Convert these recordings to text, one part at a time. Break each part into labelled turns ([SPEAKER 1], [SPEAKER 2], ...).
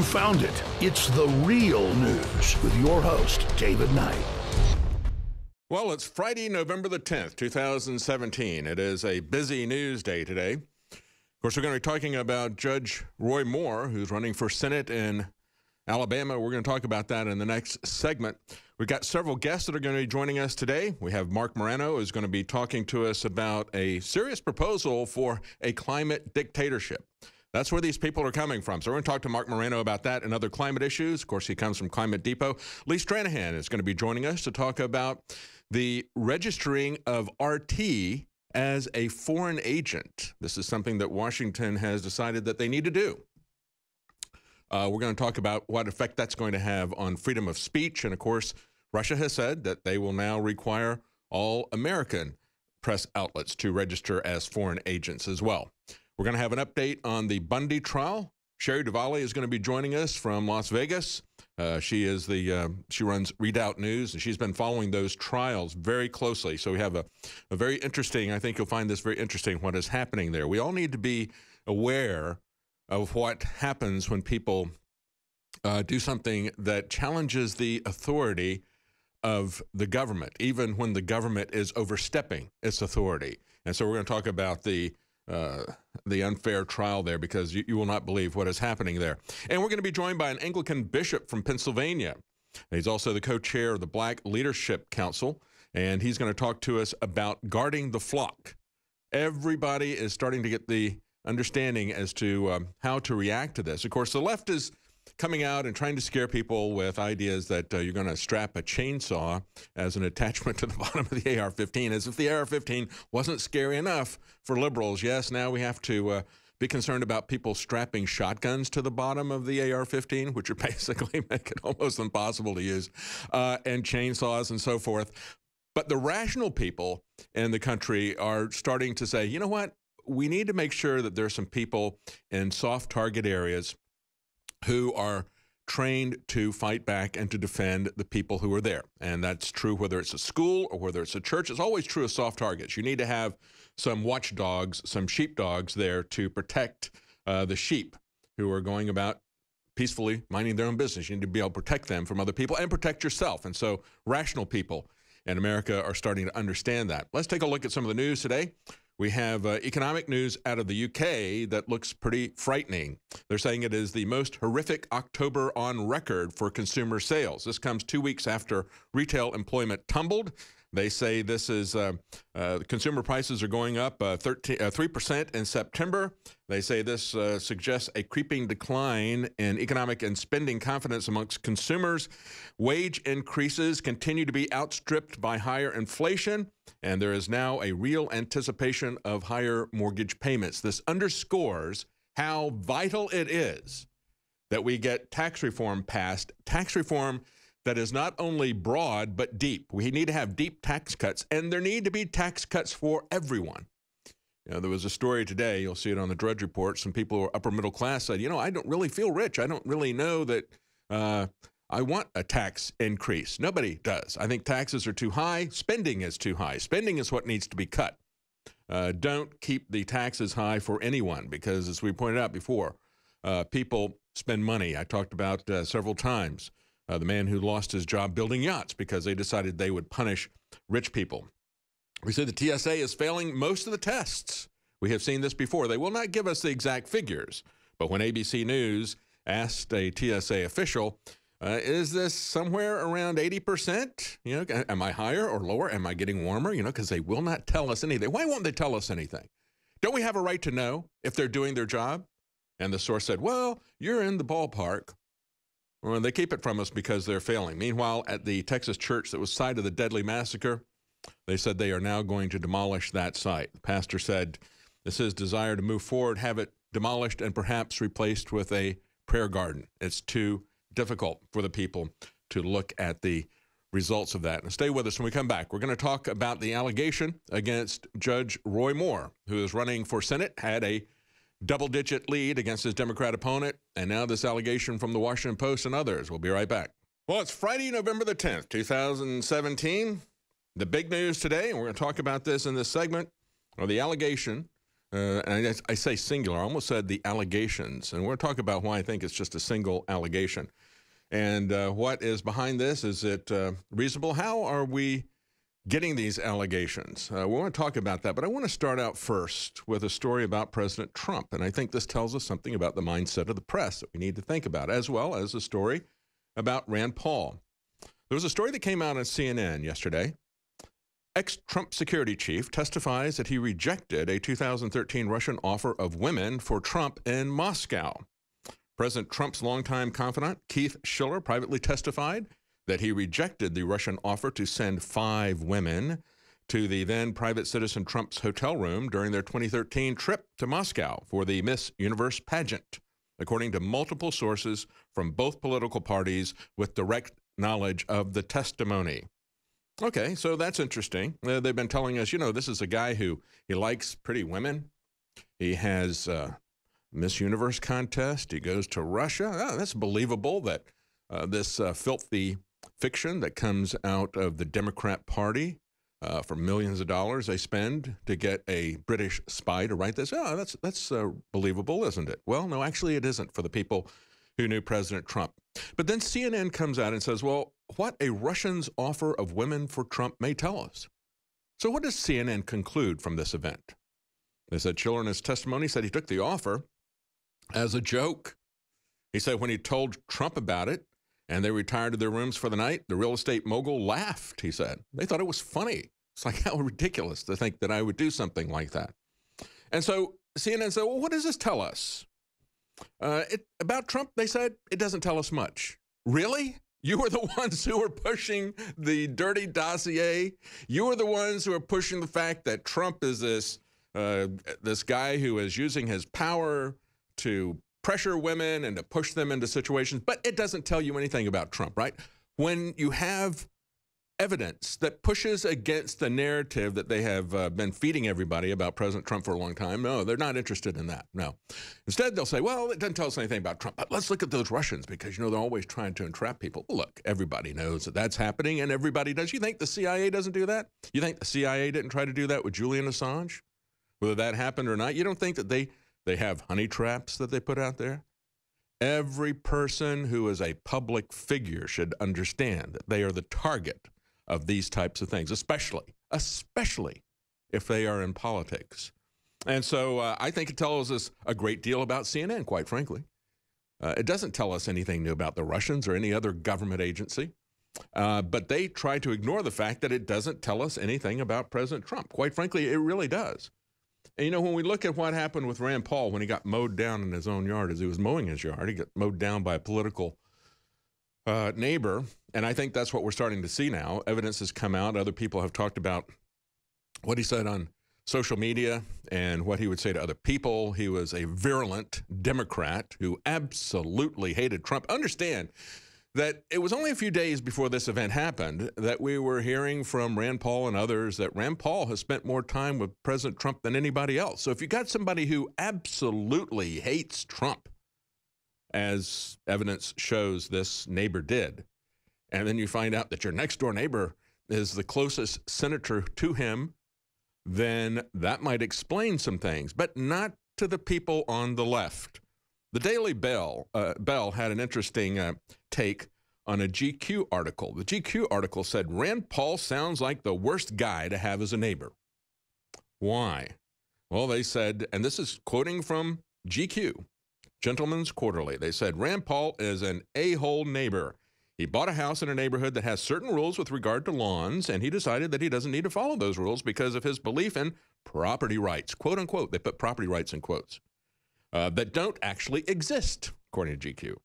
[SPEAKER 1] You found it. It's the real news with your host, David Knight.
[SPEAKER 2] Well, it's Friday, November the 10th, 2017. It is a busy news day today. Of course, we're going to be talking about Judge Roy Moore, who's running for Senate in Alabama. We're going to talk about that in the next segment. We've got several guests that are going to be joining us today. We have Marc Morano, who's going to be talking to us about a serious proposal for a climate dictatorship. That's where these people are coming from. So we're going to talk to Marc Morano about that and other climate issues. Of course, he comes from Climate Depot. Lee Stranahan is going to be joining us to talk about the registering of RT as a foreign agent. This is something that Washington has decided that they need to do. We're going to talk about what effect that's going to have on freedom of speech. And of course, Russia has said that they will now require all American press outlets to register as foreign agents as well. We're going to have an update on the Bundy trial. Sherry Duvali is going to be joining us from Las Vegas. She runs Redoubt News, and she's been following those trials very closely. So we have a very interesting, I think you'll find this very interesting, what is happening there. We all need to be aware of what happens when people do something that challenges the authority of the government, even when the government is overstepping its authority. And so we're going to talk about the unfair trial there, because you will not believe what is happening there. And we're going to be joined by an Anglican bishop from Pennsylvania. He's also the co-chair of the Black Leadership Council, and he's going to talk to us about guarding the flock. Everybody is starting to get the understanding as to how to react to this. Of course, the left is coming out and trying to scare people with ideas that you're going to strap a chainsaw as an attachment to the bottom of the AR-15, as if the AR-15 wasn't scary enough for liberals. Yes, now we have to be concerned about people strapping shotguns to the bottom of the AR-15, which would basically make it almost impossible to use, and chainsaws and so forth. But the rational people in the country are starting to say, you know what? We need to make sure that there's some people in soft target areas who are trained to fight back and to defend the people who are there. And that's true whether it's a school or whether it's a church. It's always true of soft targets. You need to have some watchdogs, some sheepdogs there to protect the sheep who are going about peacefully minding their own business. You need to be able to protect them from other people and protect yourself. And so rational people in America are starting to understand that. Let's take a look at some of the news today. We have economic news out of the UK that looks pretty frightening. They're saying it is the most horrific October on record for consumer sales. This comes 2 weeks after retail employment tumbled. They say this is consumer prices are going up 3% in September. They say this suggests a creeping decline in economic and spending confidence amongst consumers. Wage increases continue to be outstripped by higher inflation, and there is now a real anticipation of higher mortgage payments. This underscores how vital it is that we get tax reform passed, tax reform that is not only broad, but deep. We need to have deep tax cuts, and there need to be tax cuts for everyone. You know, there was a story today, you'll see it on the Drudge Report, some people who are upper middle class said, you know, I don't really feel rich. I don't really know that I want a tax increase. Nobody does. I think taxes are too high. Spending is too high. Spending is what needs to be cut. Don't keep the taxes high for anyone, because as we pointed out before, people spend money. I talked about several times the man who lost his job building yachts because they decided they would punish rich people. We said the TSA is failing most of the tests. We have seen this before. They will not give us the exact figures, but when ABC News asked a TSA official, is this somewhere around 80%? You know, am I higher or lower? Am I getting warmer? You know, because they will not tell us anything. Why won't they tell us anything? Don't we have a right to know if they're doing their job? And the source said, well, you're in the ballpark. Well, they keep it from us because they're failing. Meanwhile, at the Texas church that was site of the deadly massacre, they said they are now going to demolish that site. The pastor said it's his desire to move forward, have it demolished, and perhaps replaced with a prayer garden. It's too difficult for the people to look at the results of that. And stay with us when we come back. We're going to talk about the allegation against Judge Roy Moore, who is running for Senate, had a double-digit lead against his Democrat opponent, and now this allegation from the Washington Post and others. We'll be right back. Well, it's Friday, November the 10th, 2017. The big news today, and we're going to talk about this in this segment, or the allegation and I say singular, I almost said the allegations. And we're going to talk about why I think it's just a single allegation. And what is behind this? Is it reasonable? How are we getting these allegations? We want to talk about that, but I want to start out first with a story about President Trump. And I think this tells us something about the mindset of the press that we need to think about, as well as a story about Rand Paul. There was a story that came out on CNN yesterday. Ex-Trump security chief testifies that he rejected a 2013 Russian offer of women for Trump in Moscow. President Trump's longtime confidant, Keith Schiller, privately testified that he rejected the Russian offer to send 5 women to the then private citizen Trump's hotel room during their 2013 trip to Moscow for the Miss Universe pageant, according to multiple sources from both political parties with direct knowledge of the testimony. Okay, so that's interesting. They've been telling us, this is a guy who he likes pretty women. He has Miss Universe contest. He goes to Russia. Oh, that's believable that this filthy fiction that comes out of the Democrat Party for millions of dollars they spend to get a British spy to write this. Oh, that's believable, isn't it? Well, no, actually it isn't for the people who knew President Trump. But then CNN comes out and says, well, what a Russian's offer of women for Trump may tell us. So what does CNN conclude from this event? They said Schiller in his testimony said he took the offer as a joke. He said when he told Trump about it and they retired to their rooms for the night, the real estate mogul laughed, he said. They thought it was funny. It's like, how ridiculous to think that I would do something like that. And so CNN said, well, what does this tell us? About Trump, they said, it doesn't tell us much. Really? You were the ones who were pushing the dirty dossier. You were the ones who are pushing the fact that Trump is this guy who is using his power to pressure women and to push them into situations. But it doesn't tell you anything about Trump, right? When you have evidence that pushes against the narrative that they have been feeding everybody about President Trump for a long time, no, they're not interested in that, no. Instead, they'll say, well, it doesn't tell us anything about Trump, but let's look at those Russians because, they're always trying to entrap people. Look, everybody knows that that's happening, and everybody does. You think the CIA doesn't do that? You think the CIA didn't try to do that with Julian Assange? Whether that happened or not, you don't think that they have honey traps that they put out there? Every person who is a public figure should understand that they are the target of these types of things, especially if they are in politics. And so I think it tells us a great deal about CNN, quite frankly. It doesn't tell us anything new about the Russians or any other government agency, but they try to ignore the fact that it doesn't tell us anything about President Trump. Quite frankly, it really does. And, when we look at what happened with Rand Paul when he got mowed down in his own yard as he was mowing his yard, he got mowed down by a political neighbor, and I think that's what we're starting to see now. Evidence has come out. Other people have talked about what he said on social media and what he would say to other people. He was a virulent Democrat who absolutely hated Trump. Understand that it was only a few days before this event happened that we were hearing from Rand Paul and others that Rand Paul has spent more time with President Trump than anybody else. So if you got somebody who absolutely hates Trump, as evidence shows this neighbor did, and then you find out that your next door neighbor is the closest senator to him, then that might explain some things, but not to the people on the left. The Daily Bell had an interesting take on a GQ article. The GQ article said, Rand Paul sounds like the worst guy to have as a neighbor. Why? Well, they said, and this is quoting from GQ, Gentleman's Quarterly. They said, Rand Paul is an a-hole neighbor. He bought a house in a neighborhood that has certain rules with regard to lawns, and he decided that he doesn't need to follow those rules because of his belief in property rights, quote unquote. They put property rights in quotes, that don't actually exist, according to GQ.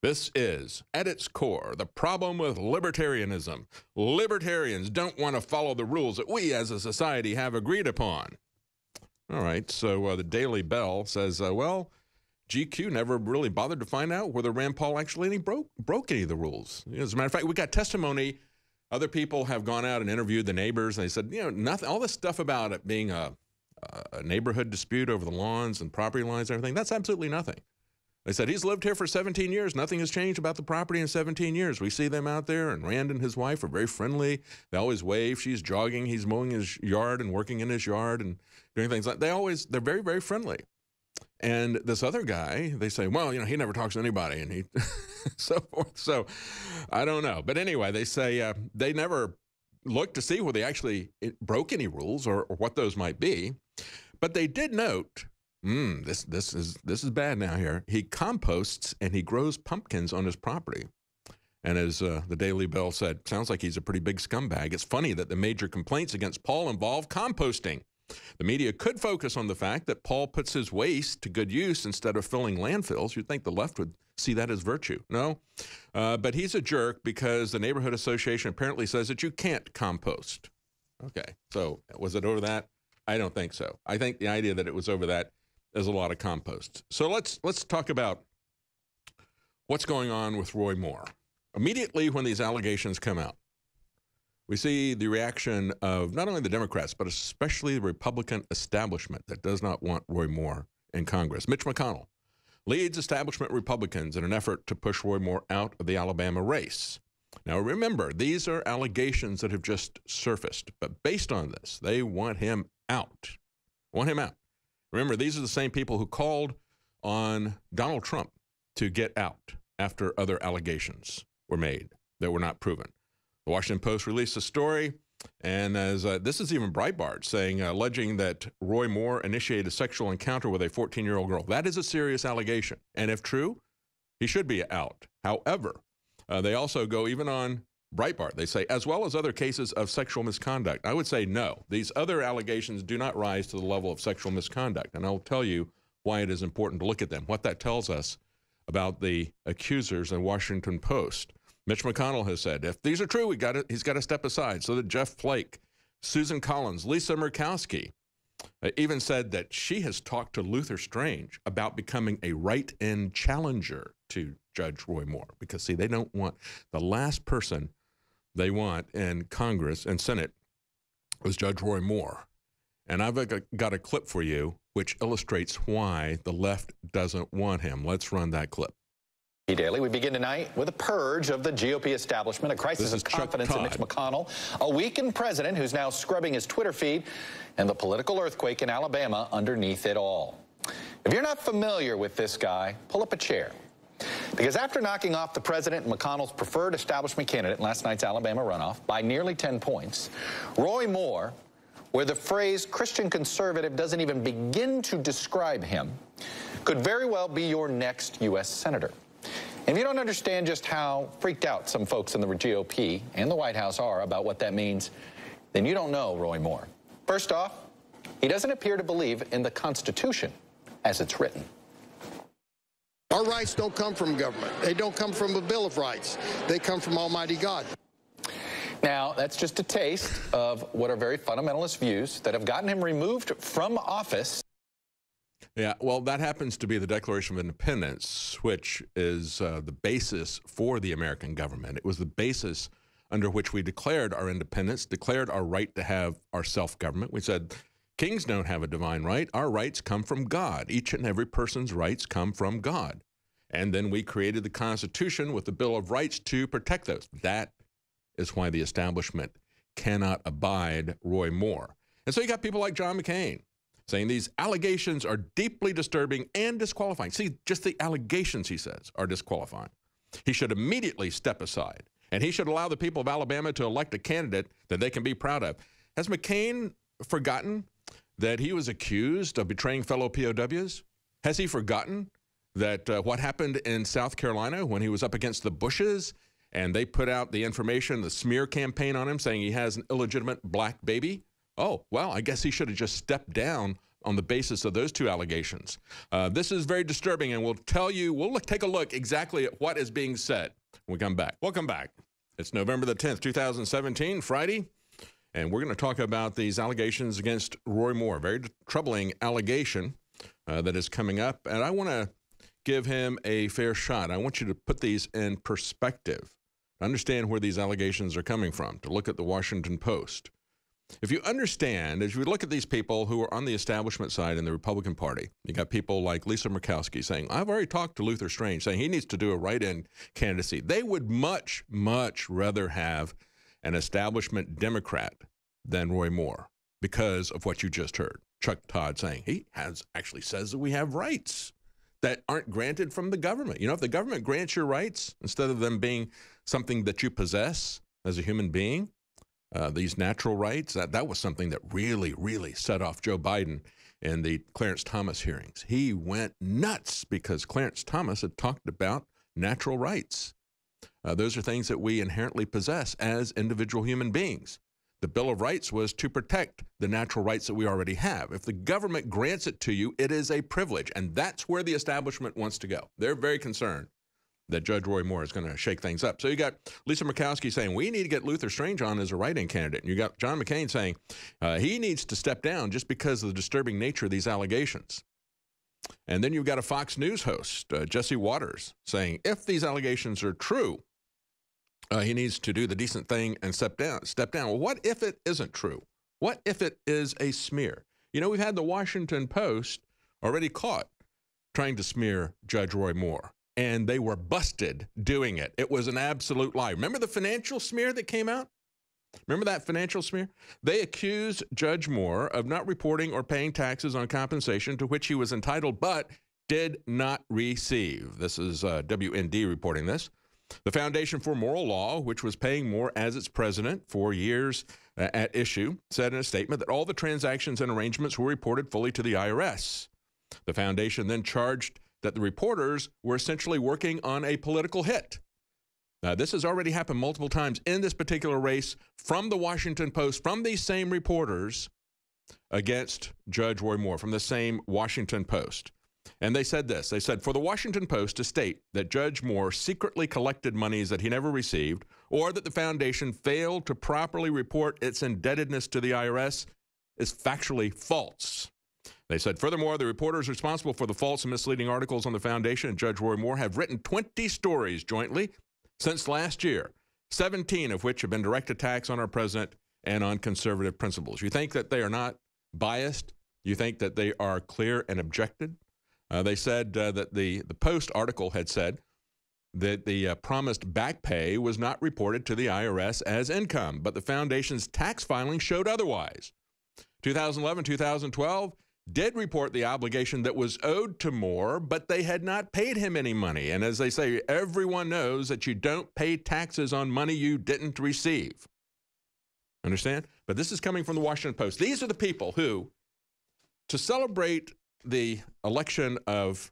[SPEAKER 2] This is, at its core, the problem with libertarianism. Libertarians don't want to follow the rules that we as a society have agreed upon. All right, so the Daily Bell says, well, GQ never really bothered to find out whether Rand Paul actually broke any of the rules. As a matter of fact, we got testimony. Other people have gone out and interviewed the neighbors, and they said, nothing. All this stuff about it being a neighborhood dispute over the lawns and property lines and everything, that's absolutely nothing. They said he's lived here for 17 years. Nothing has changed about the property in 17 years. We see them out there, and Rand and his wife are very friendly. They always wave. She's jogging. He's mowing his yard and working in his yard and doing things like that. They're very, very friendly. And this other guy, they say, well, he never talks to anybody, and he so forth. So I don't know. But anyway, they say they never looked to see whether they actually broke any rules or what those might be. But they did note, this is bad now here. He composts and he grows pumpkins on his property. And as the Daily Bell said, sounds like he's a pretty big scumbag. It's funny that the major complaints against Paul involve composting. The media could focus on the fact that Paul puts his waste to good use instead of filling landfills. You'd think the left would see that as virtue. No, but he's a jerk because the neighborhood association apparently says that you can't compost. Okay, so was it over that? I don't think so. I think the idea that it was over that is a lot of compost. So let's talk about what's going on with Roy Moore. Immediately when these allegations come out, we see the reaction of not only the Democrats, but especially the Republican establishment that does not want Roy Moore in Congress. Mitch McConnell leads establishment Republicans in an effort to push Roy Moore out of the Alabama race. Now, remember, these are allegations that have just surfaced, but based on this, they want him out. Want him out. Remember, these are the same people who called on Donald Trump to get out after other allegations were made that were not proven. The Washington Post released a story, and as this is even Breitbart saying, alleging that Roy Moore initiated a sexual encounter with a 14-year-old girl. That is a serious allegation, and if true, he should be out. However, they also go even on Breitbart. They say, as well as other cases of sexual misconduct. I would say no. These other allegations do not rise to the level of sexual misconduct, and I'll tell you why it is important to look at them, what that tells us about the accusers in Washington Post. Mitch McConnell has said, if these are true, he's got to step aside. So that Jeff Flake, Susan Collins, Lisa Murkowski even said that she has talked to Luther Strange about becoming a write-in challenger to Judge Roy Moore. Because, see, they don't want the last person they want in Congress and Senate was Judge Roy Moore. And I've got a clip for you which illustrates why the left doesn't want him. Let's run that clip.
[SPEAKER 3] Daily. We begin tonight with a purge of the GOP establishment, a crisis of confidence in Mitch McConnell, a weakened president who's now scrubbing his Twitter feed, and the political earthquake in Alabama underneath it all. If you're not familiar with this guy, pull up a chair. Because after knocking off the president and McConnell's preferred establishment candidate in last night's Alabama runoff by nearly 10 points, Roy Moore, where the phrase Christian conservative doesn't even begin to describe him, could very well be your next U.S. senator. And if you don't understand just how freaked out some folks in the GOP and the White House are about what that means, then you don't know Roy Moore. First off, he doesn't appear to believe in the Constitution as it's written.
[SPEAKER 4] Our rights don't come from government. They don't come from a Bill of Rights. They come from Almighty God.
[SPEAKER 3] Now, that's just a taste of what are very fundamentalist views that have gotten him removed from office.
[SPEAKER 2] Yeah, well, that happens to be the Declaration of Independence, which is the basis for the American government. It was the basis under which we declared our independence, declared our right to have our self-government. We said, kings don't have a divine right. Our rights come from God. Each and every person's rights come from God. And then we created the Constitution with the Bill of Rights to protect those. That is why the establishment cannot abide Roy Moore. And so you got people like John McCain saying these allegations are deeply disturbing and disqualifying. See, just the allegations, he says, are disqualifying. He should immediately step aside, and he should allow the people of Alabama to elect a candidate that they can be proud of. Has McCain forgotten that he was accused of betraying fellow POWs? Has he forgotten that what happened in South Carolina when he was up against the Bushes and they put out the information, the smear campaign on him saying he has an illegitimate black baby? Oh, well, I guess he should have just stepped down on the basis of those two allegations. This is very disturbing, and we'll tell you, take a look exactly at what is being said when we come back. Welcome back. It's November the 10th, 2017, Friday, and we're going to talk about these allegations against Roy Moore. Very troubling allegation that is coming up, and I want to give him a fair shot. I want you to put these in perspective, understand where these allegations are coming from, to look at the Washington Post. If you understand, as you look at these people who are on the establishment side in the Republican Party, you got people like Lisa Murkowski saying, I've already talked to Luther Strange, saying he needs to do a write-in candidacy. They would much, much rather have an establishment Democrat than Roy Moore because of what you just heard. Chuck Todd saying he actually says that we have rights that aren't granted from the government. You know, if the government grants your rights, instead of them being something that you possess as a human being, these natural rights, that was something that really, really set off Joe Biden in the Clarence Thomas hearings. He went nuts because Clarence Thomas had talked about natural rights. Those are things that we inherently possess as individual human beings. The Bill of Rights was to protect the natural rights that we already have. If the government grants it to you, it is a privilege, and that's where the establishment wants to go. They're very concerned that Judge Roy Moore is going to shake things up. So you got Lisa Murkowski saying, we need to get Luther Strange on as a write-in candidate. And you got John McCain saying he needs to step down just because of the disturbing nature of these allegations. And then you've got a Fox News host, Jesse Waters, saying if these allegations are true, he needs to do the decent thing and step down. Well, what if it isn't true? What if it is a smear? You know, we've had the Washington Post already caught trying to smear Judge Roy Moore, and they were busted doing it. It was an absolute lie. Remember the financial smear that came out? Remember that financial smear? They accused Judge Moore of not reporting or paying taxes on compensation to which he was entitled but did not receive. This is WND reporting this. The Foundation for Moral Law, which was paying Moore as its president for years at issue, said in a statement that all the transactions and arrangements were reported fully to the IRS. The foundation then charged that the reporters were essentially working on a political hit. This has already happened multiple times in this particular race from the Washington Post, from these same reporters against Judge Roy Moore, from the same Washington Post. And they said this. They said, for the Washington Post to state that Judge Moore secretly collected monies that he never received, or that the foundation failed to properly report its indebtedness to the IRS is factually false. They said, furthermore, the reporters responsible for the false and misleading articles on the foundation and Judge Roy Moore have written 20 stories jointly since last year, 17 of which have been direct attacks on our president and on conservative principles. You think that they are not biased? You think that they are clear and objective? They said that the Post article had said that the promised back pay was not reported to the IRS as income, but the foundation's tax filing showed otherwise. 2011, 2012 did report the obligation that was owed to Moore, but they had not paid him any money. And as they say, everyone knows that you don't pay taxes on money you didn't receive. Understand? But this is coming from the Washington Post. These are the people who, to celebrate the election of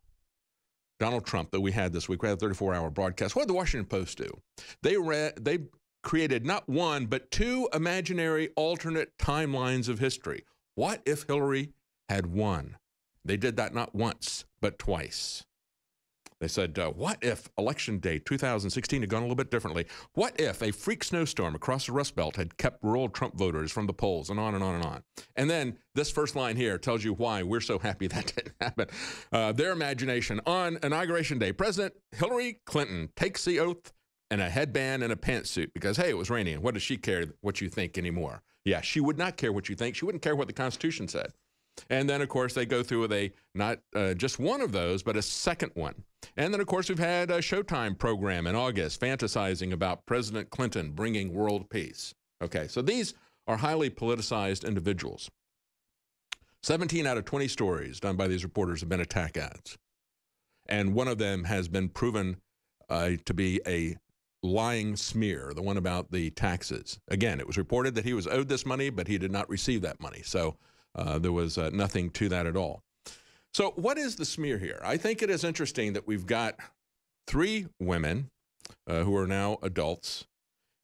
[SPEAKER 2] Donald Trump that we had this week, we had a 34-hour broadcast. What did the Washington Post do? They created not one, but two imaginary alternate timelines of history. What if Hillary had won? They did that not once, but twice. They said, what if Election Day 2016 had gone a little bit differently? What if a freak snowstorm across the Rust Belt had kept rural Trump voters from the polls, and on and on and on? And then this first line here tells you why we're so happy that didn't happen. Their imagination. On Inauguration Day, President Hillary Clinton takes the oath in a headband and a pantsuit because, hey, it was raining. What does she care what you think anymore? Yeah, she would not care what you think. She wouldn't care what the Constitution said. And then, of course, they go through with a not just one of those, but a second one. And then, of course, we've had a Showtime program in August fantasizing about President Clinton bringing world peace. Okay, so these are highly politicized individuals. 17 out of 20 stories done by these reporters have been attack ads. And one of them has been proven to be a lying smear, the one about the taxes. Again, it was reported that he was owed this money, but he did not receive that money. So there was nothing to that at all. So what is the smear here? I think it is interesting that we've got three women who are now adults,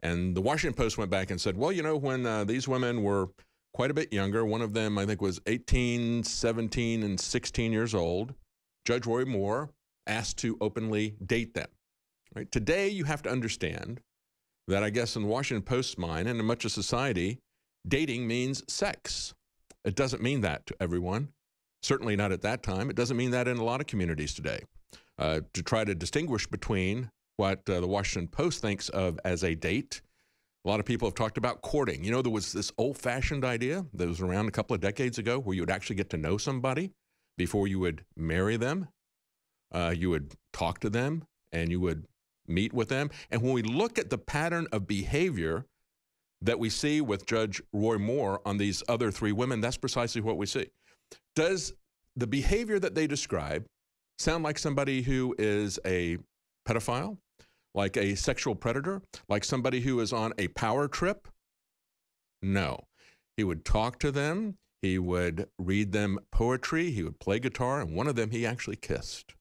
[SPEAKER 2] and the Washington Post went back and said, well, you know, when these women were quite a bit younger, one of them I think was 18, 17, and 16 years old, Judge Roy Moore asked to openly date them. Right? Today, you have to understand that I guess in the Washington Post's mind and in much of society, dating means sex. It doesn't mean that to everyone. Certainly not at that time. It doesn't mean that in a lot of communities today. To try to distinguish between what the Washington Post thinks of as a date A lot of people have talked about courting. You know, there was this old-fashioned idea that was around a couple of decades ago where you would actually get to know somebody before you would marry them. You would talk to them and you would meet with them. And when we look at the pattern of behavior that we see with Judge Roy Moore on these other three women, that's precisely what we see. Does the behavior that they describe sound like somebody who is a pedophile, like a sexual predator, like somebody who is on a power trip? No. He would talk to them. He would read them poetry. He would play guitar. And one of them he actually kissed.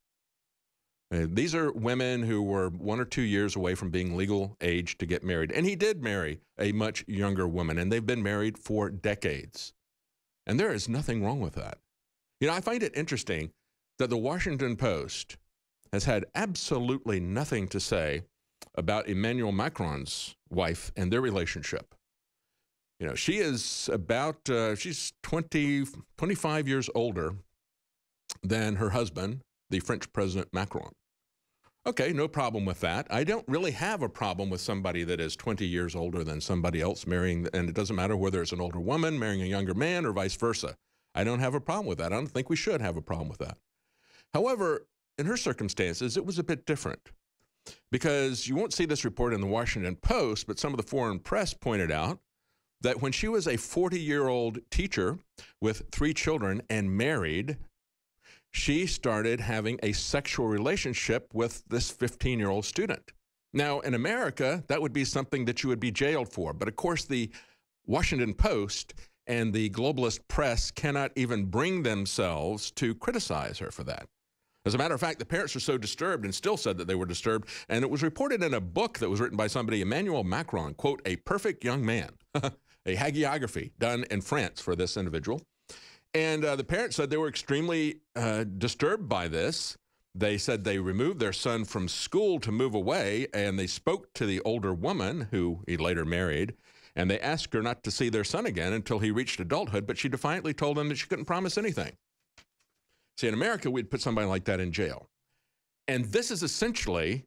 [SPEAKER 2] These are women who were 1 or 2 years away from being legal age to get married. And he did marry a much younger woman, and they've been married for decades. And there is nothing wrong with that. You know, I find it interesting that the Washington Post has had absolutely nothing to say about Emmanuel Macron's wife and their relationship. You know, she is about, she's 25 years older than her husband, the French President Macron. Okay, no problem with that. I don't really have a problem with somebody that is 20 years older than somebody else marrying, and it doesn't matter whether it's an older woman marrying a younger man or vice versa. I don't have a problem with that. I don't think we should have a problem with that. However, in her circumstances, it was a bit different because you won't see this report in the Washington Post, but some of the foreign press pointed out that when she was a 40-year-old teacher with 3 children and married, she started having a sexual relationship with this 15-year-old student. Now, in America, that would be something that you would be jailed for. But of course, the Washington Post and the globalist press cannot even bring themselves to criticize her for that. As a matter of fact, the parents were so disturbed and still said that they were disturbed. And it was reported in a book that was written by somebody, Emmanuel Macron, quote, a perfect young man, a hagiography done in France for this individual. And the parents said they were extremely disturbed by this. They said they removed their son from school to move away, and they spoke to the older woman, who he later married, and they asked her not to see their son again until he reached adulthood, but she defiantly told them that she couldn't promise anything. See, in America, we'd put somebody like that in jail. And this is essentially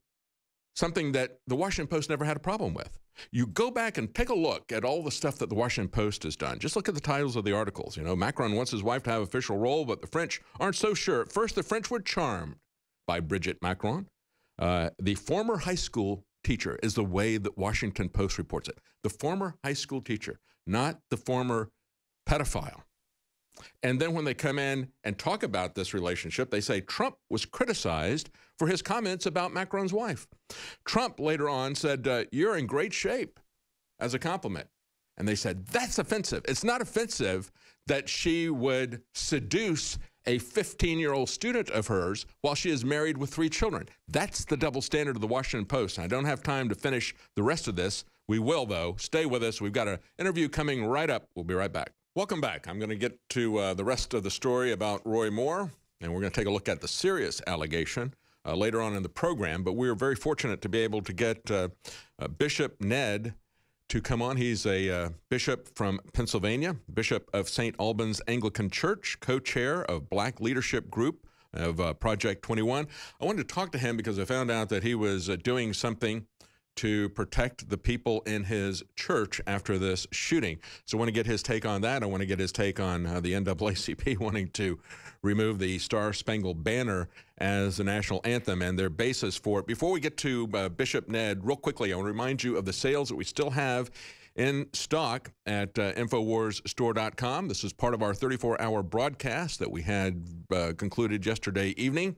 [SPEAKER 2] something that the Washington Post never had a problem with. You go back and take a look at all the stuff that the Washington Post has done. Just look at the titles of the articles. You know, Macron wants his wife to have official role, but the French aren't so sure. At first, the French were charmed by Brigitte Macron. The former high school teacher is the way that Washington Post reports it. The former high school teacher, not the former pedophile. And then when they come in and talk about this relationship, they say Trump was criticized for his comments about Macron's wife. Trump later on said, you're in great shape, as a compliment. And they said, that's offensive. It's not offensive that she would seduce a 15-year-old student of hers while she is married with 3 children. That's the double standard of the Washington Post. I don't have time to finish the rest of this. We will, though. Stay with us. We've got an interview coming right up. We'll be right back. Welcome back. I'm going to get to the rest of the story about Roy Moore, and we're going to take a look at the serious allegation later on in the program. But we are very fortunate to be able to get Bishop Ned to come on. He's a bishop from Pennsylvania, bishop of St. Albans Anglican Church, co-chair of Black Leadership Group of Project 21. I wanted to talk to him because I found out that he was doing something to protect the people in his church after this shooting. So I want to get his take on that. I want to get his take on the NAACP wanting to remove the Star-Spangled Banner as the national anthem and their basis for it. Before we get to Bishop Ned, real quickly, I want to remind you of the sales that we still have in stock at InfoWarsStore.com. This is part of our 34-hour broadcast that we had concluded yesterday evening.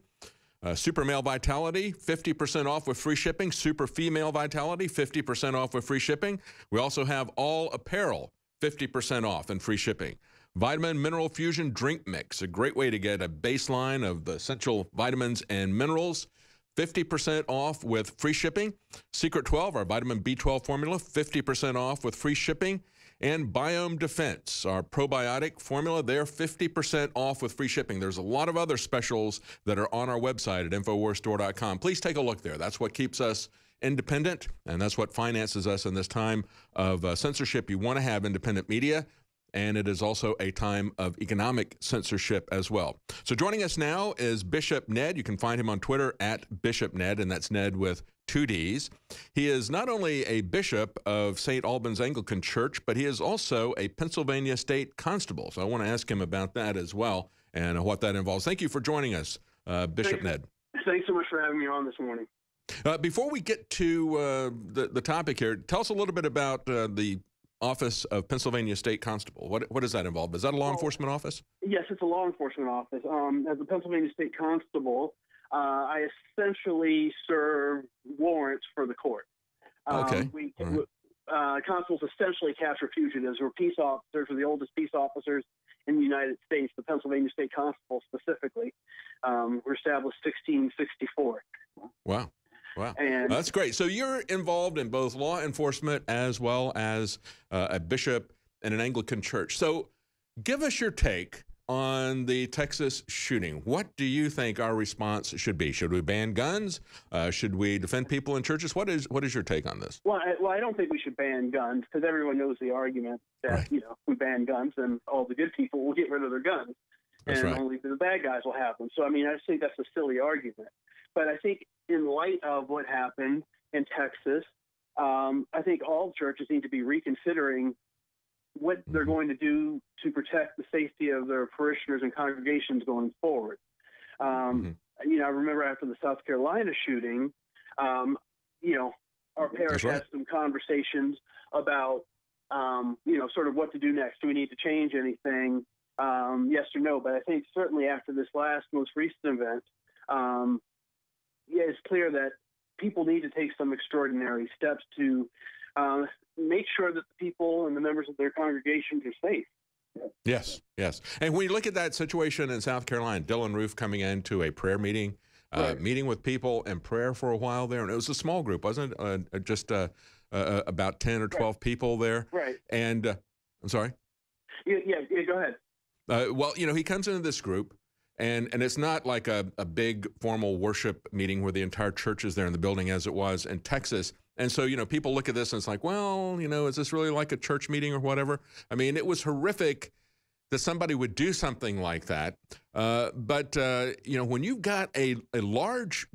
[SPEAKER 2] Super Male Vitality, 50% off with free shipping. Super Female Vitality, 50% off with free shipping. We also have all apparel, 50% off and free shipping. Vitamin Mineral Fusion Drink Mix, a great way to get a baseline of the essential vitamins and minerals, 50% off with free shipping. Secret 12, our vitamin B12 formula, 50% off with free shipping. And Biome Defense, our probiotic formula, they're 50% off with free shipping. There's a lot of other specials that are on our website at InfoWarsStore.com. Please take a look there. That's what keeps us independent, and that's what finances us in this time of censorship. You want to have independent media, and it is also a time of economic censorship as well. So joining us now is Bishop Ned. You can find him on Twitter at Bishop Ned, and that's Ned with two Ds. He is not only a bishop of St. Albans Anglican Church, but he is also a Pennsylvania State Constable. So I want to ask him about that as well and what that involves. Thank you for joining us, Bishop Ned.
[SPEAKER 5] Thanks so much for having me on this morning.
[SPEAKER 2] Before we get to the topic here, tell us a little bit about the Office of Pennsylvania State Constable. What does that involve? Is that a law enforcement office?
[SPEAKER 5] Yes, it's a law enforcement office. As a Pennsylvania State Constable, I essentially serve warrants for the court.
[SPEAKER 2] Okay.
[SPEAKER 5] Constables essentially capture fugitives. We're peace officers. We're the oldest peace officers in the United States, the Pennsylvania State Constable specifically. We're established 1664.
[SPEAKER 2] Wow. Wow. That's great. So you're involved in both law enforcement as well as a bishop in an Anglican church. So give us your take on the Texas shooting. What do you think our response should be? Should we ban guns? Should we defend people in churches? What is your take on this?
[SPEAKER 5] Well, I don't think we should ban guns because everyone knows the argument that,
[SPEAKER 2] right,
[SPEAKER 5] we ban guns and all the good people will get rid of their guns.
[SPEAKER 2] That's
[SPEAKER 5] and
[SPEAKER 2] right,
[SPEAKER 5] only the bad guys will have them. So, I mean, I think that's a silly argument. But I think in light of what happened in Texas, I think all churches need to be reconsidering what they're going to do to protect the safety of their parishioners and congregations going forward. I remember after the South Carolina shooting, our parish had some conversations about, sort of what to do next. Do we need to change anything? Yes or no? But I think certainly after this most recent event, it's clear that people need to take some extraordinary steps to make sure that the people and the members of their congregations are safe.
[SPEAKER 2] Yes, yes. And when you look at that situation in South Carolina, Dylan Roof coming into a prayer meeting,
[SPEAKER 5] right,
[SPEAKER 2] meeting with people in prayer for a while there, and it was a small group, wasn't it? Just about 10 or 12 people there.
[SPEAKER 5] Right.
[SPEAKER 2] And I'm sorry?
[SPEAKER 5] Yeah, go ahead.
[SPEAKER 2] Well, he comes into this group, and it's not like a big formal worship meeting where the entire church is there in the building as it was in Texas. And so, people look at this and it's like, well, is this really like a church meeting or whatever? I mean, it was horrific that somebody would do something like that. But when you've got a large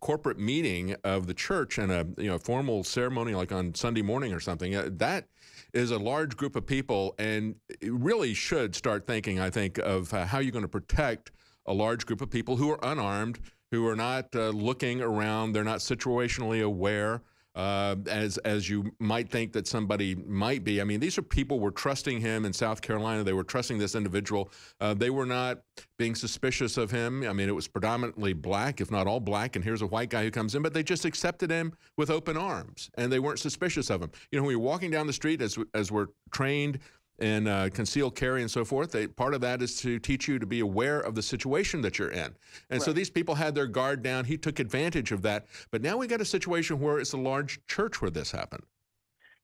[SPEAKER 2] corporate meeting of the church and a formal ceremony like on Sunday morning or something, that is a large group of people, and it really should start thinking, I think, of how you're going to protect a large group of people who are unarmed, who are not looking around, they're not situationally aware, as you might think that somebody might be. I mean, these are people were trusting him in South Carolina. They were trusting this individual. They were not being suspicious of him. I mean, it was predominantly black, if not all black, and here's a white guy who comes in, but they just accepted him with open arms, and they weren't suspicious of him. When you're walking down the street, as we're trained in concealed carry and so forth, part of that is to teach you to be aware of the situation that you're in. And so these people had their guard down. He took advantage of that. But now we got a situation where it's a large church where this happened.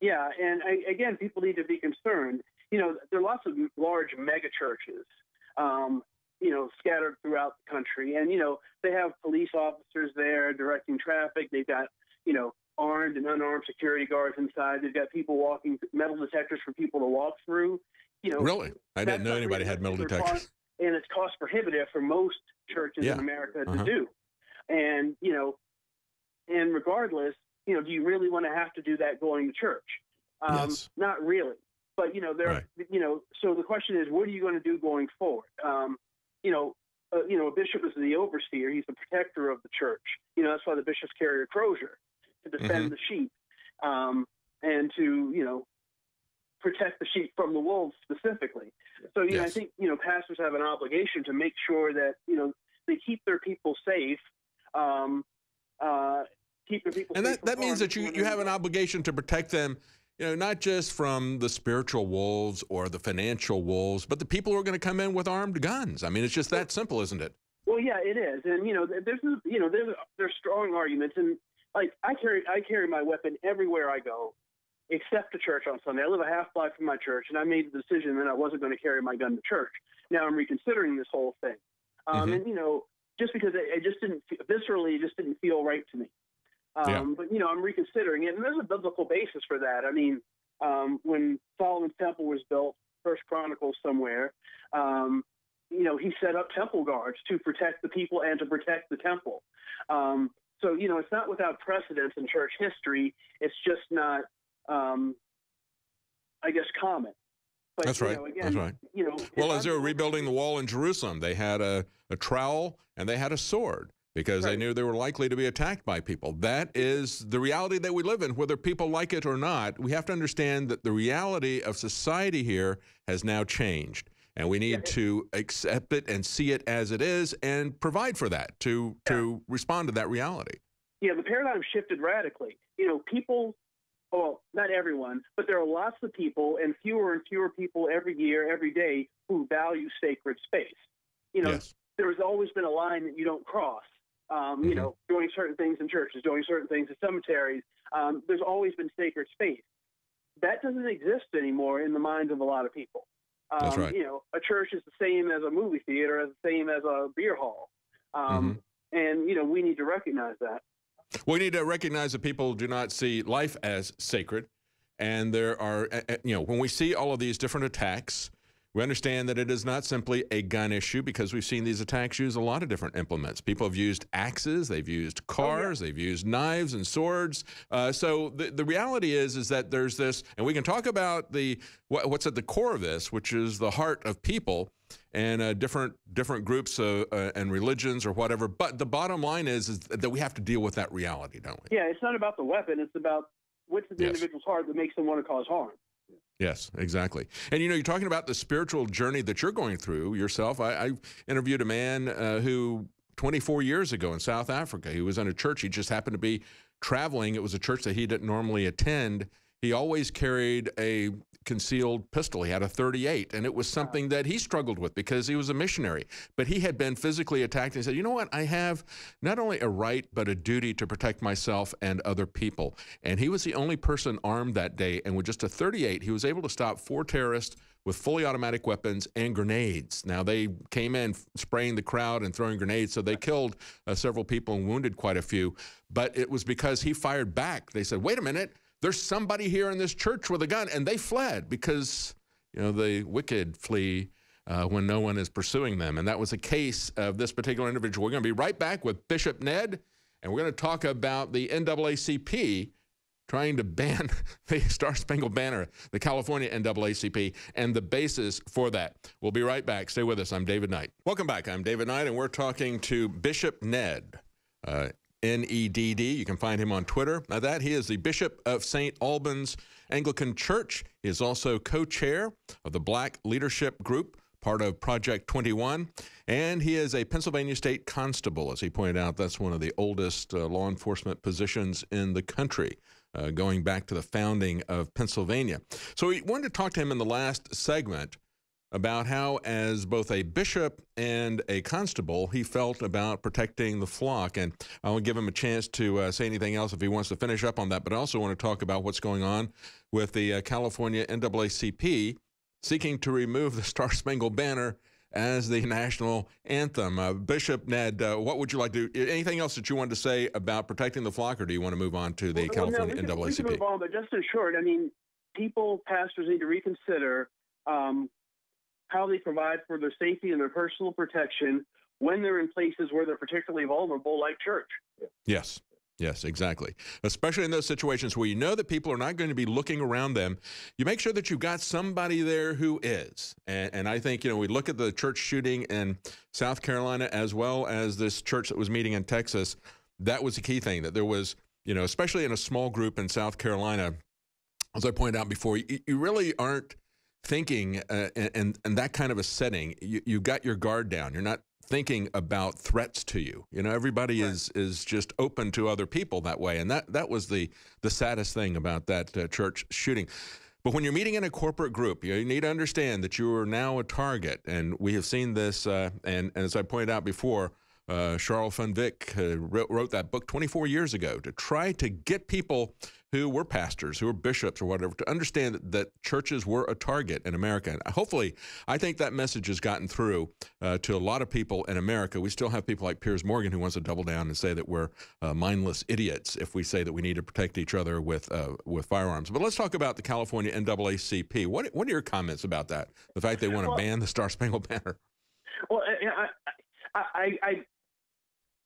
[SPEAKER 5] Yeah, and again, people need to be concerned. There are lots of large mega churches, scattered throughout the country. And, they have police officers there directing traffic. They've got, armed and unarmed security guards inside. They've got people walking, metal detectors for people to walk through.
[SPEAKER 2] Really? I didn't know anybody had metal detectors.
[SPEAKER 5] And it's cost prohibitive for most churches in America to do. And, and regardless, do you really want to have to do that going to church?
[SPEAKER 2] Yes.
[SPEAKER 5] Not really. But, so the question is, what are you going to do going forward? A bishop is the overseer. He's the protector of the church. That's why the bishops carry a crozier, to defend the sheep, and to, protect the sheep from the wolves specifically. So, I think, pastors have an obligation to make sure that, they keep their people safe, keep their people
[SPEAKER 2] and
[SPEAKER 5] safe.
[SPEAKER 2] And that means that you have an obligation to protect them, not just from the spiritual wolves or the financial wolves, but the people who are going to come in with armed guns. I mean, it's just that simple, isn't it?
[SPEAKER 5] Well, yeah, it is. And, there's strong arguments. And, like, I carry my weapon everywhere I go, except to church on Sunday. I live a half block from my church, and I made the decision that I wasn't going to carry my gun to church. Now I'm reconsidering this whole thing. And, just because it just didn't, viscerally, it just didn't feel right to me. But, I'm reconsidering it, and there's a biblical basis for that. I mean, when Solomon's temple was built, First Chronicles somewhere, he set up temple guards to protect the people and to protect the temple. So, you know, it's not without precedence in church history. It's just not, I guess, common. But,
[SPEAKER 2] That's right.
[SPEAKER 5] You know, again,
[SPEAKER 2] That's right.
[SPEAKER 5] You know,
[SPEAKER 2] well, as they were rebuilding the wall in Jerusalem, they had a trowel and they had a sword because they knew they were likely to be attacked by people. That is the reality that we live in, whether people like it or not. We have to understand that the reality of society here has now changed, and we need to accept it and see it as it is and provide for that to respond to that reality.
[SPEAKER 5] Yeah, the paradigm shifted radically. You know, people, well, not everyone, but there are lots of people and fewer people every year, every day who value sacred space. You know, there's always been a line that you don't cross. You know, doing certain things in churches, doing certain things in cemeteries. There's always been sacred space. That doesn't exist anymore in the minds of a lot of people.
[SPEAKER 2] That's right.
[SPEAKER 5] You know, a church is the same as a movie theater, as the same as a beer hall. And, you know, we need to recognize that.
[SPEAKER 2] We need to recognize that people do not see life as sacred. And there are, you know, when we see all of these different attacks, we understand that it is not simply a gun issue because we've seen these attacks use a lot of different implements. People have used axes, they've used cars, they've used knives and swords. So the reality is that there's this, and we can talk about what's at the core of this, which is the heart of people and different groups and religions or whatever. But the bottom line is that we have to deal with that reality, don't we?
[SPEAKER 5] Yeah, it's not about the weapon. It's about what's in the individual's heart that makes them want to cause harm.
[SPEAKER 2] Yes, exactly. And, you know, you're talking about the spiritual journey that you're going through yourself. I interviewed a man who 24 years ago in South Africa, he was in a church. He just happened to be traveling. It was a church that he didn't normally attend. He always carried a concealed pistol. He had a .38, and it was something that he struggled with because he was a missionary. But he had been physically attacked, and he said, you know what, I have not only a right but a duty to protect myself and other people. And he was the only person armed that day, and with just a .38, he was able to stop 4 terrorists with fully automatic weapons and grenades. Now, they came in spraying the crowd and throwing grenades, so they killed several people and wounded quite a few. But it was because he fired back. They said, wait a minute, there's somebody here in this church with a gun, and they fled because, you know, the wicked flee when no one is pursuing them. And that was a case of this particular individual. We're going to be right back with Bishop Ned, and we're going to talk about the NAACP trying to ban the Star-Spangled Banner, the California NAACP, and the basis for that. We'll be right back. Stay with us. I'm David Knight. Welcome back. I'm David Knight, and we're talking to Bishop Ned. Nedd. You can find him on Twitter. Now he is the Bishop of St. Albans Anglican Church. He is also co-chair of the Black Leadership Group, part of Project 21, and he is a Pennsylvania State Constable. As he pointed out, that's one of the oldest law enforcement positions in the country, going back to the founding of Pennsylvania. So we wanted to talk to him in the last segment about how, as both a bishop and a constable, he felt about protecting the flock. And I'll give him a chance to say anything else if he wants to finish up on that. But I also want to talk about what's going on with the California NAACP seeking to remove the Star-Spangled Banner as the national anthem. Bishop Ned, what would you like to do? Anything else that you wanted to say about protecting the flock, or do you want to move on to the California NAACP?
[SPEAKER 5] We can move on, but just in short, I mean, pastors need to reconsider how they provide for their safety and their personal protection when they're in places where they're particularly vulnerable, like church.
[SPEAKER 2] Yes. Yes, exactly. Especially in those situations where you know that people are not going to be looking around them. You make sure that you've got somebody there who is. And I think, you know, we look at the church shooting in South Carolina as well as this church that was meeting in Texas. That was the key thing, that there was, you know, especially in a small group in South Carolina, as I pointed out before, you really aren't thinking in that kind of a setting. You got your guard down. You're not thinking about threats to you. You know, everybody is just open to other people that way. And that was the saddest thing about that church shooting. But when you're meeting in a corporate group, you need to understand that you are now a target. And we have seen this, and as I pointed out before, Charles van Wyck wrote that book 24 years ago to try to get people who were pastors, who were bishops or whatever, to understand that churches were a target in America. And hopefully, I think that message has gotten through to a lot of people in America. We still have people like Piers Morgan who wants to double down and say that we're mindless idiots if we say that we need to protect each other with firearms. But let's talk about the California NAACP. What are your comments about that? The fact they want to ban the Star-Spangled Banner?
[SPEAKER 5] Well,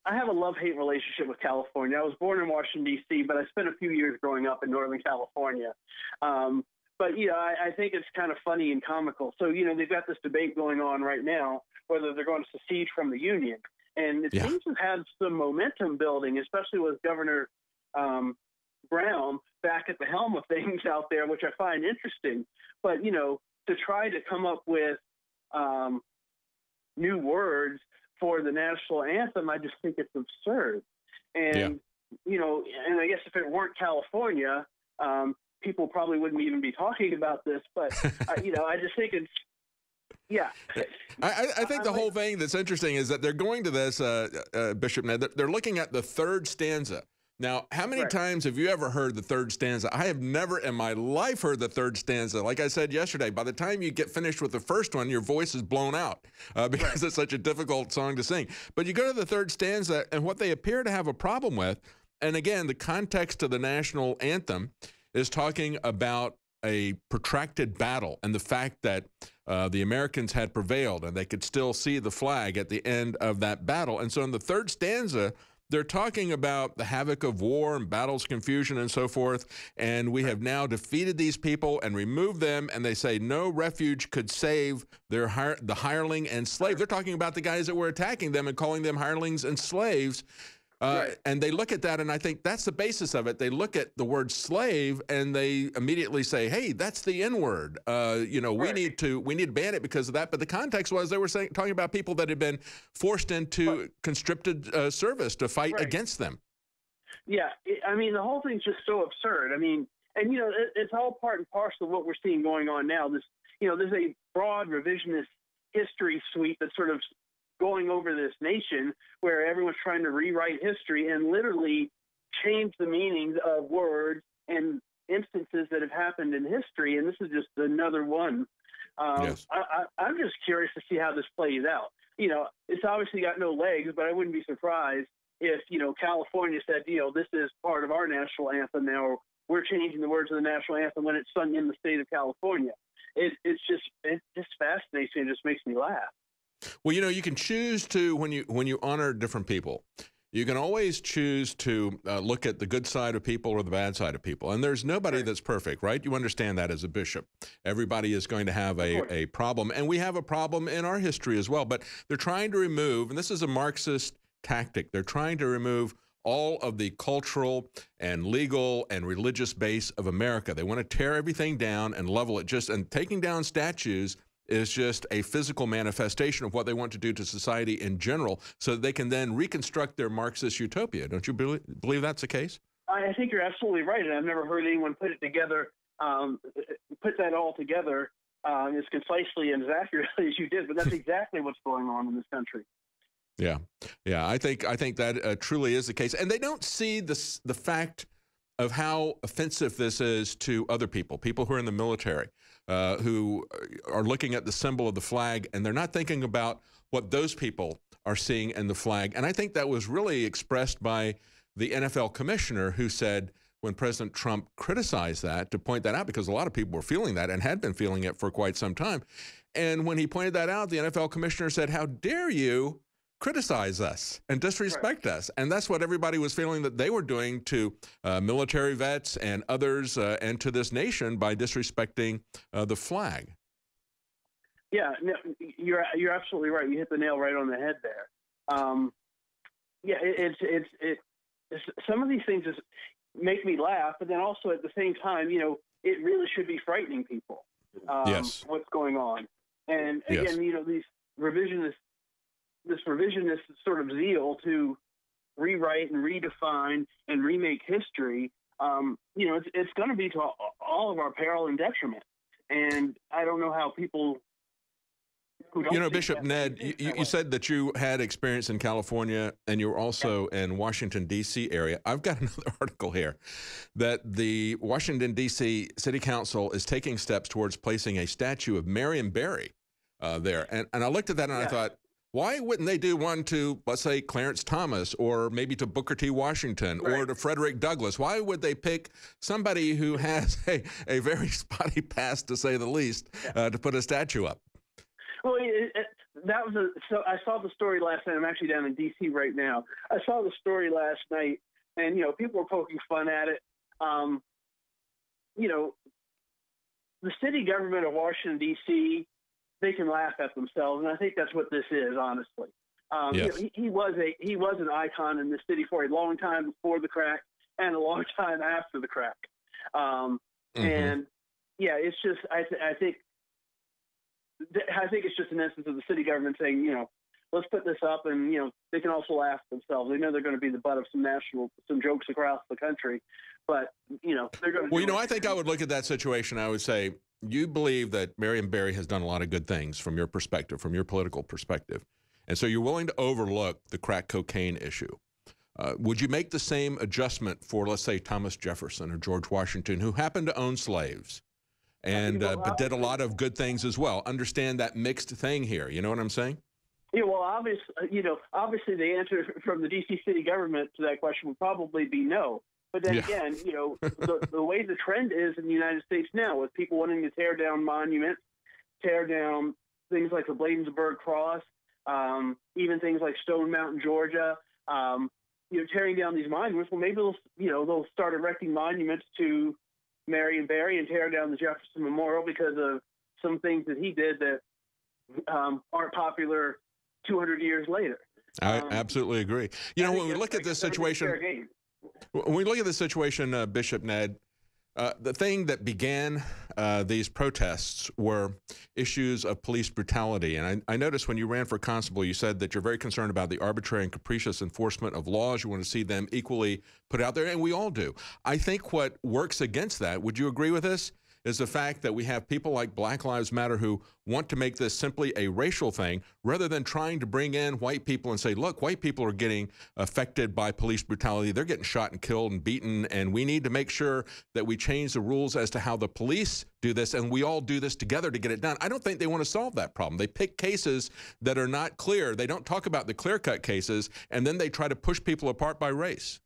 [SPEAKER 5] I have a love-hate relationship with California. I was born in Washington, D.C., but I spent a few years growing up in Northern California. But, I think it's kind of funny and comical. So, they've got this debate going on right now, whether they're going to secede from the Union. And it seems to have some momentum building, especially with Governor Brown back at the helm of things out there, which I find interesting. But, to try to come up with new words for the national anthem, I just think it's absurd. And, and I guess if it weren't California, people probably wouldn't even be talking about this. But, I just think it's,
[SPEAKER 2] I think the whole thing that's interesting is that they're going to this, Bishop Ned, they're looking at the third stanza. Now, how many times have you ever heard the third stanza? I have never in my life heard the third stanza. Like I said yesterday, by the time you get finished with the first one, your voice is blown out because it's such a difficult song to sing. But you go to the third stanza, and what they appear to have a problem with, and again, the context of the national anthem is talking about a protracted battle and the fact that the Americans had prevailed and they could still see the flag at the end of that battle. And so in the third stanza, they're talking about the havoc of war and battles, confusion, and so forth. And we have now defeated these people and removed them. And they say no refuge could save the hireling and slave. They're talking about the guys that were attacking them and calling them hirelings and slaves. And they look at that, and I think that's the basis of it. They look at the word slave, and they immediately say, "Hey, that's the N-word. We need to ban it because of that." But the context was they were talking about people that had been forced into conscripted service to fight against them.
[SPEAKER 5] Yeah, I mean, the whole thing's just so absurd. I mean, and it's all part and parcel of what we're seeing going on now. This, there's a broad revisionist history sweep that's sort of going over this nation where everyone's trying to rewrite history and literally change the meanings of words and instances that have happened in history. And this is just another one. I'm just curious to see how this plays out. It's obviously got no legs, but I wouldn't be surprised if, California said, this is part of our national anthem now, or we're changing the words of the national anthem when it's sung in the state of California. It just fascinates me and just makes me laugh.
[SPEAKER 2] Well, you can choose to, when you honor different people, you can always choose to look at the good side of people or the bad side of people. And there's nobody that's perfect, right? You understand that as a bishop. Everybody is going to have a problem. And we have a problem in our history as well. But they're trying to remove, and this is a Marxist tactic, they're trying to remove all of the cultural and legal and religious base of America. They want to tear everything down and level it. And taking down statues is just a physical manifestation of what they want to do to society in general so that they can then reconstruct their Marxist utopia. Don't you believe that's the case?
[SPEAKER 5] I think you're absolutely right, and I've never heard anyone put it together, put that all together as concisely and as accurately as you did, but that's exactly what's going on in this country.
[SPEAKER 2] Yeah, I think that truly is the case. And they don't see the fact of how offensive this is to other people who are in the military, who are looking at the symbol of the flag, and they're not thinking about what those people are seeing in the flag. And I think that was really expressed by the NFL commissioner, who said when President Trump criticized that, to point that out, because a lot of people were feeling that and had been feeling it for quite some time. And when he pointed that out, the NFL commissioner said, "How dare you criticize us and disrespect us?" And that's what everybody was feeling that they were doing to military vets and others and to this nation by disrespecting the flag.
[SPEAKER 5] Yeah, no, you're absolutely right. You hit the nail right on the head there. It's some of these things just make me laugh, but then also at the same time, it really should be frightening people.
[SPEAKER 2] Yes.
[SPEAKER 5] What's going on, and again, these this revisionist sort of zeal to rewrite and redefine and remake history, it's going to be to all of our peril and detriment. And I don't know how people who don't
[SPEAKER 2] Bishop Ned, you said that you had experience in California and you were also in Washington, D.C. area. I've got another article here that the Washington, D.C. City Council is taking steps towards placing a statue of Marion Barry there. And I looked at that and I thought, why wouldn't they do one to, let's say, Clarence Thomas, or maybe to Booker T. Washington, or to Frederick Douglass? Why would they pick somebody who has a very spotty past, to say the least, to put a statue up?
[SPEAKER 5] Well, that was so I saw the story last night. I'm actually down in D.C. right now. I saw the story last night, and people were poking fun at it. The city government of Washington D.C., they can laugh at themselves, and I think that's what this is, honestly.
[SPEAKER 2] Yes.
[SPEAKER 5] He was an icon in the city for a long time before the crack and a long time after the crack. And yeah, it's just I think it's just an instance of the city government saying, let's put this up, and they can also laugh at themselves. They know they're going to be the butt of some jokes across the country, but they're going to.
[SPEAKER 2] Well, I think I would look at that situation. I would say, you believe that Marion Barry has done a lot of good things from your perspective, from your political perspective, and so you're willing to overlook the crack cocaine issue. Would you make the same adjustment for, let's say, Thomas Jefferson or George Washington, who happened to own slaves, and but did a lot of good things as well? Understand that mixed thing here. You know what I'm saying?
[SPEAKER 5] Yeah, well, obviously the answer from the D.C. city government to that question would probably be no. But then again, the way the trend is in the United States now, with people wanting to tear down monuments, tear down things like the Bladensburg Cross, even things like Stone Mountain, Georgia, tearing down these monuments. Well, maybe they'll start erecting monuments to Marion Barry and tear down the Jefferson Memorial because of some things that he did that aren't popular 200 years later.
[SPEAKER 2] I absolutely agree. When we look at this situation. When we look at the situation, Bishop Ned, the thing that began these protests were issues of police brutality. And I noticed when you ran for constable, you said that you're very concerned about the arbitrary and capricious enforcement of laws. You want to see them equally put out there, and we all do. I think what works against that, would you agree with this, is the fact that we have people like Black Lives Matter who want to make this simply a racial thing rather than trying to bring in white people and say, look, white people are getting affected by police brutality. They're getting shot and killed and beaten, and we need to make sure that we change the rules as to how the police do this, and we all do this together to get it done. I don't think they want to solve that problem. They pick cases that are not clear. They don't talk about the clear-cut cases, and then they try to push people apart by race.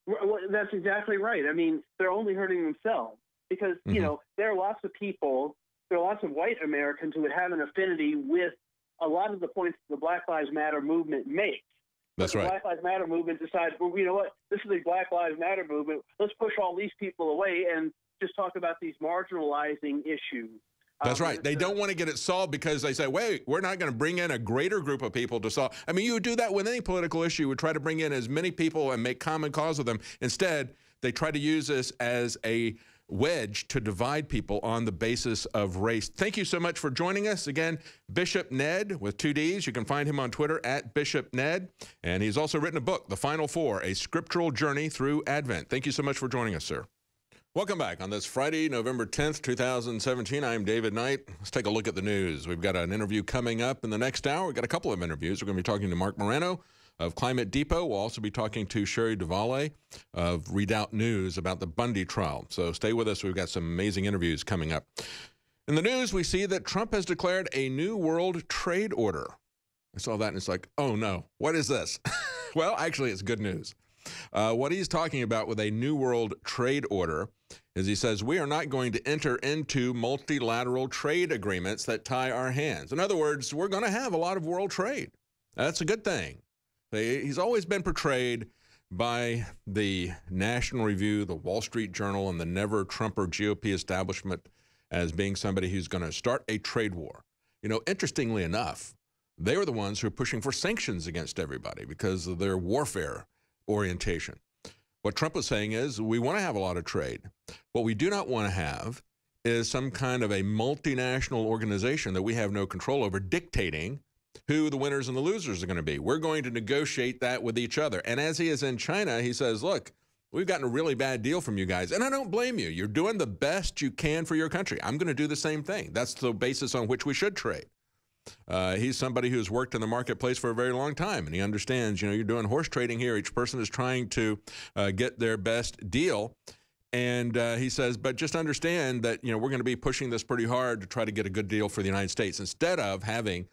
[SPEAKER 5] Well, that's exactly right. I mean, they're only hurting themselves. Because, there are lots of people, there are lots of white Americans who would have an affinity with a lot of the points the Black Lives Matter movement makes.
[SPEAKER 2] That's right.
[SPEAKER 5] The Black Lives Matter movement decides, well, you know what, this is a Black Lives Matter movement. Let's push all these people away and just talk about these marginalizing issues.
[SPEAKER 2] That's right. They don't want to get it solved because they say, wait, we're not going to bring in a greater group of people to solve. I mean, you would do that with any political issue. You would try to bring in as many people and make common cause with them. Instead, they try to use this as a wedge to divide people on the basis of race. Thank you so much for joining us. Again, Bishop Ned with 2 Ds. You can find him on Twitter at Bishop Ned. And he's also written a book, The Final Four, A Scriptural Journey Through Advent. Thank you so much for joining us, sir. Welcome back on this Friday, November 10th, 2017. I'm David Knight. Let's take a look at the news. We've got an interview coming up in the next hour. We've got a couple of interviews. We're going to be talking to Mark Morano of Climate Depot. We'll also be talking to Sherry Duvallet of Redoubt News about the Bundy trial. So stay with us. We've got some amazing interviews coming up. In the news, we see that Trump has declared a new world trade order. I saw that and it's like, oh no, what is this? Well, actually, it's good news. What he's talking about with a new world trade order is he says we are not going to enter into multilateral trade agreements that tie our hands. In other words, we're going to have a lot of world trade. That's a good thing. He's always been portrayed by the National Review, the Wall Street Journal, and the never-Trumper GOP establishment as being somebody who's going to start a trade war. Interestingly enough, they were the ones who are pushing for sanctions against everybody because of their warfare orientation. What Trump was saying is we want to have a lot of trade. What we do not want to have is some kind of a multinational organization that we have no control over dictating who the winners and the losers are going to be. We're going to negotiate that with each other. And as he is in China, he says, look, we've gotten a really bad deal from you guys. And I don't blame you. You're doing the best you can for your country. I'm going to do the same thing. That's the basis on which we should trade. He's somebody who's worked in the marketplace for a very long time, and he understands, you're doing horse trading here. Each person is trying to get their best deal. And he says, but just understand that, we're going to be pushing this pretty hard to try to get a good deal for the United States instead of having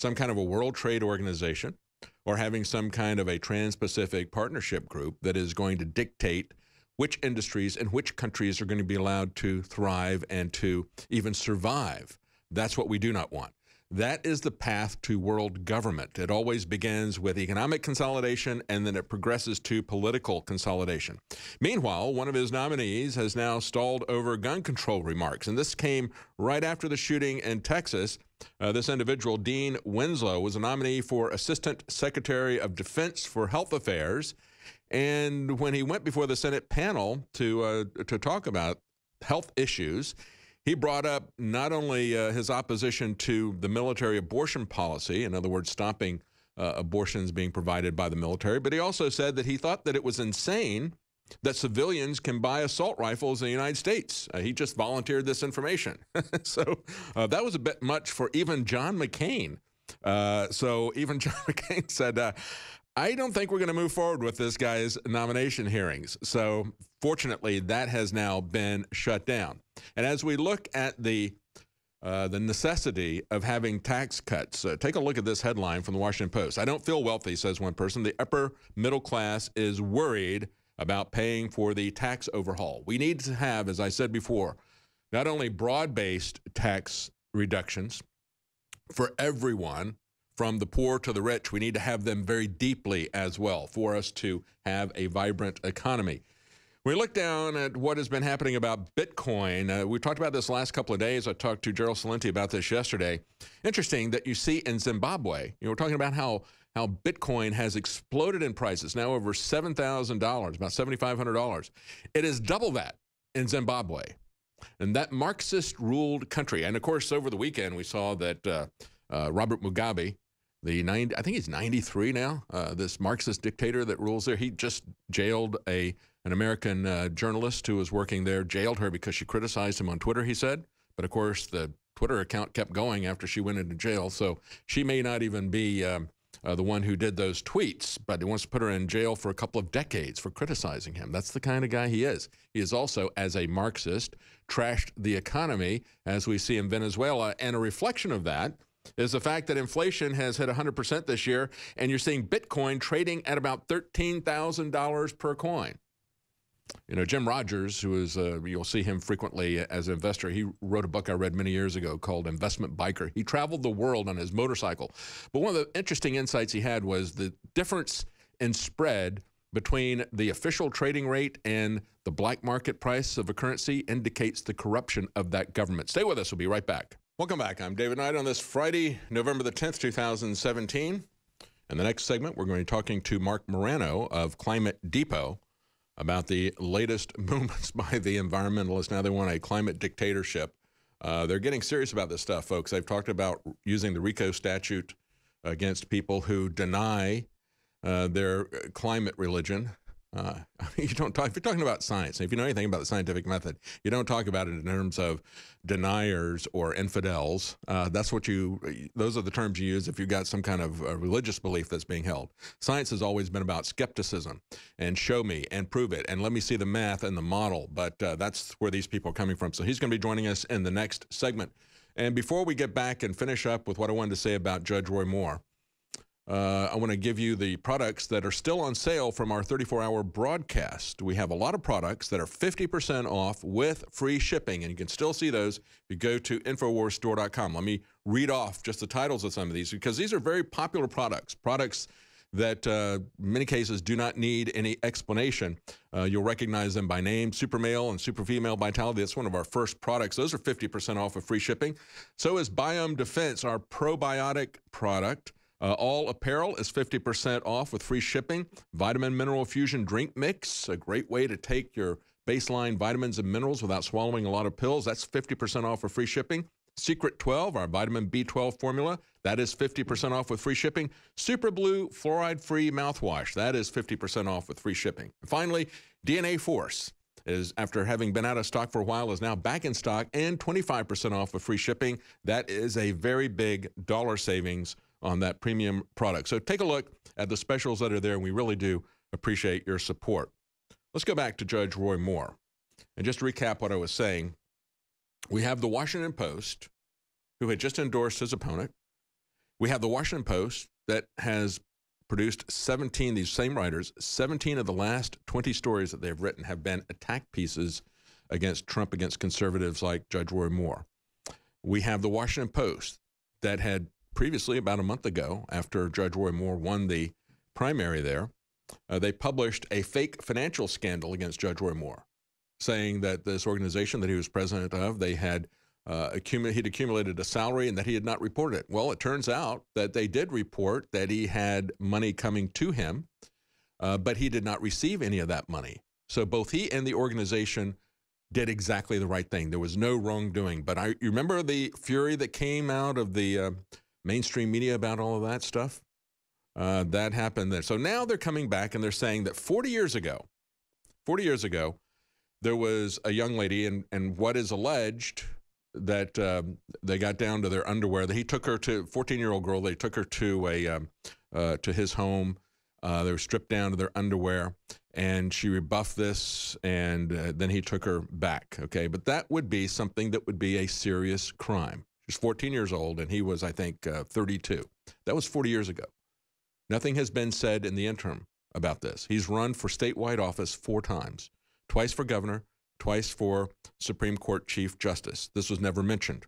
[SPEAKER 2] some kind of a World Trade Organization or having some kind of a Trans-Pacific Partnership group that is going to dictate which industries and which countries are going to be allowed to thrive and to even survive. That's what we do not want. That is the path to world government. It always begins with economic consolidation, and then it progresses to political consolidation. Meanwhile, one of his nominees has now stalled over gun control remarks, and this came right after the shooting in Texas. This individual, Dean Winslow, was a nominee for Assistant Secretary of Defense for Health Affairs, and when he went before the Senate panel to talk about health issues, he brought up not only his opposition to the military abortion policy, in other words, stopping abortions being provided by the military, but he also said that he thought that it was insane that civilians can buy assault rifles in the United States. He just volunteered this information. So that was a bit much for even John McCain. So even John McCain said, I don't think we're going to move forward with this guy's nomination hearings. So fortunately, that has now been shut down. And as we look at the necessity of having tax cuts, take a look at this headline from the Washington Post. I don't feel wealthy, says one person. The upper middle class is worried about paying for the tax overhaul. We need to have, as I said before, not only broad-based tax reductions for everyone, from the poor to the rich. We need to have them very deeply as well for us to have a vibrant economy. We look down at what has been happening about Bitcoin. We talked about this last couple of days. I talked to Gerald Celente about this yesterday. Interesting that you see in Zimbabwe, we're talking about how Bitcoin has exploded in prices, now over $7,000, about $7,500. It is double that in Zimbabwe. And that Marxist-ruled country. And, of course, over the weekend, we saw that Robert Mugabe, I think he's 93 now, this Marxist dictator that rules there. He just jailed an American journalist who was working there, jailed her because she criticized him on Twitter, he said. But, of course, the Twitter account kept going after she went into jail. So she may not even be the one who did those tweets, but he wants to put her in jail for a couple of decades for criticizing him. That's the kind of guy he is. He is also, as a Marxist, trashed the economy, as we see in Venezuela. And a reflection of that is the fact that inflation has hit 100% this year, and you're seeing Bitcoin trading at about $13,000 per coin. Jim Rogers, who is, you'll see him frequently as an investor, he wrote a book I read many years ago called Investment Biker. He traveled the world on his motorcycle. But one of the interesting insights he had was the difference in spread between the official trading rate and the black market price of a currency indicates the corruption of that government. Stay with us. We'll be right back. Welcome back. I'm David Knight on this Friday, November the 10th, 2017. In the next segment, we're going to be talking to Mark Morano of Climate Depot about the latest movements by the environmentalists. Now they want a climate dictatorship. They're getting serious about this stuff, folks. They've talked about using the RICO statute against people who deny their climate religion. You don't talk, if you're talking about science, if you know anything about the scientific method, you don't talk about it in terms of deniers or infidels. Those are the terms you use if you've got some kind of religious belief that's being held. Science has always been about skepticism and show me and prove it and let me see the math and the model. But that's where these people are coming from. So he's going to be joining us in the next segment. And before we get back and finish up with what I wanted to say about Judge Roy Moore, I want to give you the products that are still on sale from our 34-hour broadcast. We have a lot of products that are 50% off with free shipping, and you can still see those if you go to InfoWarsStore.com. Let me read off just the titles of some of these, because these are very popular products that in many cases do not need any explanation. You'll recognize them by name. Super Male and Super Female Vitality, that's one of our first products. Those are 50% off with free shipping. So is Biome Defense, our probiotic product. All apparel is 50% off with free shipping. Vitamin Mineral Fusion Drink Mix, a great way to take your baseline vitamins and minerals without swallowing a lot of pills. That's 50% off with free shipping. Secret 12, our vitamin B12 formula, that is 50% off with free shipping. Super Blue Fluoride-Free Mouthwash, that is 50% off with free shipping. And finally, DNA Force is, after having been out of stock for a while, is now back in stock and 25% off with free shipping. That is a very big dollar savings on that premium product. So take a look at the specials that are there, and we really do appreciate your support. Let's go back to Judge Roy Moore. And just to recap what I was saying, we have the Washington Post, who had just endorsed his opponent. We have the Washington Post that has produced 17, these same writers, 17 of the last 20 stories that they've written have been attack pieces against Trump, against conservatives like Judge Roy Moore. We have the Washington Post that had previously, about a month ago, after Judge Roy Moore won the primary there, they published a fake financial scandal against Judge Roy Moore, saying that this organization that he was president of, they had he'd accumulated a salary and that he had not reported it. Well, it turns out that they did report that he had money coming to him, but he did not receive any of that money. So both he and the organization did exactly the right thing. There was no wrongdoing. But you remember the fury that came out of the mainstream media about all of that stuff? That happened there. So now they're coming back and they're saying that 40 years ago, there was a young lady, and what is alleged that they got down to their underwear. That he took her to 14-year-old girl. They took her to to his home. They were stripped down to their underwear, and she rebuffed this, and then he took her back. Okay, but that would be something that would be a serious crime. She's 14 years old, and he was, I think, 32. That was 40 years ago. Nothing has been said in the interim about this. He's run for statewide office 4 times, twice for governor, twice for Supreme Court Chief Justice. This was never mentioned.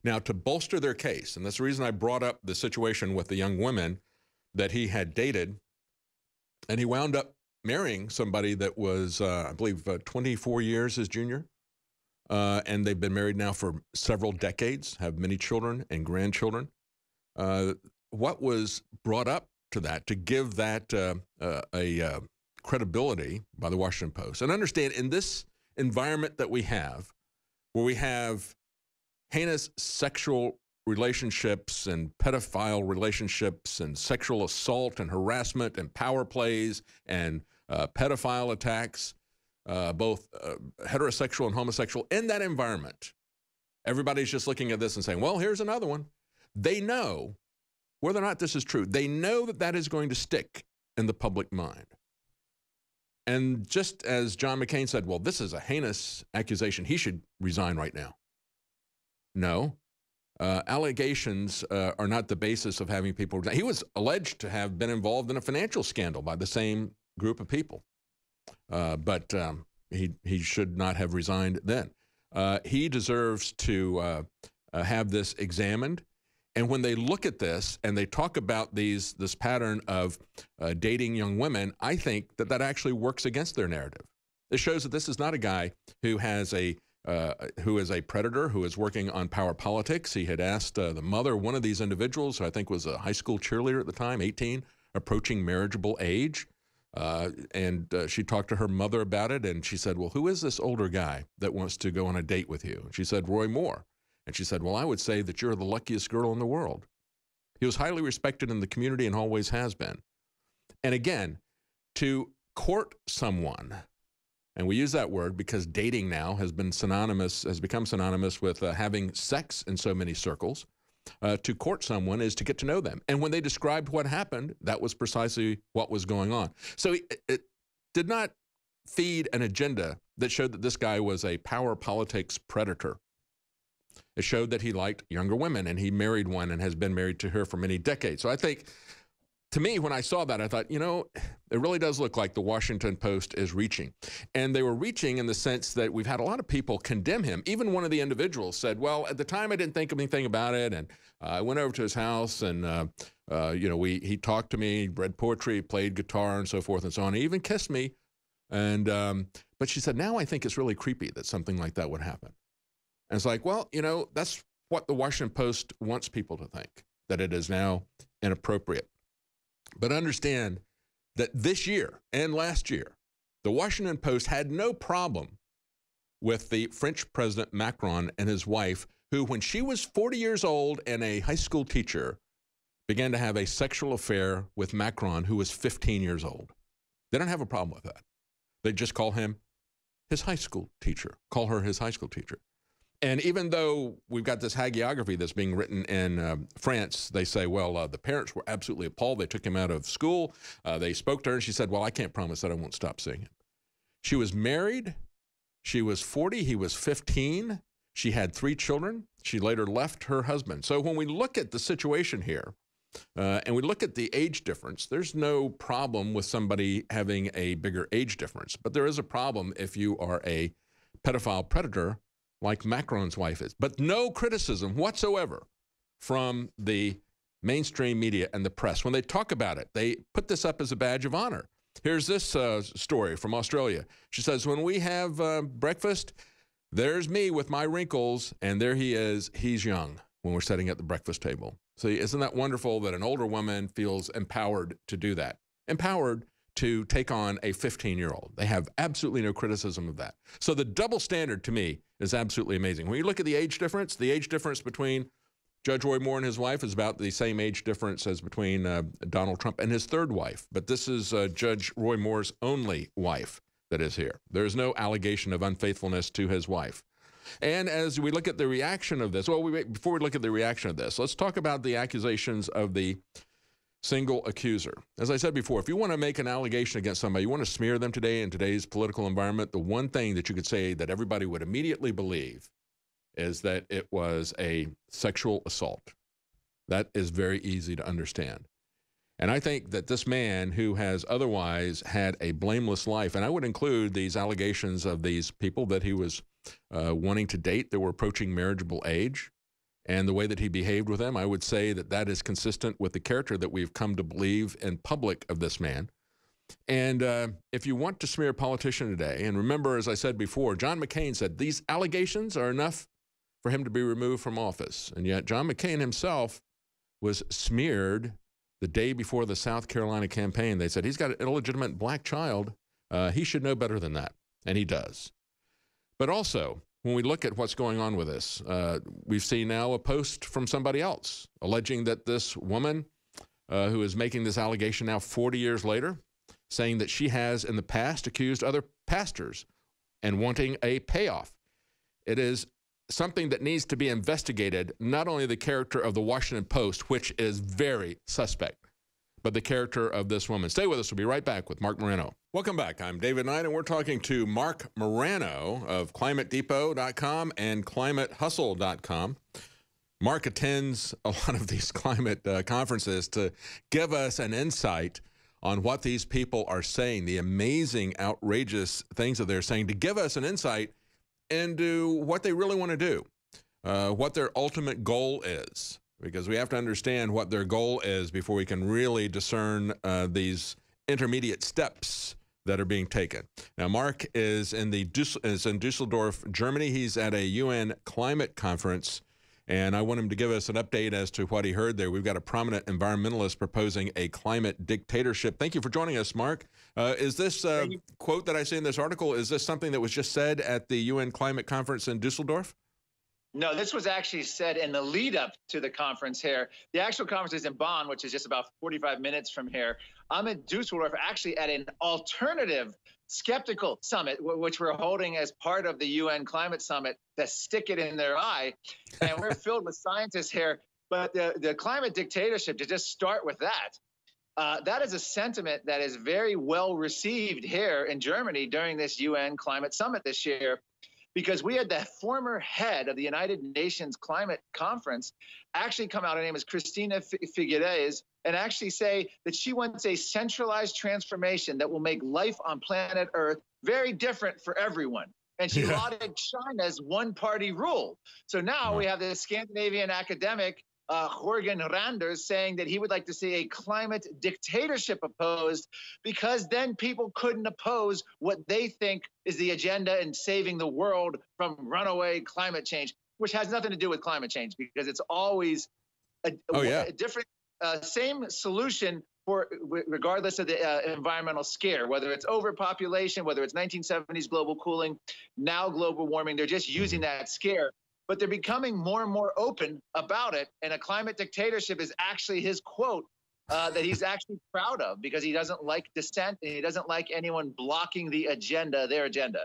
[SPEAKER 2] Now, to bolster their case, and that's the reason I brought up the situation with the young women that he had dated, and he wound up marrying somebody that was, I believe, 24 years his junior. And they've been married now for several decades, have many children and grandchildren. What was brought up to that, to give that a credibility by the Washington Post, and understand in this environment that we have, where we have heinous sexual relationships and pedophile relationships and sexual assault and harassment and power plays and pedophile attacks, both heterosexual and homosexual, in that environment, everybody's just looking at this and saying, well, here's another one. They know, whether or not this is true, they know that that is going to stick in the public mind. And just as John McCain said, well, this is a heinous accusation, he should resign right now. No. Allegations are not the basis of having people resign. He was alleged to have been involved in a financial scandal by the same group of people. But he should not have resigned then. He deserves to have this examined. And when they look at this and they talk about this pattern of dating young women, I think that that actually works against their narrative. It shows that this is not a guy who is a predator, who is working on power politics. He had asked the mother of one of these individuals, who I think was a high school cheerleader at the time, 18, approaching marriageable age. And she talked to her mother about it, and she said, well, who is this older guy that wants to go on a date with you? And she said, Roy Moore. And she said, well, I would say that you're the luckiest girl in the world. He was highly respected in the community and always has been. And again, to court someone, and we use that word because dating now has become synonymous with having sex in so many circles. To court someone is to get to know them. And when they described what happened, that was precisely what was going on. So it did not feed an agenda that showed that this guy was a power politics predator. It showed that he liked younger women, and he married one and has been married to her for many decades. So I think, to me, when I saw that, I thought, you know, it really does look like the Washington Post is reaching. And they were reaching in the sense that we've had a lot of people condemn him. Even one of the individuals said, well, at the time I didn't think anything about it, and I went over to his house, and you know, he talked to me, read poetry, played guitar, and so forth and so on. He even kissed me. And but she said, now I think it's really creepy that something like that would happen. And it's like, well, you know, that's what the Washington Post wants people to think, that it is now inappropriate. But understand that this year and last year, the Washington Post had no problem with the French President Macron and his wife, who, when she was 40 years old and a high school teacher, began to have a sexual affair with Macron, who was 15 years old. They don't have a problem with that. They just call him his high school teacher, call her his high school teacher. And even though we've got this hagiography that's being written in France, they say, well, the parents were absolutely appalled. They took him out of school. They spoke to her, and she said, well, I can't promise that I won't stop seeing him. She was married. She was 40. He was 15. She had 3 children. She later left her husband. So when we look at the situation here, and we look at the age difference, there's no problem with somebody having a bigger age difference. But there is a problem if you are a pedophile predator like Macron's wife is. But no criticism whatsoever from the mainstream media and the press. When they talk about it, they put this up as a badge of honor. Here's this story from Australia. She says, when we have breakfast, there's me with my wrinkles, and there he is. He's young when we're sitting at the breakfast table. So isn't that wonderful that an older woman feels empowered to do that? Empowered to take on a 15-year-old. They have absolutely no criticism of that. So the double standard to me is absolutely amazing. When you look at the age difference between Judge Roy Moore and his wife is about the same age difference as between Donald Trump and his third wife. But this is Judge Roy Moore's only wife that is here. There is no allegation of unfaithfulness to his wife. And as we look at the reaction of this, before we look at the reaction of this, let's talk about the accusations of the single accuser. As I said before, if you want to make an allegation against somebody, you want to smear them today in today's political environment, the one thing that you could say that everybody would immediately believe is that it was a sexual assault. That is very easy to understand. And I think that this man who has otherwise had a blameless life, and I would include these allegations of these people that he was wanting to date that were approaching marriageable age, and the way that he behaved with them, I would say that that is consistent with the character that we've come to believe in public of this man. And if you want to smear a politician today, and remember, as I said before, John McCain said these allegations are enough for him to be removed from office. And yet John McCain himself was smeared the day before the South Carolina campaign. They said he's got an illegitimate black child. He should know better than that, and he does. But also, when we look at what's going on with this, we've seen now a post from somebody else alleging that this woman who is making this allegation now 40 years later, saying that she has in the past accused other pastors and wanting a payoff. It is something that needs to be investigated, not only the character of the Washington Post, which is very suspect, but the character of this woman. Stay with us. We'll be right back with Marc Morano. Welcome back. I'm David Knight, and we're talking to Marc Morano of ClimateDepot.com and ClimateHustle.com. Marc attends a lot of these climate conferences to give us an insight on what these people are saying, the amazing, outrageous things that they're saying, to give us an insight into what they really want to do, what their ultimate goal is, because we have to understand what their goal is before we can really discern these intermediate steps that are being taken. Now, Marc is in Dusseldorf, Germany. He's at a UN climate conference, and I want him to give us an update as to what he heard there. We've got a prominent environmentalist proposing a climate dictatorship. Thank you for joining us, Marc. Is this quote that I see in this article, is this something that was just said at the UN climate conference in Dusseldorf?
[SPEAKER 6] No, this was actually said in the lead up to the conference here. The actual conference is in Bonn, which is just about 45 minutes from here. I'm in Dusseldorf, actually at an alternative skeptical summit, which we're holding as part of the UN climate summit, to stick it in their eye. And we're filled with scientists here. But the climate dictatorship, to just start with that, that is a sentiment that is very well received here in Germany during this UN climate summit this year, because we had the former head of the United Nations Climate Conference actually come out. Her name is Cristina Figueres, and actually say that she wants a centralized transformation that will make life on planet Earth very different for everyone. And she lauded China's one-party rule. So now we have the Scandinavian academic Jorgen Randers saying that he would like to see a climate dictatorship opposed, because then people couldn't oppose what they think is the agenda in saving the world from runaway climate change, which has nothing to do with climate change, because it's always a different, same solution for regardless of the environmental scare, whether it's overpopulation, whether it's 1970s global cooling, now global warming. They're just using that scare. But they're becoming more and more open about it. And a climate dictatorship is actually his quote that he's actually proud of, because he doesn't like dissent and he doesn't like anyone blocking the agenda, their agenda.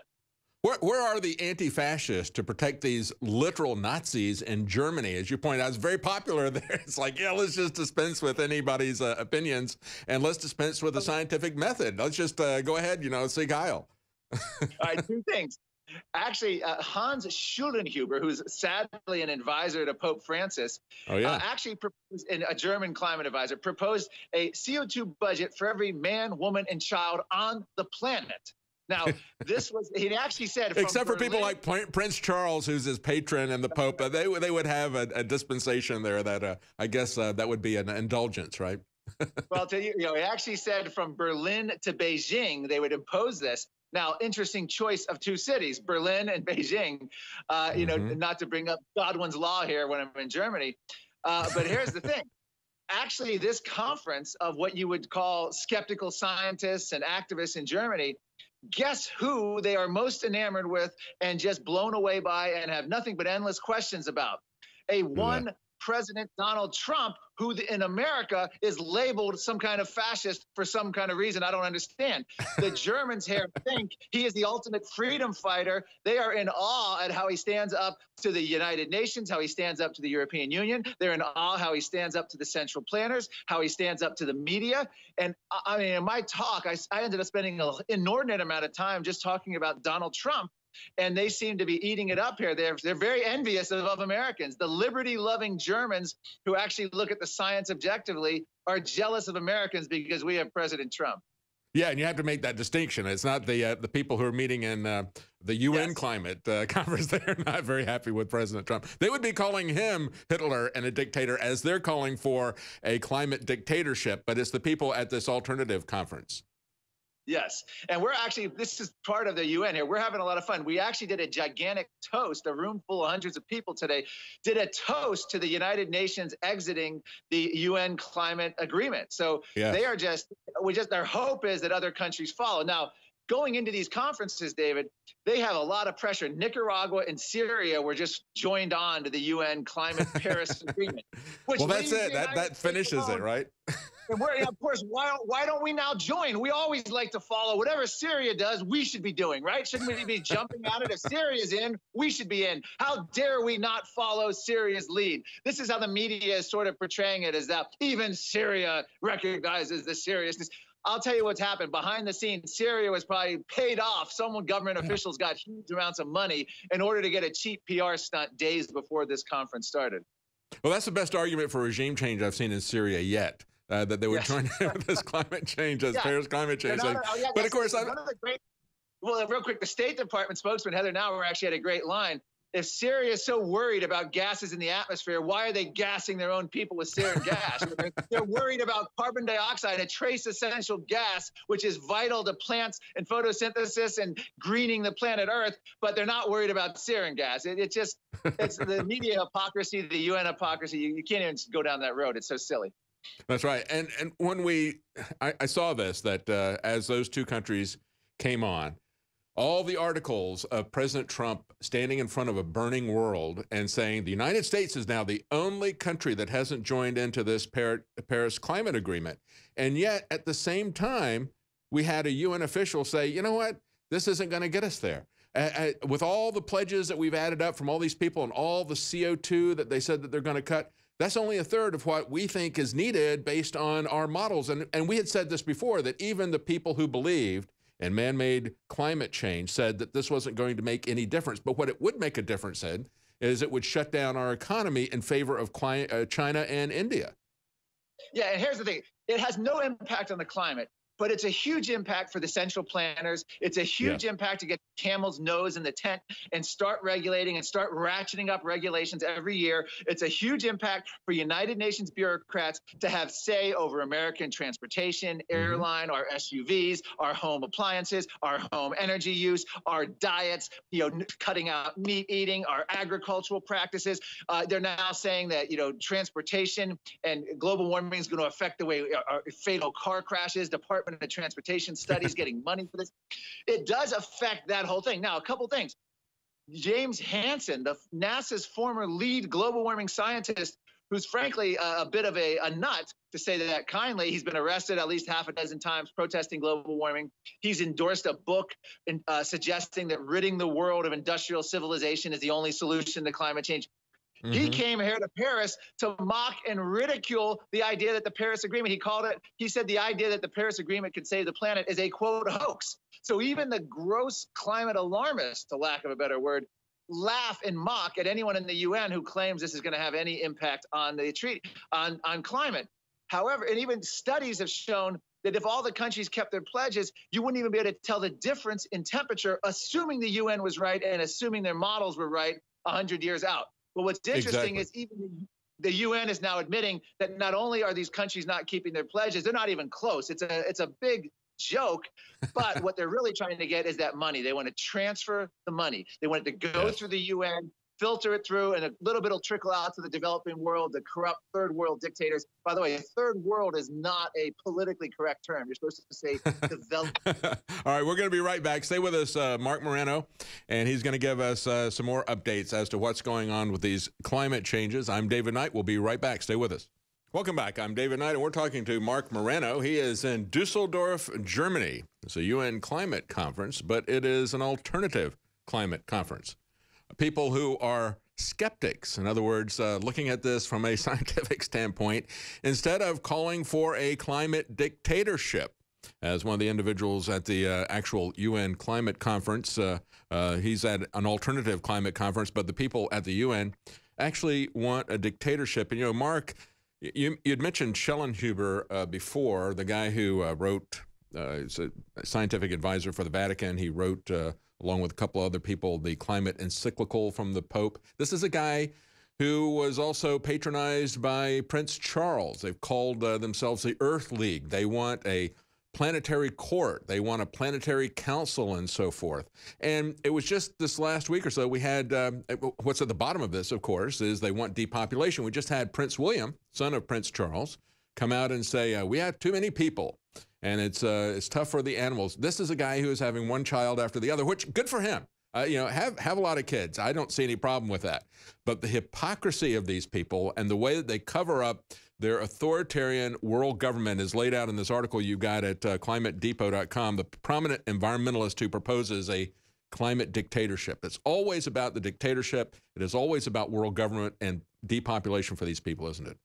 [SPEAKER 2] Where are the anti-fascists to protect these literal Nazis in Germany? As you pointed out, it's very popular there. It's like, yeah, let's just dispense with anybody's opinions, and let's dispense with the scientific method. Let's just go ahead, Sieg Heil.
[SPEAKER 6] All right, two things. Actually, Hans Schuldenhuber, who's sadly an advisor to Pope Francis, actually proposed, a German climate advisor, proposed a CO2 budget for every man, woman, and child on the planet. Now, he actually said,
[SPEAKER 2] except for
[SPEAKER 6] Berlin,
[SPEAKER 2] people like Prince Charles, who's his patron, and the Pope, they would have a dispensation there that I guess that would be an indulgence, right?
[SPEAKER 6] Well, I'll tell you, he actually said from Berlin to Beijing, they would impose this. Now, interesting choice of two cities, Berlin and Beijing, not to bring up Godwin's Law here when I'm in Germany. But here's the thing. Actually, this conference of what you would call skeptical scientists and activists in Germany, guess who they are most enamored with and just blown away by and have nothing but endless questions about? President Donald Trump, who in America is labeled some kind of fascist for some kind of reason I don't understand. The Germans here think he is the ultimate freedom fighter. They are in awe at how he stands up to the United Nations, how he stands up to the European Union. They're in awe how he stands up to the central planners, how he stands up to the media. And I mean, in my talk, I ended up spending an inordinate amount of time just talking about Donald Trump. And they seem to be eating it up here. They're very envious of Americans. The liberty-loving Germans who actually look at the science objectively are jealous of Americans because we have President Trump.
[SPEAKER 2] Yeah, and you have to make that distinction. It's not the people who are meeting in the UN climate conference. They're not very happy with President Trump. They would be calling him Hitler and a dictator as they're calling for a climate dictatorship. But it's the people at this alternative conference.
[SPEAKER 6] Yes. And we're actually, this is part of the UN here. We're having a lot of fun. We actually did a gigantic toast, a room full of hundreds of people today, did a toast to the United Nations exiting the UN climate agreement. So they are their hope is that other countries follow. Now, going into these conferences, David, they have a lot of pressure. Nicaragua and Syria were just joined on to the UN climate Paris agreement.
[SPEAKER 2] Well, that's it. That finishes it, right?
[SPEAKER 6] And of course, why don't we now join? We always like to follow whatever Syria does, we should be doing, right? Shouldn't we be jumping at it? If Syria's in, we should be in. How dare we not follow Syria's lead? This is how the media is sort of portraying it, as that even Syria recognizes the seriousness. I'll tell you what's happened. Behind the scenes, Syria was probably paid off. Government officials got huge amounts of money in order to get a cheap PR stunt days before this conference started.
[SPEAKER 2] Well, that's the best argument for regime change I've seen in Syria yet. That they would join in with this climate change, as Paris climate change. But of course,
[SPEAKER 6] real quick, the State Department spokesman, Heather Nauer, actually had a great line. If Syria is so worried about gases in the atmosphere, why are they gassing their own people with sarin gas? They're worried about carbon dioxide, a trace essential gas, which is vital to plants and photosynthesis and greening the planet Earth, but they're not worried about sarin gas. It's the media hypocrisy, the UN hypocrisy. You can't even go down that road. It's so silly.
[SPEAKER 2] That's right. And when I saw this, that as those two countries came on, all the articles of President Trump standing in front of a burning world and saying the United States is now the only country that hasn't joined into this Paris climate agreement. And yet, at the same time, we had a UN official say, you know what, this isn't going to get us there. With all the pledges that we've added up from all these people and all the CO2 that they said that they're going to cut, that's only a third of what we think is needed based on our models. And we had said this before, that even the people who believed in man-made climate change said that this wasn't going to make any difference. But what it would make a difference in is it would shut down our economy in favor of China and India.
[SPEAKER 6] Yeah, and here's the thing. It has no impact on the climate, but it's a huge impact for the central planners. It's a huge impact to get camel's nose in the tent and start regulating and start ratcheting up regulations every year. It's a huge impact for United Nations bureaucrats to have say over American transportation, airline, our SUVs, our home appliances, our home energy use, our diets, cutting out meat eating, our agricultural practices. They're now saying that, transportation and global warming is going to affect the way our fatal car crashes. Department of Transportation studies getting money for this. It does affect that whole thing. Now, a couple things. James Hansen, NASA's former lead global warming scientist, who's frankly a bit of a nut, to say that kindly. He's been arrested at least half a dozen times protesting global warming. He's endorsed a book suggesting that ridding the world of industrial civilization is the only solution to climate change. He came here to Paris to mock and ridicule the idea that the Paris Agreement, he said the idea that the Paris Agreement could save the planet is a, quote, hoax. So even the gross climate alarmists, to lack of a better word, laugh and mock at anyone in the UN who claims this is going to have any impact on the treaty, on climate. However, and even studies have shown that if all the countries kept their pledges, you wouldn't even be able to tell the difference in temperature, assuming the UN was right and assuming their models were right 100 years out. But what's interesting is even the UN is now admitting that not only are these countries not keeping their pledges, they're not even close. It's a big joke, but what they're really trying to get is that money. They want to transfer the money. They want it to go through the UN, filter it through, and a little bit will trickle out to the developing world, the corrupt third world dictators. By the way, third world is not a politically correct term. You're supposed to say develop.
[SPEAKER 2] All right, we're going to be right back. Stay with us, Mark Morano, and he's going to give us some more updates as to what's going on with these climate changes. I'm David Knight. We'll be right back. Stay with us. Welcome back. I'm David Knight, and we're talking to Mark Morano. He is in Dusseldorf, Germany. It's a UN climate conference, but it is an alternative climate conference. People who are skeptics, in other words, looking at this from a scientific standpoint, instead of calling for a climate dictatorship. As one of the individuals at the actual UN climate conference, he's at an alternative climate conference, but the people at the UN actually want a dictatorship. And, you know, Mark, you'd mentioned Schellenhuber before, the guy who wrote, is a scientific advisor for the Vatican. He wrote, along with a couple other people, the climate encyclical from the Pope. This is a guy who was also patronized by Prince Charles. They've called themselves the Earth League. They want a planetary court. They want a planetary council and so forth. And it was just this last week or so, we had, what's at the bottom of this, of course, is they want depopulation. We just had Prince William, son of Prince Charles, come out and say, we have too many people. And it's tough for the animals. This is a guy who is having one child after the other, which good for him. You know, have a lot of kids. I don't see any problem with that. But the hypocrisy of these people and the way that they cover up their authoritarian world government is laid out in this article you got at climatedepot.com. The prominent environmentalist who proposes a climate dictatorship. It's always about the dictatorship. It is always about world government and depopulation for these people, isn't it?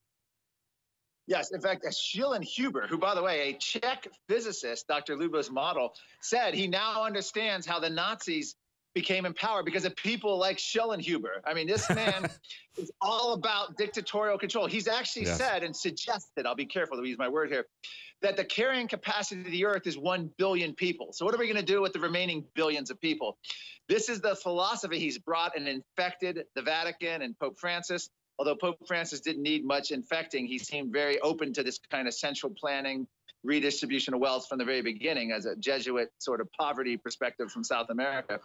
[SPEAKER 6] Yes, in fact, Schellenhuber, who, by the way, a Czech physicist, Dr. Lubos Model, said he now understands how the Nazis became in power because of people like Schellenhuber. I mean, this man is all about dictatorial control. He's actually said and suggested, I'll be careful to use my word here, that the carrying capacity of the Earth is 1 billion people. So what are we going to do with the remaining billions of people? This is the philosophy he's brought and infected the Vatican and Pope Francis. Although Pope Francis didn't need much infecting, he seemed very open to this kind of central planning, redistribution of wealth from the very beginning as a Jesuit sort of poverty perspective from South America.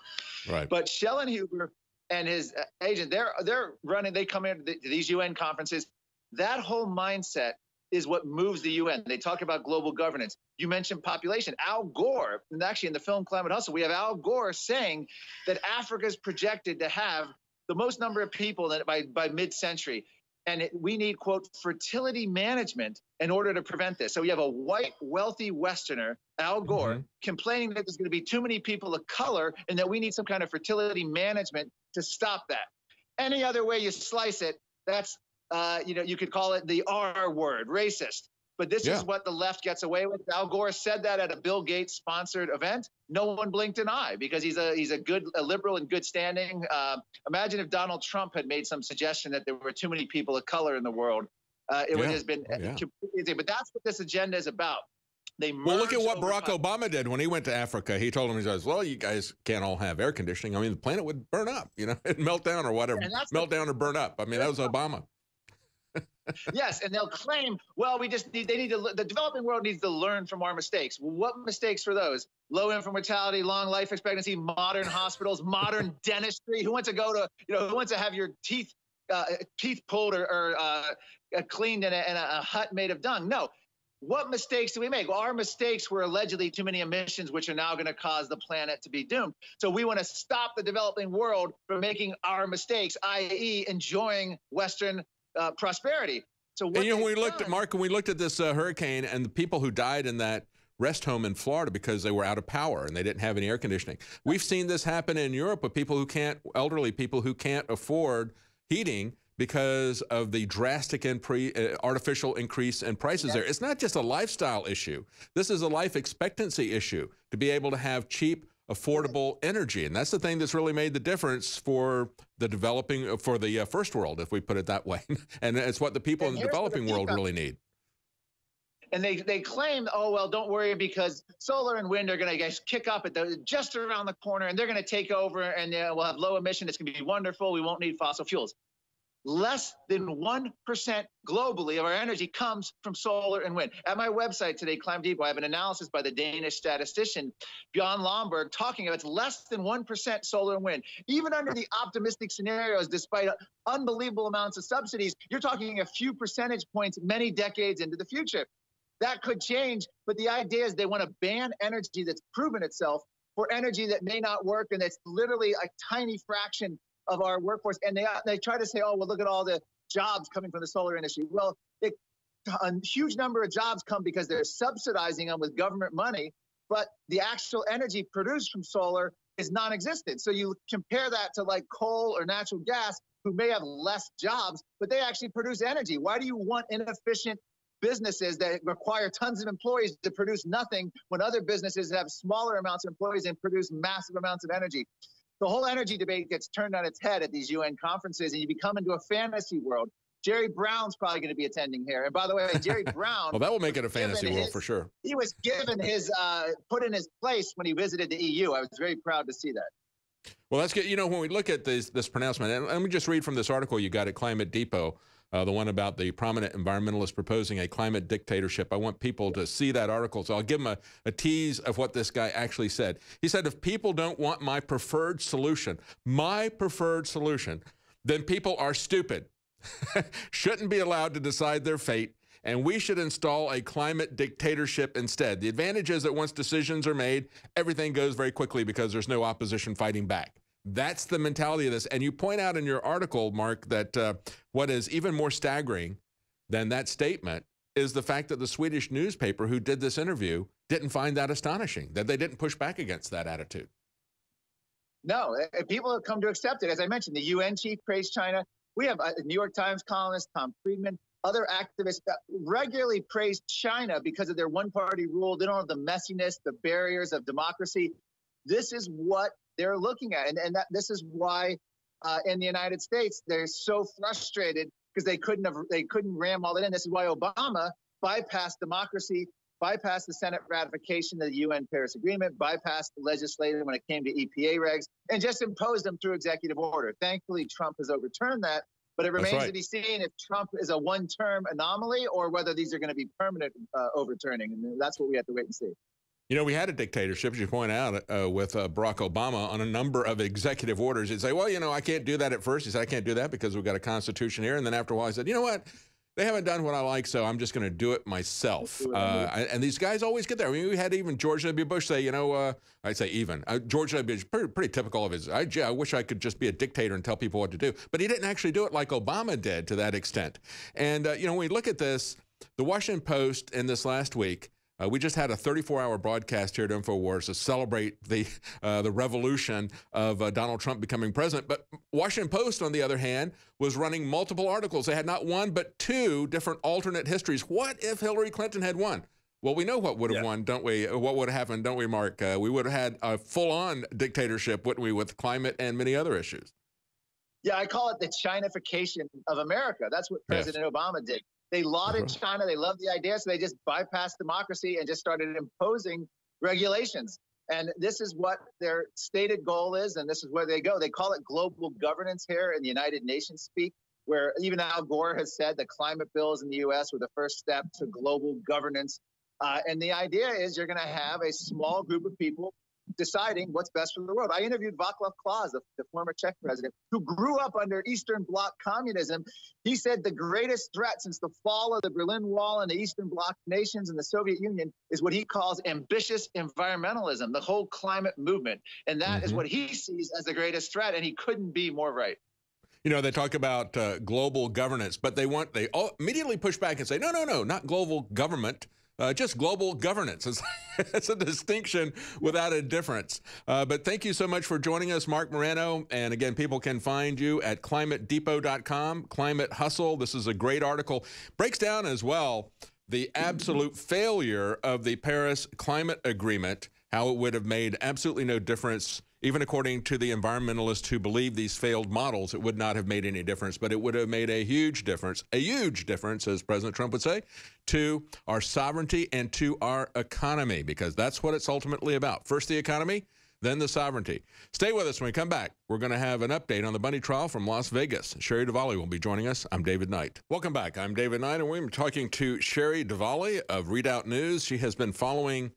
[SPEAKER 6] Right. But Schellenhuber and his agent, they're running, they come into these UN conferences. That whole mindset is what moves the UN. They talk about global governance. You mentioned population. Al Gore, and actually in the film Climate Hustle, we have Al Gore saying that Africa is projected to have the most number of people that by mid-century. And we need, quote, fertility management in order to prevent this. So we have a white, wealthy Westerner, Al Gore, complaining that there's going to be too many people of color and that we need some kind of fertility management to stop that. Any other way you slice it, that's, you could call it the R word, racist. But this is what the left gets away with. Al Gore said that at a Bill Gates sponsored event. No one blinked an eye because he's a liberal in good standing. Imagine if Donald Trump had made some suggestion that there were too many people of color in the world. It would have been completely. But that's what this agenda is about. Well,
[SPEAKER 2] look at what Barack Obama did when he went to Africa. He told them, he says, well, you guys can't all have air conditioning. I mean, the planet would burn up, it'd melt down or whatever. Melt down or burn up. I mean, that was Obama.
[SPEAKER 6] Yes, and they'll claim, well, the developing world needs to learn from our mistakes. Well, what mistakes were those? Low infant mortality, long life expectancy, modern hospitals, modern dentistry. Who wants to go to, who wants to have your teeth pulled or cleaned in a hut made of dung? No. What mistakes do we make? Well, our mistakes were allegedly too many emissions, which are now going to cause the planet to be doomed. So we want to stop the developing world from making our mistakes, i.e. enjoying Western prosperity. So what
[SPEAKER 2] when we looked at Mark, when we looked at this hurricane and the people who died in that rest home in Florida because they were out of power and they didn't have any air conditioning. We've seen this happen in Europe with people who elderly people who can't afford heating because of the drastic artificial increase in prices there. It's not just a lifestyle issue. This is a life expectancy issue to be able to have cheap, affordable energy. And that's the thing that's really made the difference for the first world, if we put it that way. And it's what the people in the developing world really need.
[SPEAKER 6] And they claim, oh, well, don't worry because solar and wind are going to kick up just around the corner and they're going to take over and we'll have low emission. It's going to be wonderful. We won't need fossil fuels. Less than 1% globally of our energy comes from solar and wind. At my website today, Climate Depot, I have an analysis by the Danish statistician Bjørn Lomborg talking about it's less than 1% solar and wind. Even under the optimistic scenarios, despite unbelievable amounts of subsidies, you're talking a few percentage points many decades into the future. That could change, but the idea is they want to ban energy that's proven itself for energy that may not work and that's literally a tiny fraction of our workforce. And they try to say, oh, well, look at all the jobs coming from the solar industry. Well, a huge number of jobs come because they're subsidizing them with government money, but the actual energy produced from solar is non-existent. So you compare that to like coal or natural gas, who may have less jobs, but they actually produce energy. Why do you want inefficient businesses that require tons of employees to produce nothing when other businesses have smaller amounts of employees and produce massive amounts of energy? The whole energy debate gets turned on its head at these UN conferences, and you become into a fantasy world. Jerry Brown's probably going to be attending here. And by the way, Jerry Brown...
[SPEAKER 2] Well, that will make it a fantasy world for sure.
[SPEAKER 6] He was given his, put in his place when he visited the EU. I was very proud to see that.
[SPEAKER 2] Well, that's good. You know, when we look at this pronouncement, and let me just read from this article you got at Climate Depot, the one about the prominent environmentalists proposing a climate dictatorship. I want people to see that article, so I'll give them a tease of what this guy actually said. He said, if people don't want my preferred solution, then people are stupid, shouldn't be allowed to decide their fate, and we should install a climate dictatorship instead. The advantage is that once decisions are made, everything goes very quickly because there's no opposition fighting back. That's the mentality of this. And you point out in your article, Mark, that what is even more staggering than that statement is the fact that the Swedish newspaper who did this interview didn't find that astonishing, that they didn't push back against that attitude.
[SPEAKER 6] No, people have come to accept it. As I mentioned, the UN chief praised China. We have a New York Times columnist, Tom Friedman, other activists that regularly praise China because of their one-party rule. They don't have the messiness, the barriers of democracy. This is what they're looking at. And this is why in the United States, they're so frustrated because they couldn't ram all that in. This is why Obama bypassed democracy, bypassed the Senate ratification of the UN Paris Agreement, bypassed the legislature when it came to EPA regs, and just imposed them through executive order. Thankfully, Trump has overturned that, but it remains to be seen if Trump is a one-term anomaly or whether these are going to be permanent overturning. And that's what we have to wait and see.
[SPEAKER 2] You know, we had a dictatorship, as you point out, with Barack Obama on a number of executive orders. He'd say, well, you know, I can't do that at first. He said, I can't do that because we've got a constitution here. And then after a while, he said, you know what? They haven't done what I like, so I'm just going to do it myself. And these guys always get there. I mean, we had even George W. Bush say, you know, I'd say even. George W. Bush, pretty typical of his. I wish I could just be a dictator and tell people what to do. But he didn't actually do it like Obama did to that extent. And, you know, when we look at this, the Washington Post in this last week, we just had a 34-hour broadcast here at InfoWars to celebrate the revolution of Donald Trump becoming president. But Washington Post, on the other hand, was running multiple articles. They had not one but two different alternate histories. What if Hillary Clinton had won? Well, we know what would have won, don't we? What would have happened, don't we, Mark? We would have had a full-on dictatorship, wouldn't we, with climate and many other issues.
[SPEAKER 6] Yeah, I call it the Chinification of America. That's what President Obama did. They lauded China. They loved the idea, so they just bypassed democracy and just started imposing regulations. And this is what their stated goal is, and this is where they go. They call it global governance here in the United Nations speak, where even Al Gore has said the climate bills in the U.S. were the first step to global governance. And the idea is you're going to have a small group of people deciding what's best for the world. I interviewed Václav Klaus, the former Czech president, who grew up under Eastern Bloc communism. He said the greatest threat since the fall of the Berlin Wall and the Eastern Bloc nations and the Soviet Union is what he calls ambitious environmentalism, the whole climate movement. And that is what he sees as the greatest threat, and he couldn't be more right.
[SPEAKER 2] You know, they talk about global governance, but they immediately push back and say, no, not global government. Just global governance. It's a distinction without a difference. But thank you so much for joining us, Mark Morano. And again, people can find you at climatedepot.com, Climate Hustle. This is a great article. Breaks down as well the absolute failure of the Paris Climate Agreement, how it would have made absolutely no difference Even according to the environmentalists who believe these failed models, it would not have made any difference, but it would have made a huge difference, as President Trump would say, to our sovereignty and to our economy, because that's what it's ultimately about. First the economy, then the sovereignty. Stay with us when we come back. We're going to have an update on the Bundy trial from Las Vegas. Sherry Duvally will be joining us. I'm David Knight. Welcome back. I'm David Knight, and we're talking to Sherry Duvally of Readout News. She has been following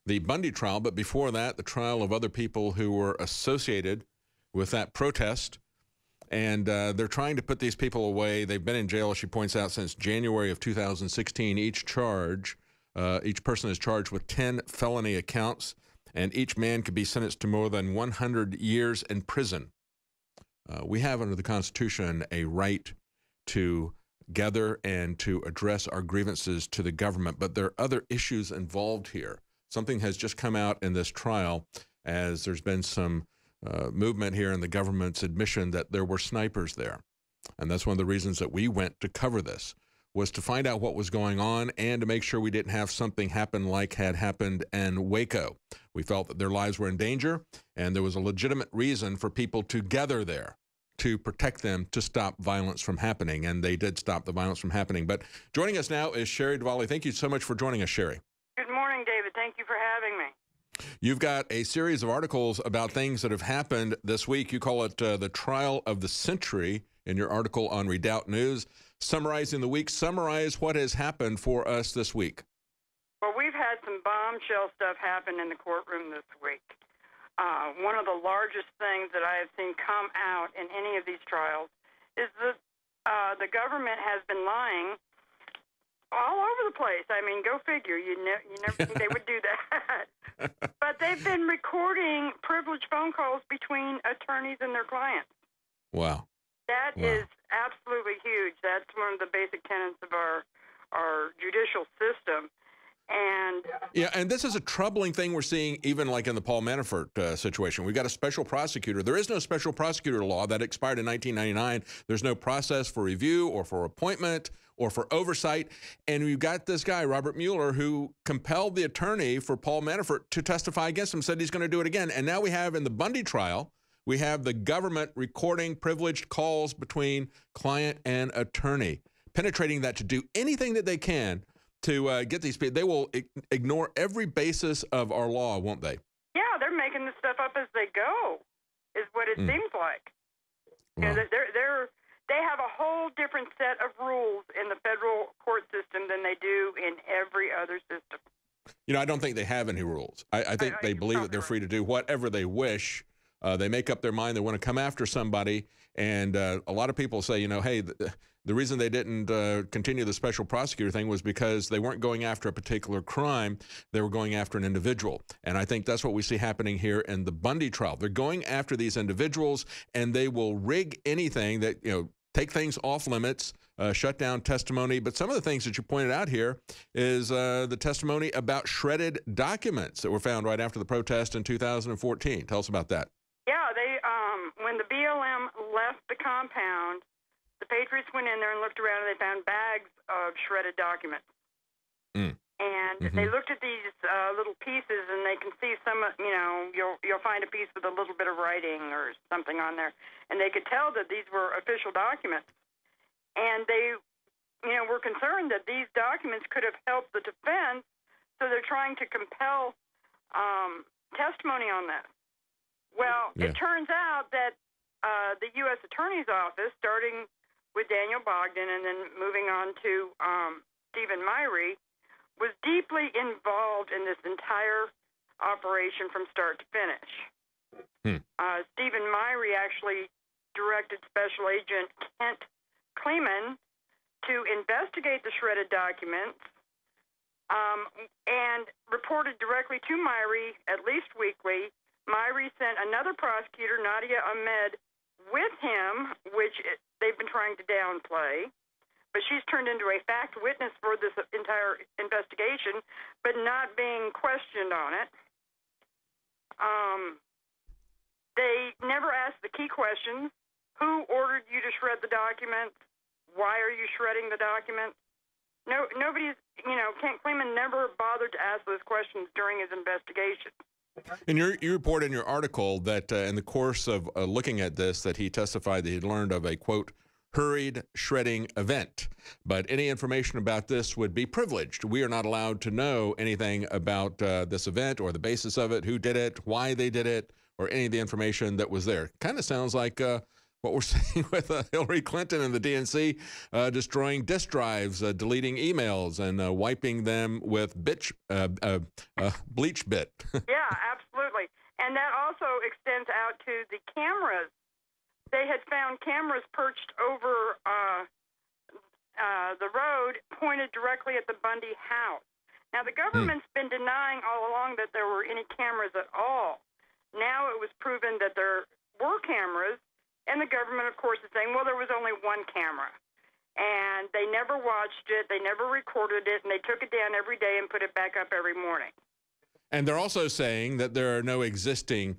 [SPEAKER 2] the Bundy trial, but before that, the trial of other people who were associated with that protest. And they're trying to put these people away. They've been in jail, she points out, since January of 2016. Each person is charged with 10 felony accounts, and each man could be sentenced to more than 100 years in prison. We have under the Constitution a right to gather and to address our grievances to the government, but there are other issues involved here. Something has just come out in this trial as there's been some movement here in the government's admission that there were snipers there. And that's one of the reasons that we went to cover this, was to find out what was going on and to make sure we didn't have something happen like had happened in Waco. We felt that their lives were in danger, and there was a legitimate reason for people to gather there to protect them, to stop violence from happening, and they did stop the violence from happening. But joining us now is Sherry Duvally. Thank you so much for joining us, Sherry.
[SPEAKER 7] Good morning, David. Thank you for having me.
[SPEAKER 2] You've got a series of articles about things that have happened this week. You call it the trial of the century in your article on Redoubt News. Summarizing the week, summarize what has happened for us this week.
[SPEAKER 7] Well, we've had some bombshell stuff happen in the courtroom this week. One of the largest things that I have seen come out in any of these trials is that the government has been lying all over the place. I mean, go figure. You never think they would do that. But they've been recording privileged phone calls between attorneys and their clients.
[SPEAKER 2] Wow.
[SPEAKER 7] That is absolutely huge. That's one of the basic tenets of our judicial system. And
[SPEAKER 2] yeah, and this is a troubling thing we're seeing even like in the Paul Manafort situation. We've got a special prosecutor. There is no special prosecutor law. That expired in 1999. There's no process for review or for appointment or for oversight. And we've got this guy, Robert Mueller, who compelled the attorney for Paul Manafort to testify against him, said he's going to do it again. And now we have in the Bundy trial, we have the government recording privileged calls between client and attorney, penetrating that to do anything that they can to get these people. They will ignore every basis of our law, won't they?
[SPEAKER 7] Yeah, they're making this stuff up as they go, is what it seems like. Wow. You know, they have a whole different set of rules in the federal court system than they do in every other system.
[SPEAKER 2] You know, I don't think they have any rules. I think they believe that they're free to do whatever they wish. They make up their mind. They want to come after somebody. And a lot of people say, you know, hey, the reason they didn't continue the special prosecutor thing was because they weren't going after a particular crime. They were going after an individual. And I think that's what we see happening here in the Bundy trial. They're going after these individuals, and they will rig anything that, you know, take things off limits, shut down testimony. But some of the things that you pointed out here is the testimony about shredded documents that were found right after the protest in 2014. Tell us about that.
[SPEAKER 7] Yeah, when the BLM left the compound, the Patriots went in there and looked around, and they found bags of shredded documents. And they looked at these little pieces, and they can see some, you know, you'll find a piece with a little bit of writing or something on there, and they could tell that these were official documents. And they, you know, were concerned that these documents could have helped the defense, so they're trying to compel testimony on this. Well, it turns out that the U.S. Attorney's Office, starting with Daniel Bogdan and then moving on to Stephen Myrie, was deeply involved in this entire operation from start to finish. Stephen Myrie actually directed Special Agent Kent Kleeman to investigate the shredded documents and reported directly to Myrie at least weekly. Myrie sent another prosecutor, Nadia Ahmed, with him, which they've been trying to downplay. But she's turned into a fact witness for this entire investigation, but not being questioned on it. They never asked the key questions. Who ordered you to shred the documents? Why are you shredding the documents? Nobody's, you know, Kent Kleeman never bothered to ask those questions during his investigation.
[SPEAKER 2] And you report in your article that in the course of looking at this, that he testified that he'd learned of a, quote, hurried shredding event. But any information about this would be privileged. We are not allowed to know anything about this event or the basis of it, who did it, why they did it, or any of the information that was there. Kind of sounds like what we're seeing with Hillary Clinton and the DNC destroying disk drives, deleting emails, and wiping them with bleach bit.
[SPEAKER 7] Yeah, absolutely. And that also extends out to the cameras. They had found cameras perched over the road, pointed directly at the Bundy house. Now, the government's been denying all along that there were any cameras at all. Now it was proven that there were cameras. And the government, of course, is saying, well, there was only one camera. And they never watched it, they never recorded it, and they took it down every day and put it back up every morning.
[SPEAKER 2] And they're also saying that there are no existing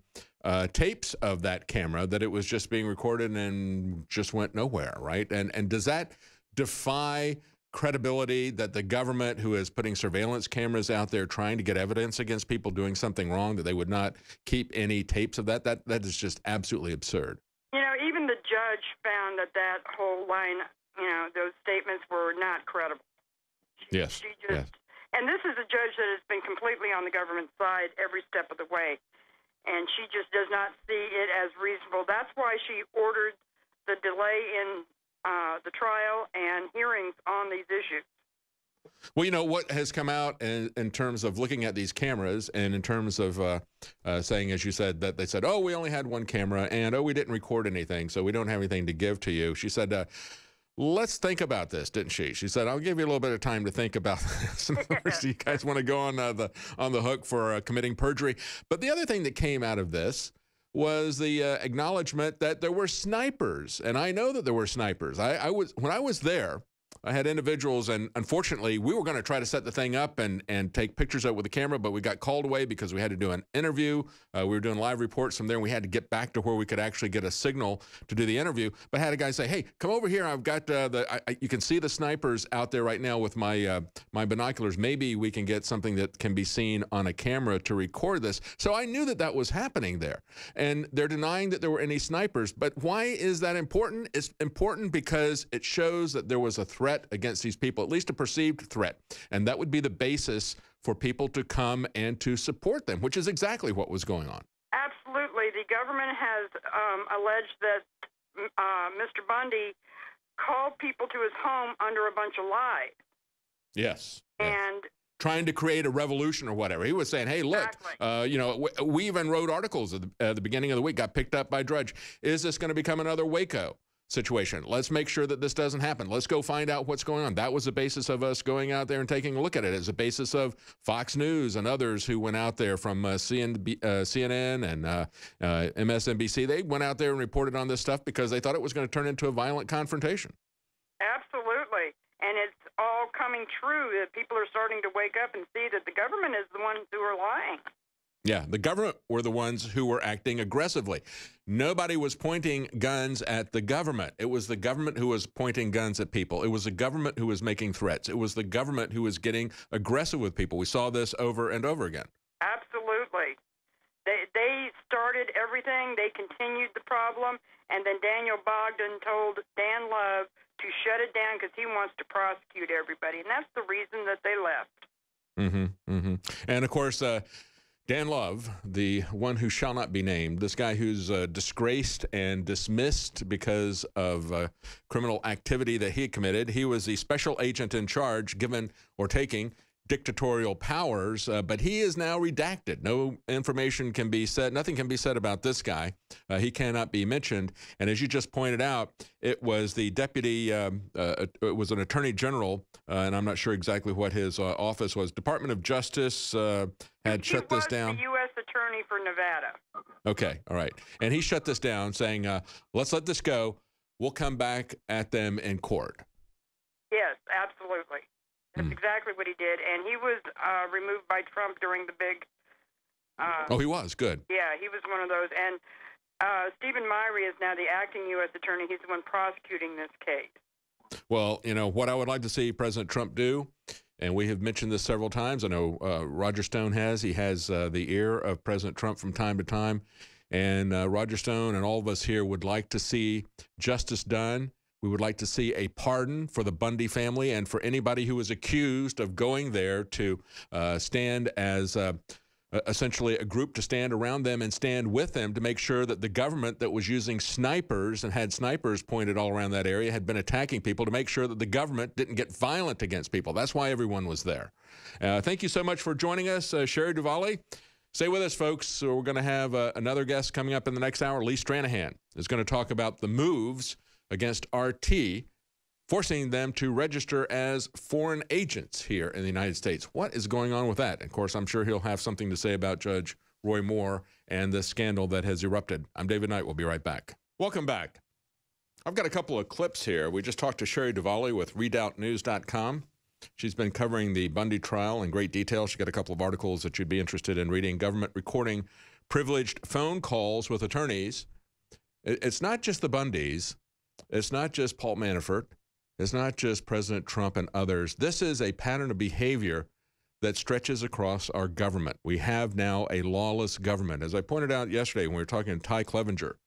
[SPEAKER 2] tapes of that camera, that it was just being recorded and just went nowhere, right? And does that defy credibility that the government, who is putting surveillance cameras out there trying to get evidence against people doing something wrong, that they would not keep any tapes of that? That is just absolutely absurd.
[SPEAKER 7] You know, even the judge found that whole line, those statements were not credible.
[SPEAKER 2] Yes.
[SPEAKER 7] And this is a judge that has been completely on the government side every step of the way. And she just does not see it as reasonable. That's why she ordered the delay in the trial and hearings on these issues.
[SPEAKER 2] Well, you know, what has come out in terms of looking at these cameras, and in terms of saying, as you said, that they said, oh, we only had one camera, and oh, we didn't record anything, so we don't have anything to give to you. She said, let's think about this, didn't she? She said, I'll give you a little bit of time to think about this. In other words, you guys want to go on the hook for committing perjury. But the other thing that came out of this was the acknowledgement that there were snipers, and I know that there were snipers. When I was there, I had individuals, and unfortunately, we were going to try to set the thing up and take pictures of it with the camera, but we got called away because we had to do an interview. We were doing live reports from there, and we had to get back to where we could actually get a signal to do the interview. But I had a guy say, hey, come over here. I've got you can see the snipers out there right now with my my binoculars. Maybe we can get something that can be seen on a camera to record this. So I knew that that was happening there. And they're denying that there were any snipers. But why is that important? It's important because it shows that there was a threat against these people, at least a perceived threat. And that would be the basis for people to come and to support them, which is exactly what was going on.
[SPEAKER 7] Absolutely. The government has alleged that Mr. Bundy called people to his home under a bunch of lies.
[SPEAKER 2] Yes.
[SPEAKER 7] And
[SPEAKER 2] trying to create a revolution or whatever. He was saying, hey, look, we even wrote articles at the beginning of the week, got picked up by Drudge. Is this going to become another Waco situation? Let's make sure that this doesn't happen. Let's go find out what's going on. That was the basis of us going out there and taking a look at it. It's the basis of Fox News and others who went out there from CNN and MSNBC. They went out there and reported on this stuff because they thought it was going to turn into a violent confrontation.
[SPEAKER 7] Absolutely. And it's all coming true. That people are starting to wake up and see that the government is the ones who are lying.
[SPEAKER 2] Yeah, the government were the ones who were acting aggressively. Nobody was pointing guns at the government. It was the government who was pointing guns at people. It was the government who was making threats. It was the government who was getting aggressive with people. We saw this over and over again.
[SPEAKER 7] Absolutely. They started everything. They continued the problem. And then Daniel Bogdan told Dan Love to shut it down because he wants to prosecute everybody. And that's the reason that they left.
[SPEAKER 2] And, of course, Dan Love, the one who shall not be named, this guy who's disgraced and dismissed because of criminal activity that he committed. He was the special agent in charge, given or taking dictatorial powers, but he is now redacted. No information can be said. Nothing can be said about this guy. He cannot be mentioned. And as you just pointed out, it was the deputy, it was an attorney general, and I'm not sure exactly what his office was. Department of Justice had shut this down.
[SPEAKER 7] The U.S. attorney for Nevada.
[SPEAKER 2] Okay, all right. And he shut this down, saying, let's let this go. We'll come back at them in court.
[SPEAKER 7] Yes, absolutely. That's exactly what he did. And he was removed by Trump during the big...
[SPEAKER 2] oh, he was? Good.
[SPEAKER 7] Yeah, he was one of those. And Stephen Myrie is now the acting U.S. attorney. He's the one prosecuting this case.
[SPEAKER 2] Well, you know, what I would like to see President Trump do And we have mentioned this several times. I know Roger Stone has. He has the ear of President Trump from time to time. And Roger Stone and all of us here would like to see justice done. We would like to see a pardon for the Bundy family and for anybody who was accused of going there to stand as essentially a group to stand around them and stand with them to make sure that the government that was using snipers and had snipers pointed all around that area had been attacking people, to make sure that the government didn't get violent against people. That's why everyone was there. Thank you so much for joining us, Sherry Duvally. Stay with us, folks. So we're going to have another guest coming up in the next hour. Lee Stranahan is going to talk about the moves against RT, forcing them to register as foreign agents here in the United States. What is going on with that? Of course, I'm sure he'll have something to say about Judge Roy Moore and the scandal that has erupted. I'm David Knight. We'll be right back. Welcome back. I've got a couple of clips here. We just talked to Sherry Duvally with RedoubtNews.com. She's been covering the Bundy trial in great detail. She's got a couple of articles that you'd be interested in reading. Government recording privileged phone calls with attorneys. It's not just the Bundys. It's not just Paul Manafort. It's not just President Trump and others. This is a pattern of behavior that stretches across our government. We have now a lawless government. As I pointed out yesterday when we were talking to Ty Clevenger,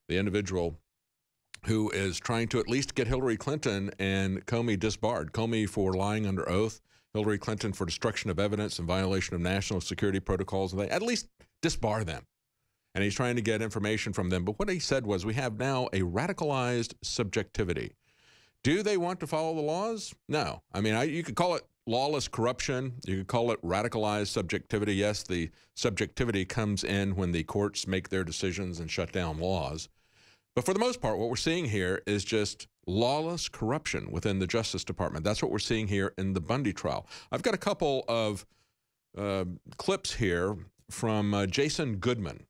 [SPEAKER 2] the individual who is trying to at least get Hillary Clinton and Comey disbarred. Comey for lying under oath, Hillary Clinton for destruction of evidence and violation of national security protocols. And they at least disbar them. And he's trying to get information from them. But what he said was, we have now a radicalized subjectivity. Do they want to follow the laws? No. I mean, you could call it lawless corruption. You could call it radicalized subjectivity. Yes, the subjectivity comes in when the courts make their decisions and shut down laws. But for the most part, what we're seeing here is just lawless corruption within the Justice Department. That's what we're seeing here in the Bundy trial. I've got a couple of clips here from Jason Goodman.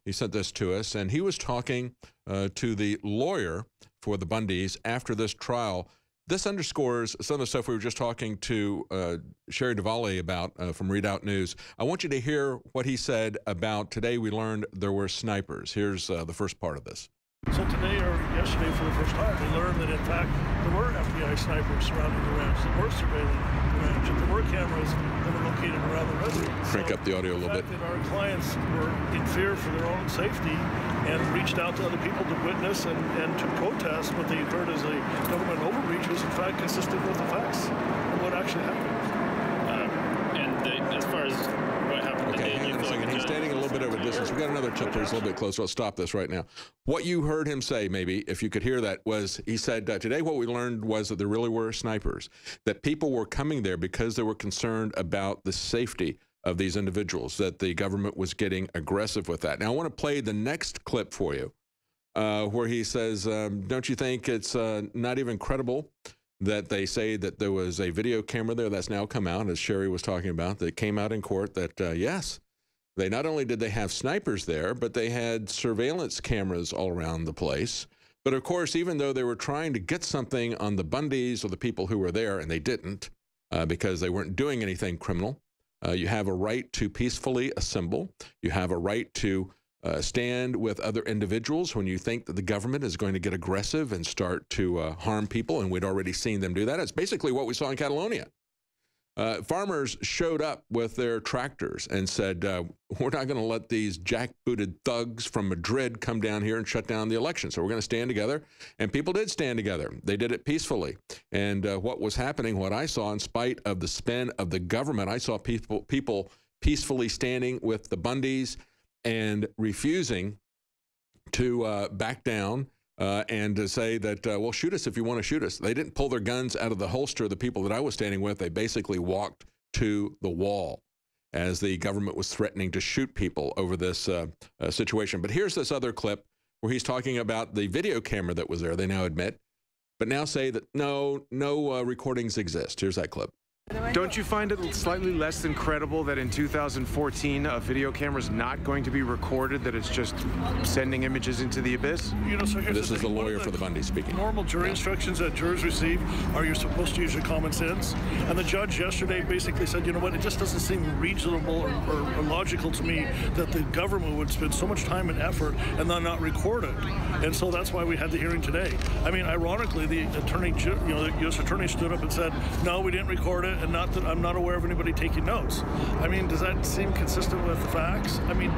[SPEAKER 2] He sent this to us, and he was talking to the lawyer for the Bundys after this trial. This underscores some of the stuff we were just talking to Sherry Duvally about from Readout News. I want you to hear what he said about today we learned there were snipers. Here's the first part of this.
[SPEAKER 8] So today or yesterday for the first time, we learned that in fact there were FBI snipers surrounding the ranch, that were surveilling the ranch, and there were cameras that were located around the residence.
[SPEAKER 2] Crank up the audio a little bit.
[SPEAKER 8] The fact that our clients were in fear for their own safety and reached out to other people to witness and to protest what they heard as a government overreach was in fact consistent with the facts of what actually happened.
[SPEAKER 9] As far as what happened
[SPEAKER 2] today,
[SPEAKER 9] hang on a second.
[SPEAKER 2] He's standing a little bit of a distance. We've got another clip here. It's a little bit closer. I'll stop this right now. What you heard him say, maybe, if you could hear that, was he said, today what we learned was that there really were snipers, that people were coming there because they were concerned about the safety of these individuals, that the government was getting aggressive with that. Now, I want to play the next clip for you where he says, don't you think it's not even credible that they say that there was a video camera there that's now come out, as Sherry was talking about, that came out in court that, yes, they not only did they have snipers there, but they had surveillance cameras all around the place. But of course, even though they were trying to get something on the Bundys or the people who were there, and they didn't because they weren't doing anything criminal, you have a right to peacefully assemble. You have a right to stand with other individuals when you think that the government is going to get aggressive and start to harm people, and we'd already seen them do that. It's basically what we saw in Catalonia. Farmers showed up with their tractors and said, we're not going to let these jackbooted thugs from Madrid come down here and shut down the election. So we're going to stand together. And people did stand together. They did it peacefully. And what was happening, what I saw, in spite of the spin of the government, I saw people peacefully standing with the Bundys and refusing to back down and to say that, well, shoot us if you want to shoot us. They didn't pull their guns out of the holster of the people that I was standing with. They basically walked to the wall as the government was threatening to shoot people over this situation. But here's this other clip where he's talking about the video camera that was there, they now admit, but now say that no recordings exist. Here's that clip.
[SPEAKER 10] Don't you find it slightly less than credible that in 2014 a video camera is not going to be recorded, that it's just sending images into the abyss?
[SPEAKER 8] You know, so
[SPEAKER 2] this is the lawyer for the Bundy speaking.
[SPEAKER 8] Normal jury instructions that jurors receive are you're supposed to use your common sense. And the judge yesterday basically said, you know what, it just doesn't seem reasonable or logical to me that the government would spend so much time and effort and then not record it. And so that's why we had the hearing today. I mean, ironically, the attorney, the U.S. attorney stood up and said, no, we didn't record it. and not that I'm not aware of anybody taking notes. I mean, does that seem consistent with the facts? I mean,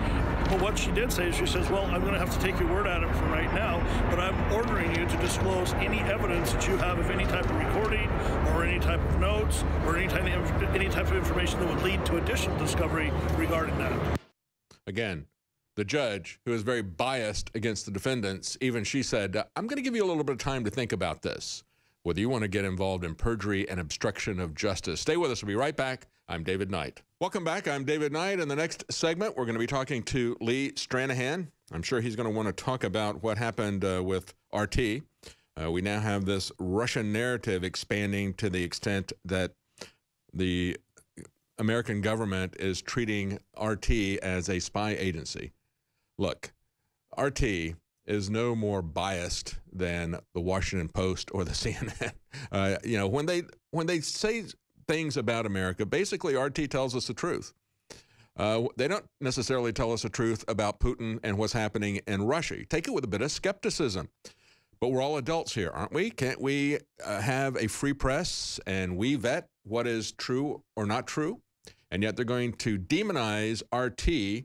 [SPEAKER 8] well, what she did say is she says, well, I'm going to have to take your word at it for right now, but I'm ordering you to disclose any evidence that you have of any type of recording or any type of notes or any type of information that would lead to additional discovery regarding that.
[SPEAKER 2] Again, the judge, who is very biased against the defendants, even she said, I'm going to give you a little bit of time to think about this, whether you want to get involved in perjury and obstruction of justice. Stay with us. We'll be right back. I'm David Knight. Welcome back. I'm David Knight. In the next segment, we're going to be talking to Lee Stranahan. I'm sure he's going to want to talk about what happened with RT. We now have this Russian narrative expanding to the extent that the American government is treating RT as a spy agency. Look, RT is no more biased than the Washington Post or the CNN. You know, when they say things about America, basically RT tells us the truth. They don't necessarily tell us the truth about Putin and what's happening in Russia. You take it with a bit of skepticism. But we're all adults here, aren't we? Can't we have a free press and we vet what is true or not true? And yet they're going to demonize RT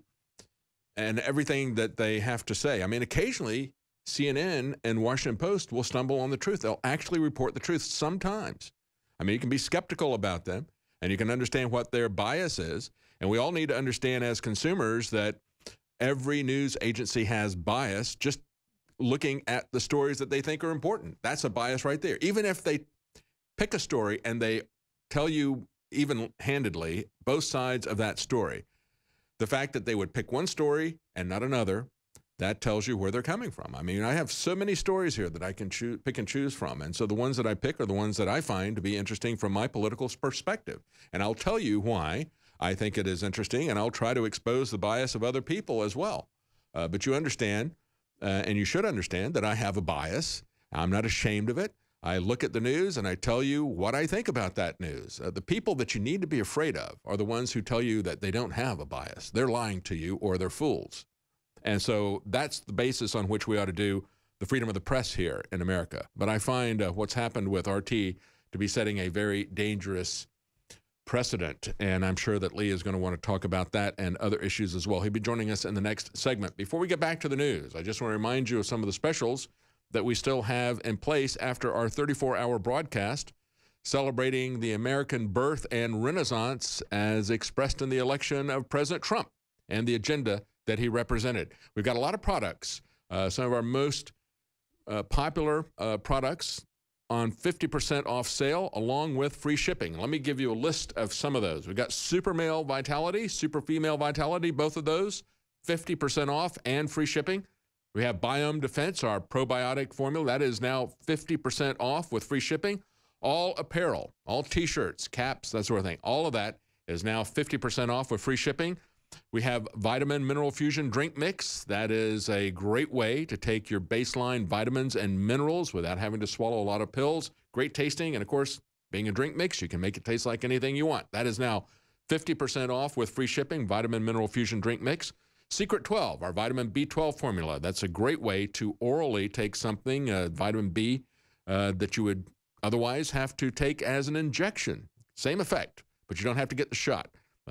[SPEAKER 2] and everything that they have to say. I mean, occasionally CNN and Washington Post will stumble on the truth. They'll actually report the truth sometimes. I mean, you can be skeptical about them and you can understand what their bias is. And we all need to understand as consumers that every news agency has bias just looking at the stories that they think are important. That's a bias right there. Even if they pick a story and they tell you even-handedly both sides of that story, the fact that they would pick one story and not another, that tells you where they're coming from. I mean, I have so many stories here that I can pick and choose from. And so the ones that I pick are the ones that I find to be interesting from my political perspective. And I'll tell you why I think it is interesting, and I'll try to expose the bias of other people as well. But you understand, and you should understand, that I have a bias. I'm not ashamed of it. I look at the news and I tell you what I think about that news. The people that you need to be afraid of are the ones who tell you that they don't have a bias. They're lying to you or they're fools. And so that's the basis on which we ought to do the freedom of the press here in America. But I find what's happened with RT to be setting a very dangerous precedent. And I'm sure that Lee is going to want to talk about that and other issues as well. He'll be joining us in the next segment. Before we get back to the news, I just want to remind you of some of the specials that we still have in place after our 34-hour broadcast celebrating the American birth and renaissance as expressed in the election of President Trump and the agenda that he represented. We've got a lot of products, some of our most popular products on 50% off sale along with free shipping. Let me give you a list of some of those. We've got Super Male Vitality, Super Female Vitality, both of those, 50% off and free shipping. We have Biome Defense, our probiotic formula. That is now 50% off with free shipping. All apparel, all T-shirts, caps, that sort of thing. All of that is now 50% off with free shipping. We have Vitamin Mineral Fusion Drink Mix. That is a great way to take your baseline vitamins and minerals without having to swallow a lot of pills. Great tasting. And, of course, being a drink mix, you can make it taste like anything you want. That is now 50% off with free shipping, Vitamin Mineral Fusion Drink Mix. Secret 12, our vitamin B12 formula. That's a great way to orally take something, vitamin B, that you would otherwise have to take as an injection. Same effect, but you don't have to get the shot.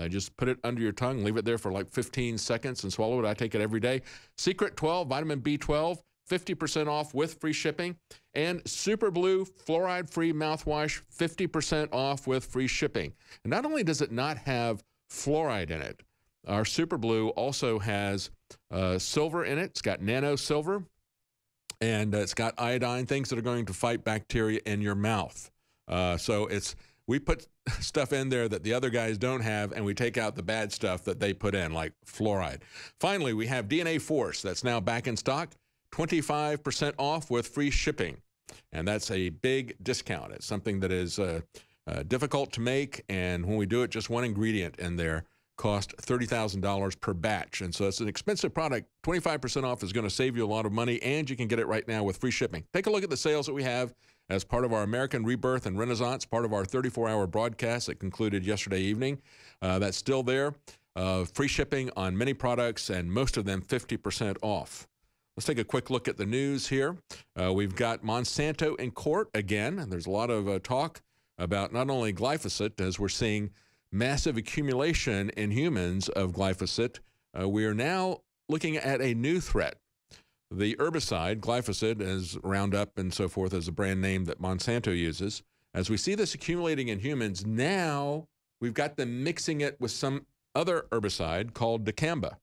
[SPEAKER 2] Just put it under your tongue, leave it there for like 15 seconds and swallow it. I take it every day. Secret 12, vitamin B12, 50% off with free shipping. And Super Blue fluoride-free mouthwash, 50% off with free shipping. And not only does it not have fluoride in it, our Super Blue also has silver in it. It's got nano silver, and it's got iodine, things that are going to fight bacteria in your mouth. So we put stuff in there that the other guys don't have, and we take out the bad stuff that they put in, like fluoride. Finally, we have DNA Force that's now back in stock, 25% off with free shipping. And that's a big discount. It's something that is difficult to make, and when we do it, just one ingredient in there cost $30,000 per batch. And so it's an expensive product. 25% off is going to save you a lot of money, and you can get it right now with free shipping. Take a look at the sales that we have as part of our American Rebirth and Renaissance, part of our 34-hour broadcast that concluded yesterday evening. That's still there. Free shipping on many products, and most of them 50% off. Let's take a quick look at the news here. We've got Monsanto in court again, and there's a lot of talk about not only glyphosate, as we're seeing massive accumulation in humans of glyphosate, we are now looking at a new threat. The herbicide, glyphosate, as Roundup and so forth, is a brand name that Monsanto uses. As we see this accumulating in humans, now we've got them mixing it with some other herbicide called dicamba.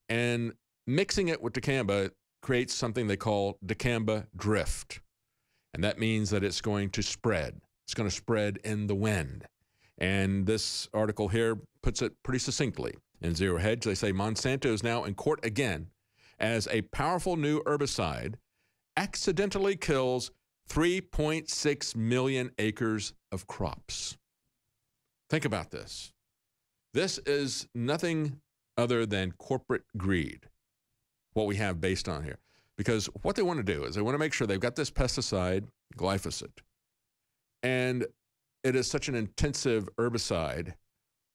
[SPEAKER 2] And mixing it with dicamba creates something they call dicamba drift. And that means that it's going to spread. It's going to spread in the wind. And this article here puts it pretty succinctly. In Zero Hedge, they say Monsanto is now in court again as a powerful new herbicide accidentally kills 3.6 million acres of crops. Think about this. This is nothing other than corporate greed, what we have based on here. Because what they want to do is they want to make sure they've got this pesticide, glyphosate, and it is such an intensive herbicide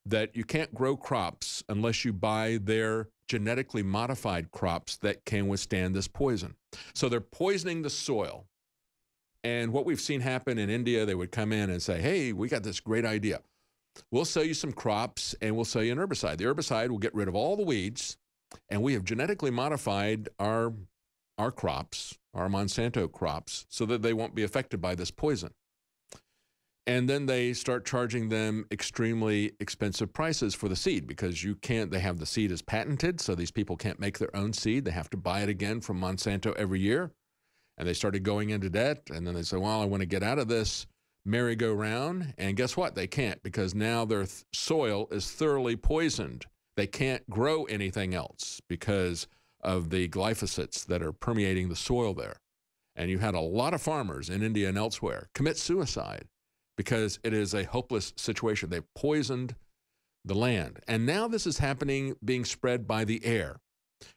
[SPEAKER 2] that you can't grow crops unless you buy their genetically modified crops that can withstand this poison. So they're poisoning the soil. And what we've seen happen in India, they would come in and say, hey, we got this great idea. We'll sell you some crops and we'll sell you an herbicide. The herbicide will get rid of all the weeds, and we have genetically modified our crops, our Monsanto crops, so that they won't be affected by this poison. And then they start charging them extremely expensive prices for the seed because they have the seed as patented, so these people can't make their own seed. They have to buy it again from Monsanto every year. And they started going into debt, and then they said, well, I want to get out of this merry-go-round. And guess what? They can't, because now their soil is thoroughly poisoned. They can't grow anything else because of the glyphosates that are permeating the soil there. And you had a lot of farmers in India and elsewhere commit suicide because it is a hopeless situation. They've poisoned the land. And now this is happening, being spread by the air.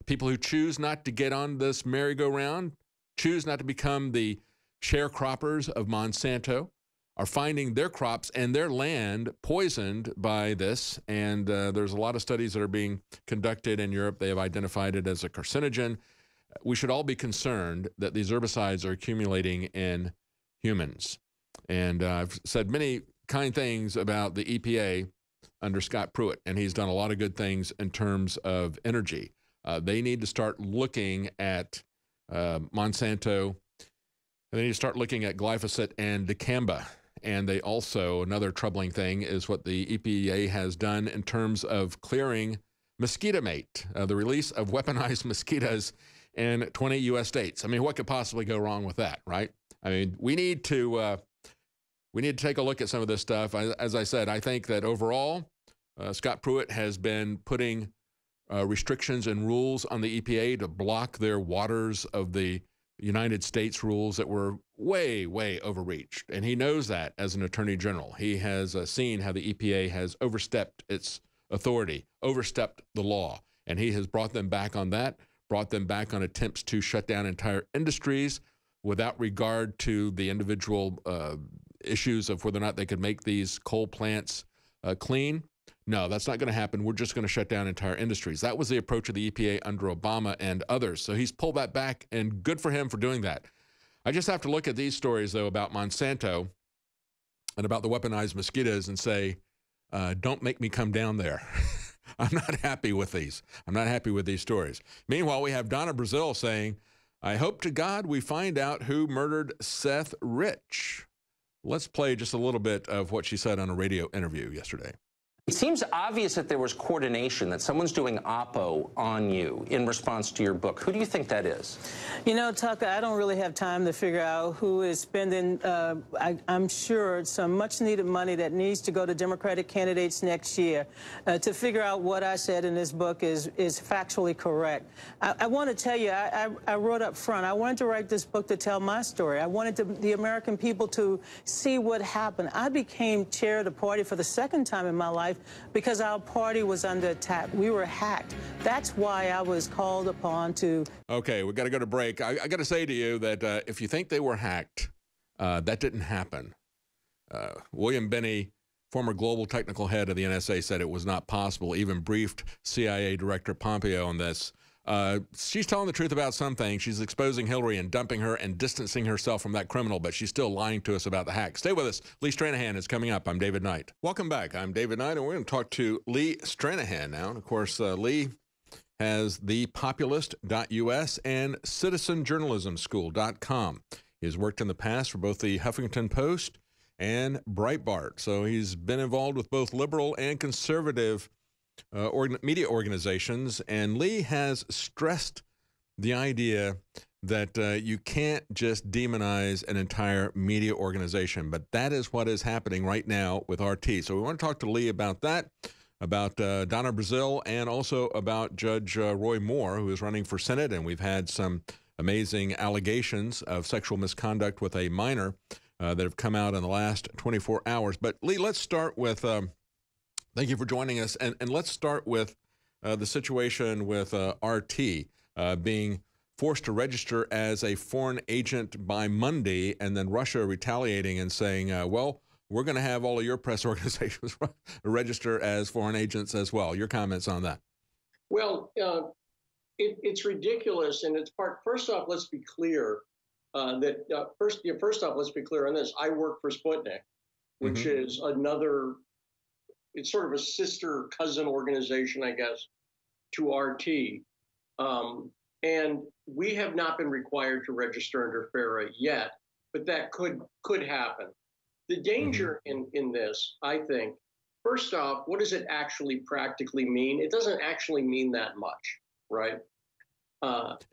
[SPEAKER 2] People who choose not to get on this merry-go-round, choose not to become the sharecroppers of Monsanto, are finding their crops and their land poisoned by this. And there's a lot of studies that are being conducted in Europe. They have identified it as a carcinogen. We should all be concerned that these herbicides are accumulating in humans. And I've said many kind things about the EPA under Scott Pruitt, and he's done a lot of good things in terms of energy. They need to start looking at Monsanto, and they need to start looking at glyphosate and dicamba. And they also, another troubling thing is what the EPA has done in terms of clearing Mosquitomate, the release of weaponized mosquitoes in 20 U.S. states. I mean, what could possibly go wrong with that, right? I mean, we need to take a look at some of this stuff. As I said, I think that overall, Scott Pruitt has been putting restrictions and rules on the EPA to block their waters of the United States rules that were way, way overreached. And he knows that as an attorney general. He has seen how the EPA has overstepped its authority, overstepped the law. And he has brought them back on that, brought them back on attempts to shut down entire industries without regard to the individual issues of whether or not they could make these coal plants clean. No, that's not going to happen. We're just going to shut down entire industries. That was the approach of the EPA under Obama and others. So he's pulled that back, and good for him for doing that. I just have to look at these stories, though, about Monsanto and about the weaponized mosquitoes and say, don't make me come down there. I'm not happy with these. I'm not happy with these stories. Meanwhile, we have Donna Brazile saying, I hope to God we find out who murdered Seth Rich. Let's play just a little bit of what she said on a radio interview yesterday.
[SPEAKER 9] It seems obvious that there was coordination, that someone's doing oppo on you in response to your book. Who do you think that is?
[SPEAKER 11] You know, Tucker, I don't really have time to figure out who is spending, I'm sure, some much-needed money that needs to go to Democratic candidates next year to figure out what I said in this book is factually correct. I want to tell you, I wrote up front, I wanted to write this book to tell my story. I wanted the American people to see what happened. I became chair of the party for the second time in my life because our party was under attack. We were hacked. That's why I was called upon to... Okay,
[SPEAKER 2] we got to go to break. I got to say to you that if you think they were hacked, that didn't happen. William Binney, former global technical head of the NSA, said it was not possible, even briefed CIA Director Pompeo on this. She's telling the truth about some things. She's exposing Hillary and dumping her and distancing herself from that criminal, but she's still lying to us about the hack. Stay with us. Lee Stranahan is coming up. I'm David Knight. Welcome back. I'm David Knight, and we're going to talk to Lee Stranahan now. And, of course, Lee has thepopulist.us and citizenjournalismschool.com. He has worked in the past for both the Huffington Post and Breitbart. So he's been involved with both liberal and conservative media organizations, and Lee has stressed the idea that you can't just demonize an entire media organization, but that is what is happening right now with RT. So we want to talk to Lee about that, about Donna Brazile, and also about Judge Roy Moore, who is running for Senate, and we've had some amazing allegations of sexual misconduct with a minor that have come out in the last 24 hours. But Lee, let's start with thank you for joining us. And let's start with the situation with RT being forced to register as a foreign agent by Monday, and then Russia retaliating and saying, well, we're going to have all of your press organizations register as foreign agents as well. Your comments on that?
[SPEAKER 12] Well, it's ridiculous. And it's first off, let's be clear first off, let's be clear on this. I work for Sputnik, which is another, it's sort of a sister cousin organization, I guess, to RT. And we have not been required to register under FARA yet, but that could happen. The danger in this, I think, first off, what does it actually practically mean? It doesn't actually mean that much, right?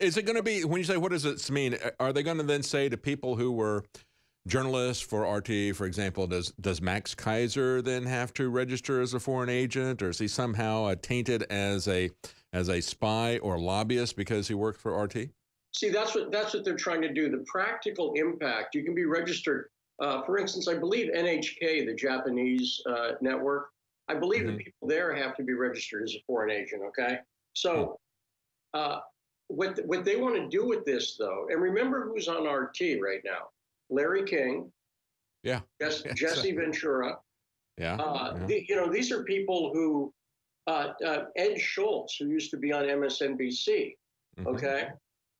[SPEAKER 2] Is it going to be, when you say what does it mean, are they going to then say to people who were journalists for RT, for example, does Max Kaiser then have to register as a foreign agent, or is he somehow tainted as a spy or lobbyist because he worked for RT?
[SPEAKER 12] See, that's what they're trying to do. The practical impact, you can be registered. For instance, I believe NHK, the Japanese network, I believe the people there have to be registered as a foreign agent, okay? So what they want to do with this, though, and remember who's on RT right now. Larry King, Jesse Ventura. These are people who, Ed Schultz, who used to be on MSNBC, okay?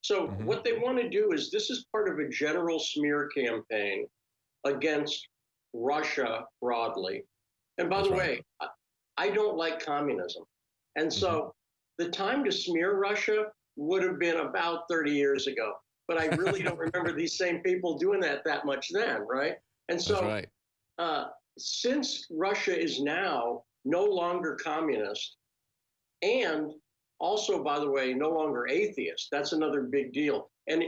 [SPEAKER 12] So what they want to do is, this is part of a general smear campaign against Russia broadly. And by the way, I don't like communism. And so the time to smear Russia would have been about 30 years ago. But I really don't remember these same people doing that much then, right? And so since Russia is now no longer communist, and also, by the way, no longer atheist, that's another big deal. And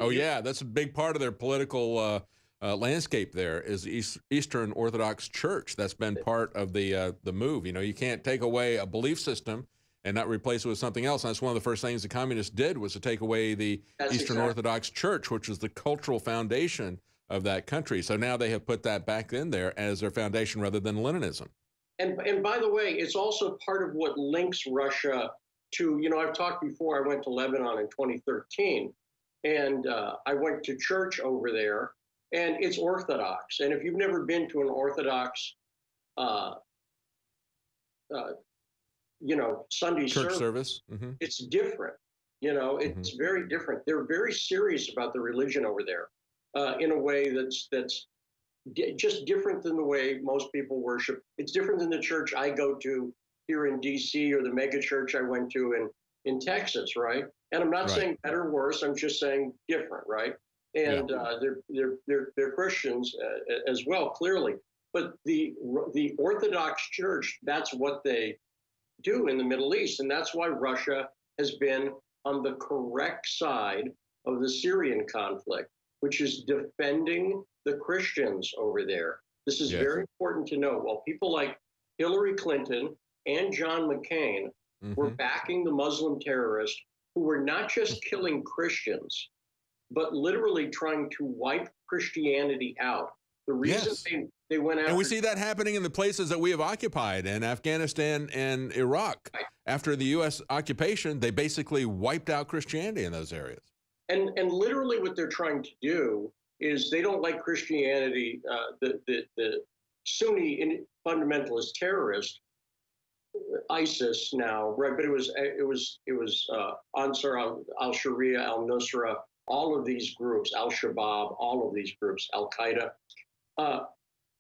[SPEAKER 2] that's a big part of their political landscape there is Eastern Orthodox Church. That's been part of the move. You know, you can't take away a belief system and not replace it with something else. And that's one of the first things the communists did, was to take away the Eastern Orthodox Church, which was the cultural foundation of that country. So now they have put that back in there as their foundation rather than Leninism.
[SPEAKER 12] And by the way, it's also part of what links Russia to, you know, I've talked before, I went to Lebanon in 2013, and I went to church over there, and it's Orthodox. And if you've never been to an Orthodox Sunday
[SPEAKER 2] church service,
[SPEAKER 12] it's different. You know, it's very different. They're very serious about the religion over there in a way that's just different than the way most people worship. It's different than the church I go to here in D.C. or the mega church I went to in Texas, right? And I'm not saying better or worse. I'm just saying different, right? And they're Christians as well, clearly. But the Orthodox Church, that's what they do in the Middle East. And that's why Russia has been on the correct side of the Syrian conflict, which is defending the Christians over there. This is very important to know. While people like Hillary Clinton and John McCain were backing the Muslim terrorists who were not just killing Christians, but literally trying to wipe Christianity out. The reason they went after...
[SPEAKER 2] And we see that happening in the places that we have occupied, in Afghanistan and Iraq. After the U.S. occupation, they basically wiped out Christianity in those areas.
[SPEAKER 12] And literally what they're trying to do is, they don't like Christianity, the Sunni fundamentalist terrorists. ISIS now, right? But it was Ansar al-Sharia, al-Nusra, all of these groups, Al-Shabaab, all of these groups, Al-Qaeda.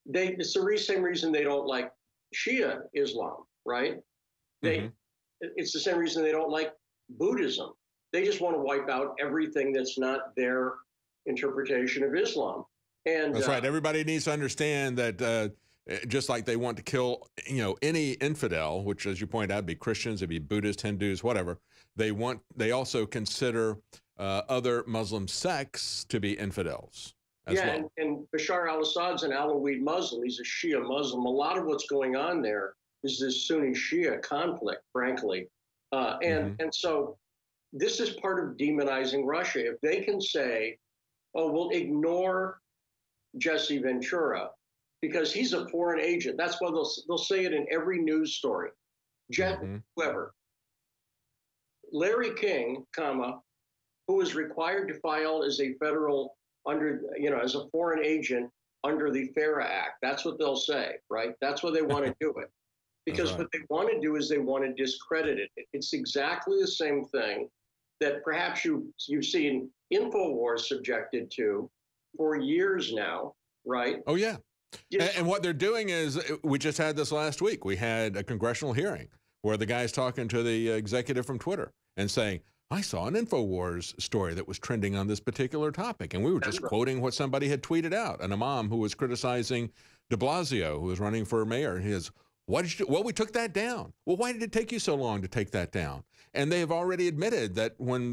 [SPEAKER 12] It's the same reason they don't like Shia Islam, right? It's the same reason they don't like Buddhism. They just want to wipe out everything that's not their interpretation of Islam. And
[SPEAKER 2] that's right. Everybody needs to understand that just like they want to kill, any infidel, which, as you point out, be Christians, it'd be Buddhists, Hindus, whatever. They also consider other Muslim sects to be infidels as well.
[SPEAKER 12] And Bashar al-Assad's an Alawite Muslim. He's a Shia Muslim. A lot of what's going on there is this Sunni-Shia conflict, frankly. And so this is part of demonizing Russia. If they can say, oh, we'll ignore Jesse Ventura because he's a foreign agent. That's why they'll say it in every news story. Whoever. Larry King, who is required to file as a federal as a foreign agent under the FARA Act. That's what they'll say, right? That's why they want to do it. Because what they want to do is they want to discredit it. It's exactly the same thing that perhaps you've seen InfoWars subjected to for years now, right?
[SPEAKER 2] Oh, yeah. And what they're doing is, we just had this last week. We had a congressional hearing where the guy's talking to the executive from Twitter and saying, I saw an InfoWars story that was trending on this particular topic. And we were just quoting what somebody had tweeted out. An imam who was criticizing de Blasio, who was running for mayor. He says, what did you do? Well, we took that down. Well, why did it take you so long to take that down? And they have already admitted that when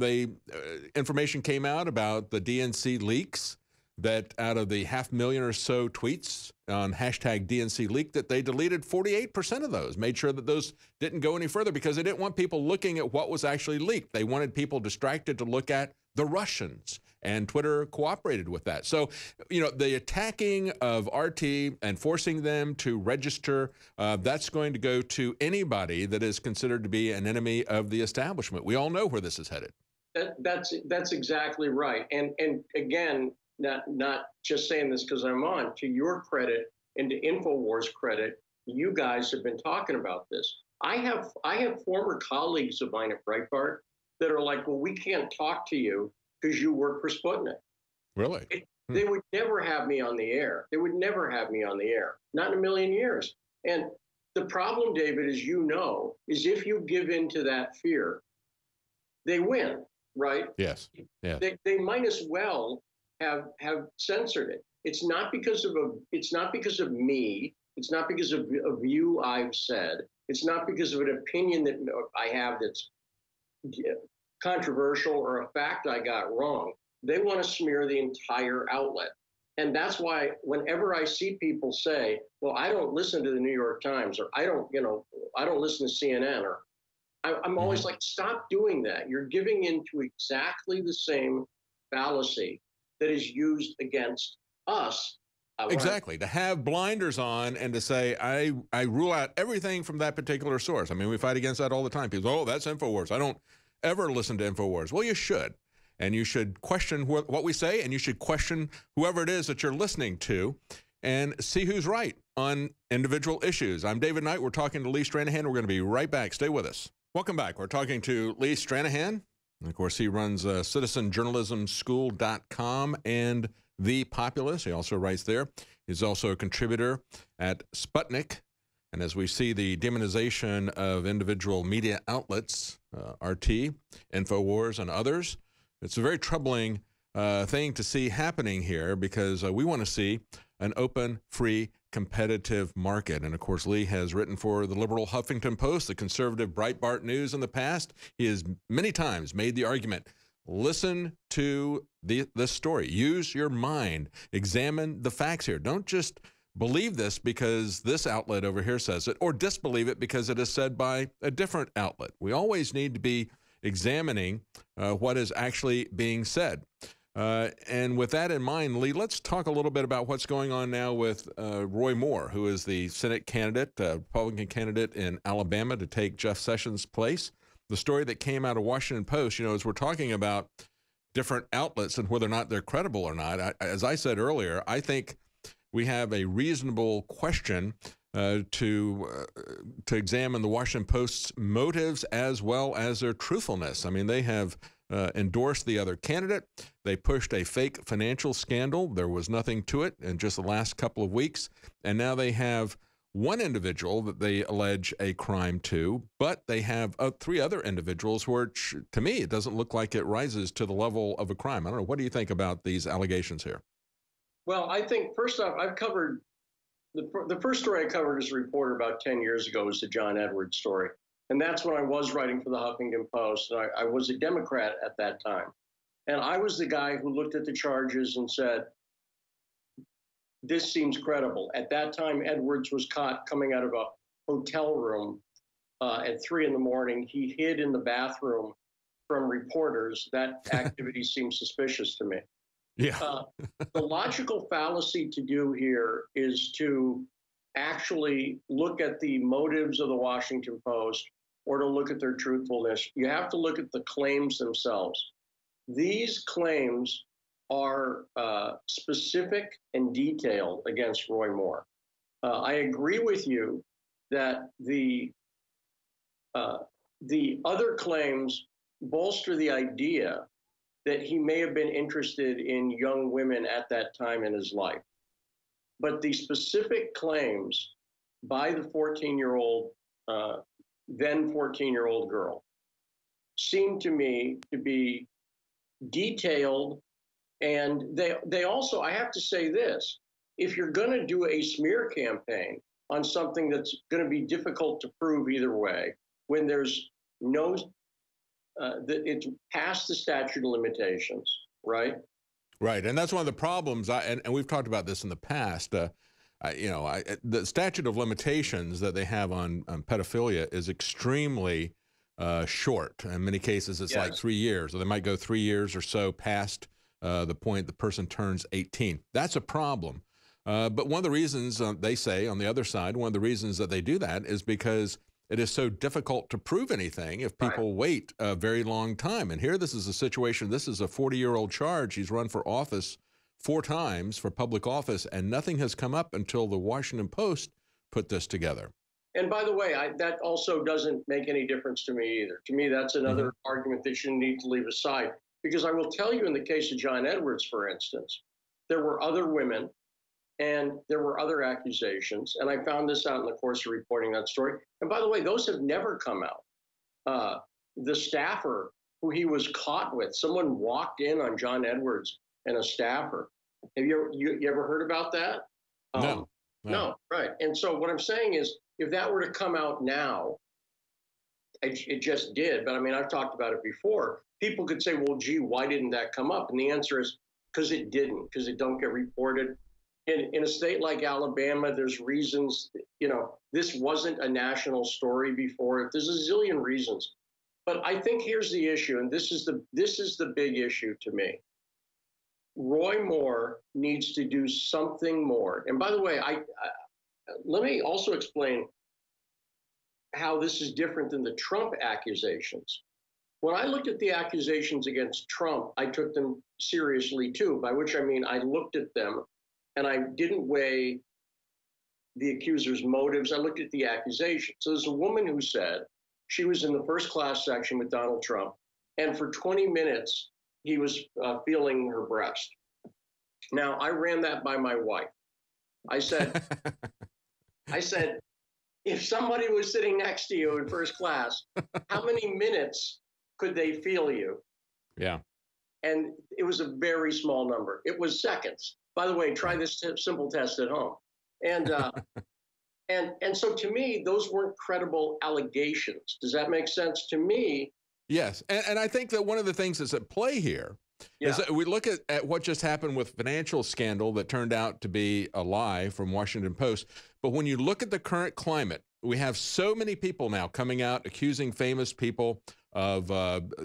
[SPEAKER 2] information came out about the DNC leaks, that out of the 500,000 or so tweets on hashtag DNC leak, that they deleted 48% of those, made sure that those didn't go any further because they didn't want people looking at what was actually leaked. They wanted people distracted to look at the Russians, and Twitter cooperated with that. So, the attacking of RT and forcing them to register, that's going to go to anybody that is considered to be an enemy of the establishment. We all know where this is headed.
[SPEAKER 12] That's exactly right. And again, not just saying this because I'm on, to your credit and to InfoWars credit, you guys have been talking about this. I have former colleagues of mine at Breitbart that are like, well, we can't talk to you because you work for Sputnik.
[SPEAKER 2] Really?
[SPEAKER 12] They would never have me on the air. They would never have me on the air. Not in a million years. And the problem, David, as you know, is if you give in to that fear, they win, right?
[SPEAKER 2] Yes. Yeah.
[SPEAKER 12] They might as well have censored it. It's not because of me. It's not because of a view I've said. It's not because of an opinion that I have that's controversial or a fact I got wrong. They want to smear the entire outlet. And that's why whenever I see people say, well, I don't listen to the New York Times, or I don't listen to CNN, or I'm always like, stop doing that. You're giving into exactly the same fallacy that is used against us.
[SPEAKER 2] Exactly. To have blinders on and to say, I rule out everything from that particular source. I mean, we fight against that all the time. People say, oh, that's InfoWars. I don't ever listen to InfoWars. Well, you should. And you should question what we say, and you should question whoever it is that you're listening to and see who's right on individual issues. I'm David Knight. We're talking to Lee Stranahan. We're going to be right back. Stay with us. Welcome back. We're talking to Lee Stranahan. And of course, he runs citizenjournalismschool.com and The Populist. He also writes there. He's also a contributor at Sputnik. And as we see the demonization of individual media outlets, RT, InfoWars, and others, it's a very troubling thing to see happening here, because we want to see an open, free, competitive market. And of course, Lee has written for the liberal Huffington Post, the conservative Breitbart News in the past. He has many times made the argument, listen to this story, use your mind, examine the facts here. Don't just believe this because this outlet over here says it, or disbelieve it because it is said by a different outlet. We always need to be examining what is actually being said. And with that in mind, Lee, let's talk a little bit about what's going on now with Roy Moore, who is the Senate candidate, Republican candidate in Alabama to take Jeff Sessions' place. The story that came out of Washington Post, as we're talking about different outlets and whether or not they're credible or not, as I said earlier, I think we have a reasonable question to examine the Washington Post's motives as well as their truthfulness. I mean, they have endorsed the other candidate. They pushed a fake financial scandal. There was nothing to it in just the last couple of weeks. And now they have one individual that they allege a crime to, but they have 3 other individuals which, to me, it doesn't look like it rises to the level of a crime. I don't know. What do you think about these allegations here?
[SPEAKER 12] Well, I think, first off, I've covered the first story I covered as a reporter about 10 years ago was the John Edwards story. And that's when I was writing for the Huffington Post. And I was a Democrat at that time. And I was the guy who looked at the charges and said, this seems credible. At that time, Edwards was caught coming out of a hotel room at 3 in the morning. He hid in the bathroom from reporters. That activity seems suspicious to me.
[SPEAKER 2] Yeah.
[SPEAKER 12] The logical fallacy to do here is to actually look at the motives of the Washington Post or to look at their truthfulness. You have to look at the claims themselves. These claims are specific and detailed against Roy Moore. I agree with you that the other claims bolster the idea that he may have been interested in young women at that time in his life. But the specific claims by the 14-year-old, then 14-year-old girl, seem to me to be detailed. And they also, I have to say this, if you're going to do a smear campaign on something that's going to be difficult to prove either way, when there's no, it's past the statute of limitations, right?
[SPEAKER 2] Right, and that's one of the problems, and we've talked about this in the past. The statute of limitations that they have on pedophilia is extremely short. In many cases, it's like 3 years, or they might go 3 years or so past the point the person turns 18. That's a problem. But one of the reasons they say on the other side, one of the reasons that they do that is because it is so difficult to prove anything if people wait a very long time. And here, this is a situation, this is a 40-year-old charge. He's run for office 4 times for public office, and nothing has come up until the Washington Post put this together.
[SPEAKER 12] And by the way, that also doesn't make any difference to me either. To me, that's another argument that you need to leave aside. Because I will tell you, in the case of John Edwards, for instance, there were other women and there were other accusations. And I found this out in the course of reporting that story. And by the way, those have never come out. The staffer who he was caught with, someone walked in on John Edwards and a staffer. Have you ever heard about that? No, right. And so what I'm saying is, if that were to come out now, it just did. But I mean, I've talked about it before. People could say, well, gee, why didn't that come up? And the answer is because it didn't, because it don't get reported. In a state like Alabama, there's reasons, this wasn't a national story before. There's a zillion reasons. But I think here's the issue, and this is the big issue to me. Roy Moore needs to do something more. And by the way, let me also explain how this is different than the Trump accusations. When I looked at the accusations against Trump, I took them seriously too, by which I mean I looked at them and I didn't weigh the accuser's motives. I looked at the accusation. So there's a woman who said she was in the first class section with Donald Trump, and for 20 minutes, he was feeling her breast. Now, I ran that by my wife. I said, if somebody was sitting next to you in first class, how many minutes could they feel you?
[SPEAKER 2] Yeah.
[SPEAKER 12] And it was a very small number. It was seconds. By the way, try this simple test at home. And and so to me, those weren't credible allegations. Does that make sense to me?
[SPEAKER 2] Yes. And I think that one of the things that's at play here is that we look at what just happened with financial scandal that turned out to be a lie from Washington Post. But when you look at the current climate, we have so many people now coming out accusing famous people of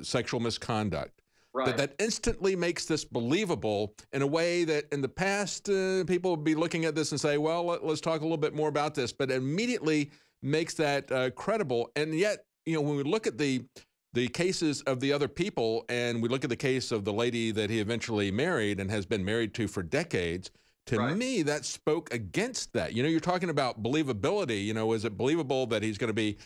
[SPEAKER 2] sexual misconduct.
[SPEAKER 12] Right.
[SPEAKER 2] That instantly makes this believable in a way that in the past, people would be looking at this and say, well, let's talk a little bit more about this, but immediately makes that credible. And yet, when we look at the cases of the other people and we look at the case of the lady that he eventually married and has been married to for decades, To me, that spoke against that. You know, you're talking about believability. You know, is it believable that he's going to be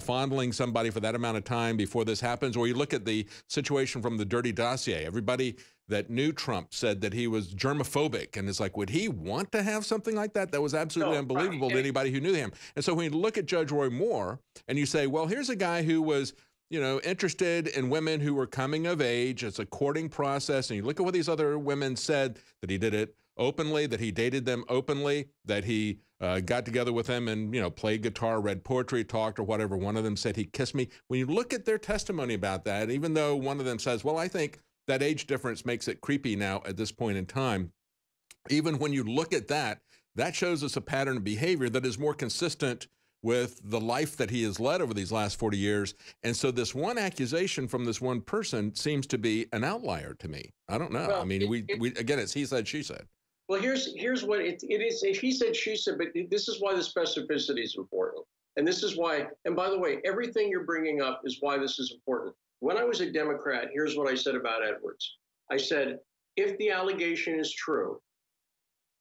[SPEAKER 2] fondling somebody for that amount of time before this happens? Or you look at the situation from the dirty dossier. Everybody that knew Trump said that he was germophobic. And it's like, would he want to have something like that? That was absolutely unbelievable to anybody who knew him. And so when you look at Judge Roy Moore and you say, well, here's a guy who was, you know, interested in women who were coming of age. It's a courting process. And you look at what these other women said, that he did it openly, that he dated them openly, that he got together with them and, you know, played guitar, read poetry, talked or whatever. One of them said he kissed me. When you look at their testimony about that, even though one of them says, well, I think that age difference makes it creepy now at this point in time, even when you look at that, that shows us a pattern of behavior that is more consistent with the life that he has led over these last 40 years. And so this one accusation from this one person seems to be an outlier to me. I don't know. Well, I mean, we again, it's he said, she said.
[SPEAKER 12] Well, here's what it is. He said, she said, but this is why the specificity is important. And this is why, and by the way, everything you're bringing up is why this is important. When I was a Democrat, here's what I said about Edwards. I said, if the allegation is true,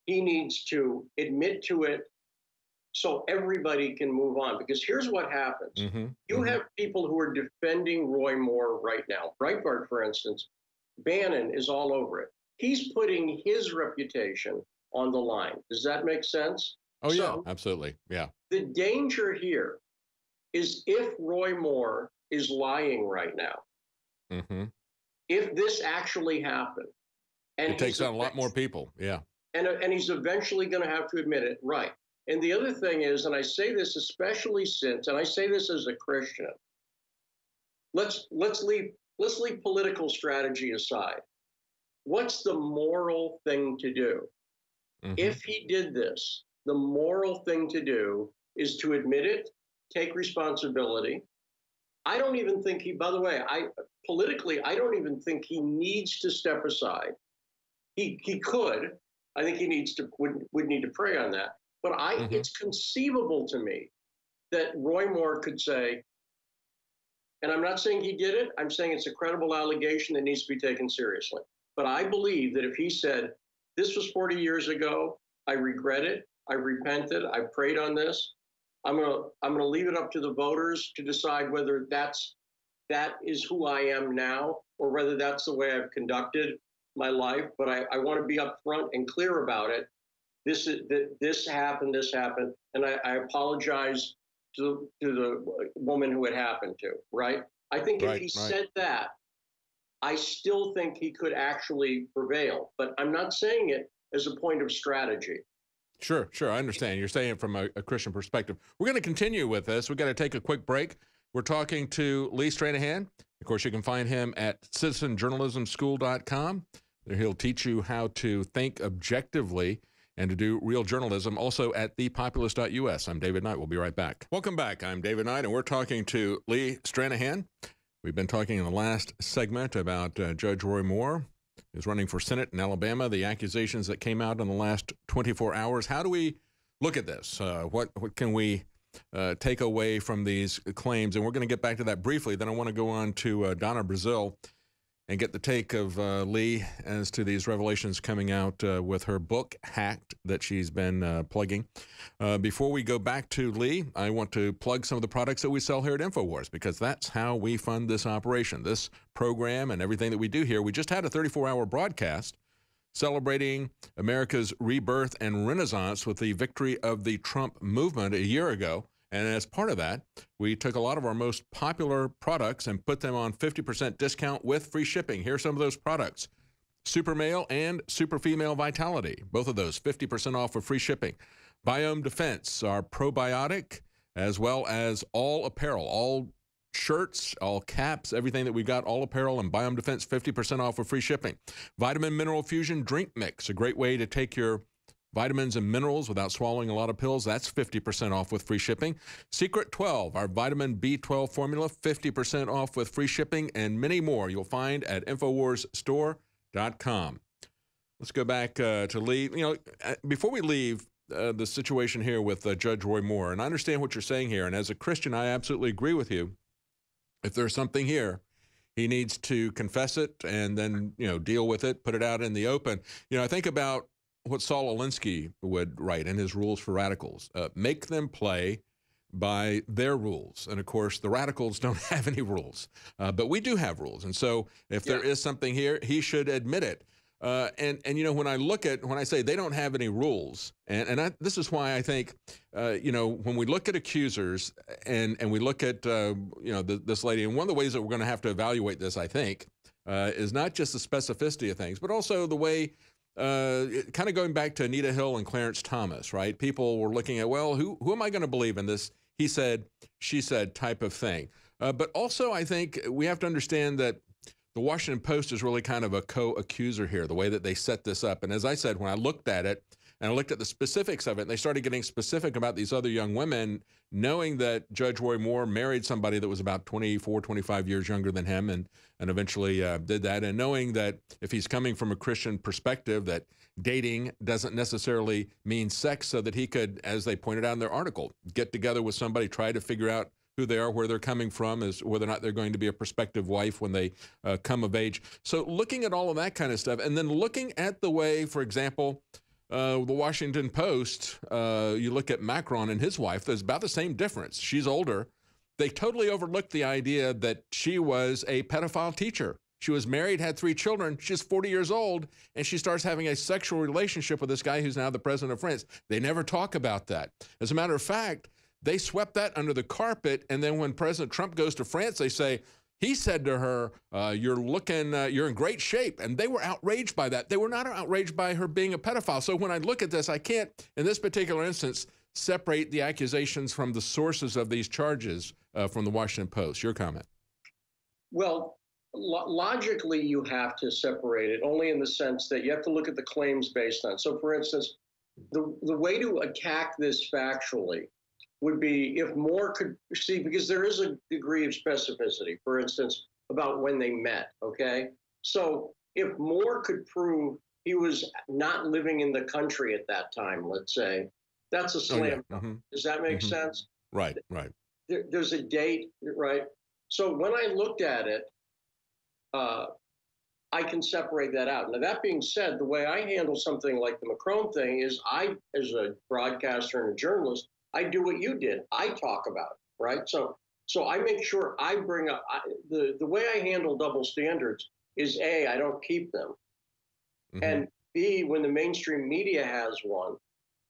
[SPEAKER 12] he needs to admit to it so everybody can move on. Because here's what happens. You have people who are defending Roy Moore right now. Breitbart, for instance, Bannon is all over it. He's putting his reputation on the line. Does that make sense?
[SPEAKER 2] Oh, yeah, absolutely. Yeah.
[SPEAKER 12] The danger here is if Roy Moore is lying right now, if this actually happened. And
[SPEAKER 2] it takes on a lot more people. Yeah.
[SPEAKER 12] And he's eventually going to have to admit it. Right. And the other thing is, and I say this especially since, and I say this as a Christian, let's leave political strategy aside. What's the moral thing to do? If he did this, the moral thing to do is to admit it, take responsibility. I don't even think he, by the way, politically, I don't even think he needs to step aside. He could. I think he needs to would need to pray on that. But it's conceivable to me that Roy Moore could say, and I'm not saying he did it, I'm saying it's a credible allegation that needs to be taken seriously. But I believe that if he said, this was 40 years ago, I regret it, I repented, I prayed on this, I'm gonna leave it up to the voters to decide whether that is who I am now, or whether that's the way I've conducted my life. But I want to be upfront and clear about it. This happened, and I apologize to the woman who it happened to. Right? I think if he said that, I still think he could actually prevail. But I'm not saying it as a point of strategy.
[SPEAKER 2] Sure. I understand. You're saying it from a Christian perspective. We're going to continue with this. We've got to take a quick break. We're talking to Lee Stranahan. Of course, you can find him at citizenjournalismschool.com. There he'll teach you how to think objectively and to do real journalism, also at thepopulist.us. I'm David Knight. We'll be right back. Welcome back. I'm David Knight, and we're talking to Lee Stranahan. We've been talking in the last segment about Judge Roy Moore, who's running for Senate in Alabama, the accusations that came out in the last 24 hours. How do we look at this? What can we take away from these claims? And we're going to get back to that briefly. Then I want to go on to Donna Brazile and get the take of Lee as to these revelations coming out with her book, Hacked, that she's been plugging. Before we go back to Lee, I want to plug some of the products that we sell here at InfoWars, because that's how we fund this operation, this program, and everything that we do here. We just had a 34-hour broadcast celebrating America's rebirth and renaissance with the victory of the Trump movement a year ago. And as part of that, we took a lot of our most popular products and put them on 50% discount with free shipping. Here are some of those products. Super Male and Super Female Vitality, both of those 50% off with free shipping. Biome Defense, our probiotic, as well as all apparel, all shirts, all caps, everything that we got, all apparel, and Biome Defense, 50% off with free shipping. Vitamin Mineral Fusion Drink Mix, a great way to take your vitamins and minerals without swallowing a lot of pills. That's 50% off with free shipping. Secret 12, our vitamin B12 formula, 50% off with free shipping, and many more you'll find at InfoWarsStore.com. Let's go back to Lee. You know, before we leave the situation here with Judge Roy Moore, and I understand what you're saying here, and as a Christian, I absolutely agree with you. If there's something here, he needs to confess it and then, you know, deal with it, put it out in the open. You know, I think about what Saul Alinsky would write in his Rules for Radicals. Make them play by their rules. And of course, the radicals don't have any rules, but we do have rules. And so if there is something here, he should admit it. And you know, when I say they don't have any rules, this is why I think, you know, when we look at accusers and we look at, you know, this lady, and one of the ways that we're going to have to evaluate this, I think, is not just the specificity of things, but also the way, kind of going back to Anita Hill and Clarence Thomas, right? People were looking at, well, who am I going to believe in this he said, she said type of thing? But also, I think we have to understand that the Washington Post is really kind of a co-accuser here, the way that they set this up. And as I said, when I looked at it and I looked at the specifics of it, and they started getting specific about these other young women, knowing that Judge Roy Moore married somebody that was about 24, 25 years younger than him and eventually did that, and knowing that if he's coming from a Christian perspective, that dating doesn't necessarily mean sex, so that he could, as they pointed out in their article, get together with somebody, try to figure out who they are, where they're coming from, is whether or not they're going to be a prospective wife when they come of age. So looking at all of that kind of stuff, and then looking at the way, for example, the Washington Post, you look at Macron and his wife, there's about the same difference. She's older. They totally overlooked the idea that she was a pedophile teacher. She was married, had 3 children. She's 40 years old, and she starts having a sexual relationship with this guy who's now the president of France. They never talk about that. As a matter of fact, they swept that under the carpet, and then when President Trump goes to France, they say, he said to her, you're in great shape. And they were outraged by that. They were not outraged by her being a pedophile. So when I look at this, I can't, in this particular instance, separate the accusations from the sources of these charges from the Washington Post. Your comment?
[SPEAKER 12] Well, logically, you have to separate it, only in the sense that you have to look at the claims based on. So, for instance, the way to attack this factually would be if Moore could see, because there is a degree of specificity, for instance, about when they met, okay? So if Moore could prove he was not living in the country at that time, let's say, that's a slam dunk. Does that make sense?
[SPEAKER 2] Right, right.
[SPEAKER 12] There's a date, right? So when I looked at it, I can separate that out. Now, that being said, the way I handle something like the Macron thing is I, as a broadcaster and a journalist, I do what you did. I talk about it, right? So I make sure I bring up the way I handle double standards is A, I don't keep them, and B, when the mainstream media has one,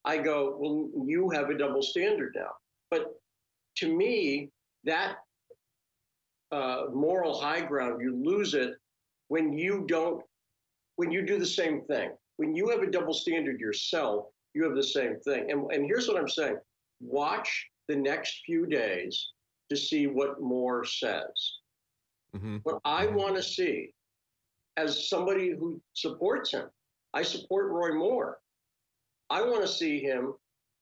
[SPEAKER 12] I go, well, you have a double standard now. But to me, that moral high ground, you lose it when you do the same thing. When you have a double standard yourself, you have the same thing. And here's what I'm saying. Watch the next few days to see what Moore says. What I want to see, as somebody who supports him, I support Roy Moore. I want to see him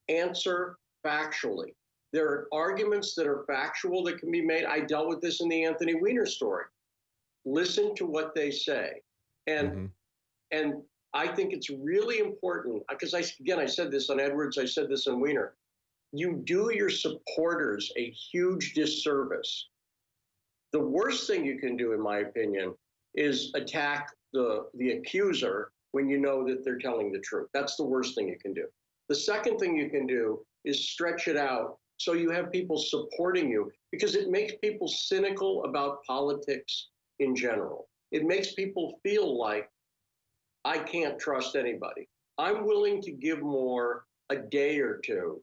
[SPEAKER 12] answer factually. There are arguments that are factual that can be made. I dealt with this in the Anthony Weiner story. Listen to what they say. And I think it's really important, because I said this on Edwards, I said this on Weiner. You do your supporters a huge disservice. The worst thing you can do, in my opinion, is attack the accuser when you know that they're telling the truth. That's the worst thing you can do. The second thing you can do is stretch it out so you have people supporting you, because it makes people cynical about politics in general. It makes people feel like, I can't trust anybody. I'm willing to give Moore a day or two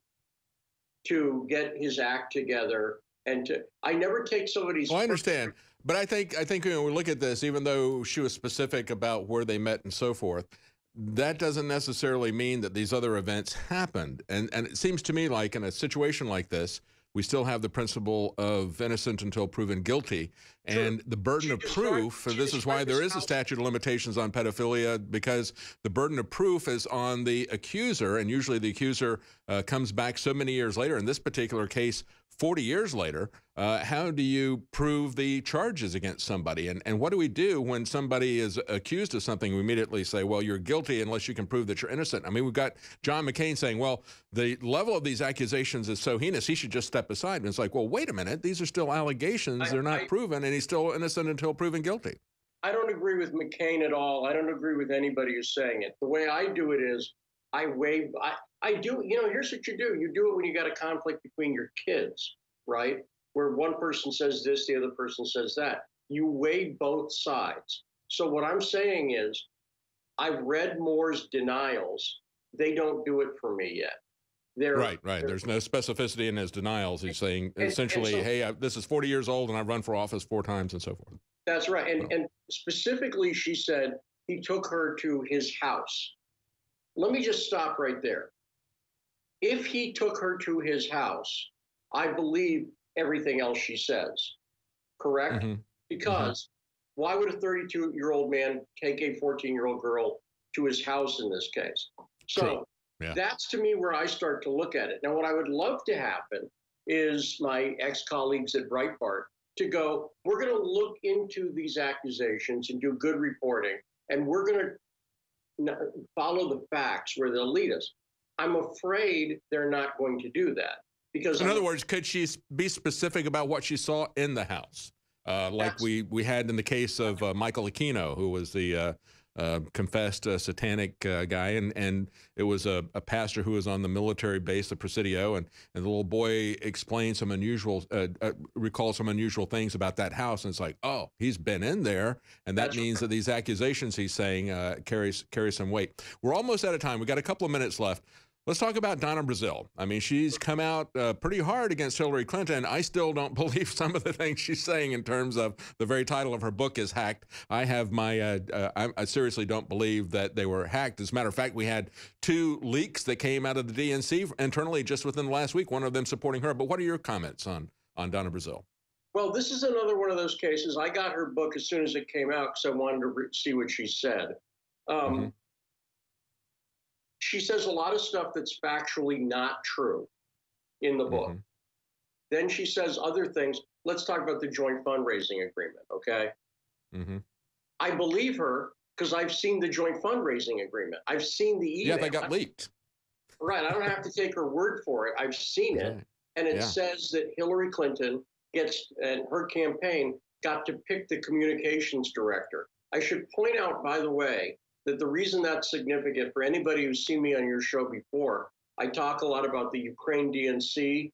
[SPEAKER 12] to get his act together, and I never take somebody's.
[SPEAKER 2] Well, I understand, but I think when we look at this, even though she was specific about where they met and so forth, that doesn't necessarily mean that these other events happened. And it seems to me like in a situation like this, we still have the principle of innocent until proven guilty. And the burden of proof, and this is why there is a statute of limitations on pedophilia, because the burden of proof is on the accuser, and usually the accuser comes back so many years later. In this particular case, 40 years later, how do you prove the charges against somebody? And what do we do when somebody is accused of something? We immediately say, well, you're guilty unless you can prove that you're innocent. I mean, we've got John McCain saying, well, the level of these accusations is so heinous, he should just step aside. And it's like, well, wait a minute, these are still allegations. They're not proven, and he's still innocent until proven guilty.
[SPEAKER 12] I don't agree with McCain at all. I don't agree with anybody who's saying it. The way I do it is I do, you know, here's what you do. You do it when you got a conflict between your kids, right? Where one person says this, the other person says that. You weigh both sides. So what I'm saying is, I've read Moore's denials. They don't do it for me yet.
[SPEAKER 2] Right. There's no specificity in his denials. He's saying essentially, hey, this is 40 years old and I've run for office 4 times and so forth.
[SPEAKER 12] That's right. And specifically, she said he took her to his house. Let me just stop right there. If he took her to his house, I believe everything else she says, correct? Mm-hmm. Because why would a 32-year-old man take a 14-year-old girl to his house in this case? So that's to me where I start to look at it. Now, what I would love to happen is my ex-colleagues at Breitbart to go, we're going to look into these accusations and do good reporting, and we're going to follow the facts where they'll lead us. I'm afraid they're not going to do that. Because
[SPEAKER 2] in other words, could she be specific about what she saw in the house? Like we had in the case of Michael Aquino, who was the confessed satanic guy, and it was a pastor who was on the military base, the Presidio, and the little boy explained some unusual, recalled some unusual things about that house, and it's like, oh, he's been in there, and that means that these accusations he's saying carry some weight. We're almost out of time. We got a couple of minutes left. Let's talk about Donna Brazile. I mean, she's come out pretty hard against Hillary Clinton. I still don't believe some of the things she's saying in terms of the very title of her book is hacked. I have my, I seriously don't believe that they were hacked. As a matter of fact, we had 2 leaks that came out of the DNC internally just within the last week, one of them supporting her. But what are your comments on Donna Brazile?
[SPEAKER 12] Well, this is another one of those cases. I got her book as soon as it came out because I wanted to see what she said. She says a lot of stuff that's factually not true in the book. Then she says other things. Let's talk about the joint fundraising agreement, okay? I believe her because I've seen the joint fundraising agreement. I've seen the email.
[SPEAKER 2] Yeah, they got leaked.
[SPEAKER 12] Right. I don't have to take her word for it. I've seen it. And it says that Hillary Clinton and her campaign got to pick the communications director. I should point out, by the way, that the reason that's significant for anybody who's seen me on your show before, I talk a lot about the Ukraine DNC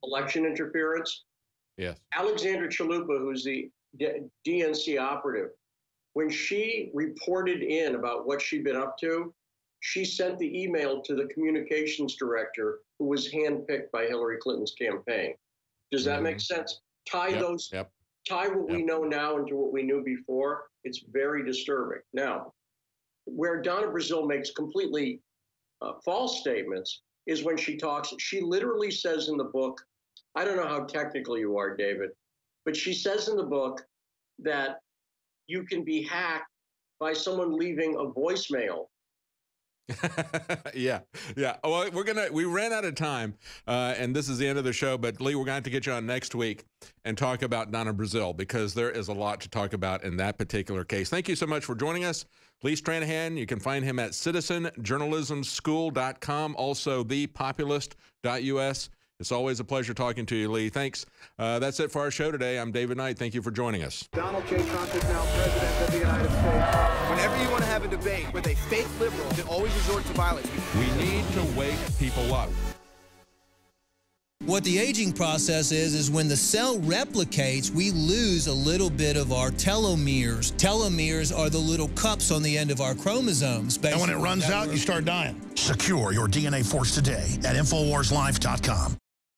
[SPEAKER 12] election interference.
[SPEAKER 2] Yes.
[SPEAKER 12] Alexandra Chalupa, who's the DNC operative, when she reported in about what she'd been up to, she sent the email to the communications director who was handpicked by Hillary Clinton's campaign. Does that make sense? Tie what we know now into what we knew before. It's very disturbing. Now, where Donna Brazile makes completely false statements is when she talks. She literally says in the book, I don't know how technical you are, David, but she says in the book that you can be hacked by someone leaving a voicemail.
[SPEAKER 2] Yeah. Well, we ran out of time, and this is the end of the show. But Lee, we're going to have to get you on next week and talk about Donna Brazile because there is a lot to talk about in that particular case. Thank you so much for joining us, Lee Stranahan. You can find him at citizenjournalismschool.com, also thepopulist.us. It's always a pleasure talking to you, Lee. Thanks. That's it for our show today. I'm David Knight. Thank you for joining us.
[SPEAKER 13] Donald J. Trump is now president of the United States. Whenever you want to have a debate with a fake liberal that always resort to violence,
[SPEAKER 2] we need to wake people up.
[SPEAKER 14] What the aging process is when the cell replicates, we lose a little bit of our telomeres. Telomeres are the little cups on the end of our chromosomes.
[SPEAKER 1] And when it runs out, you start dying. Secure your DNA force today at InfoWarsLife.com.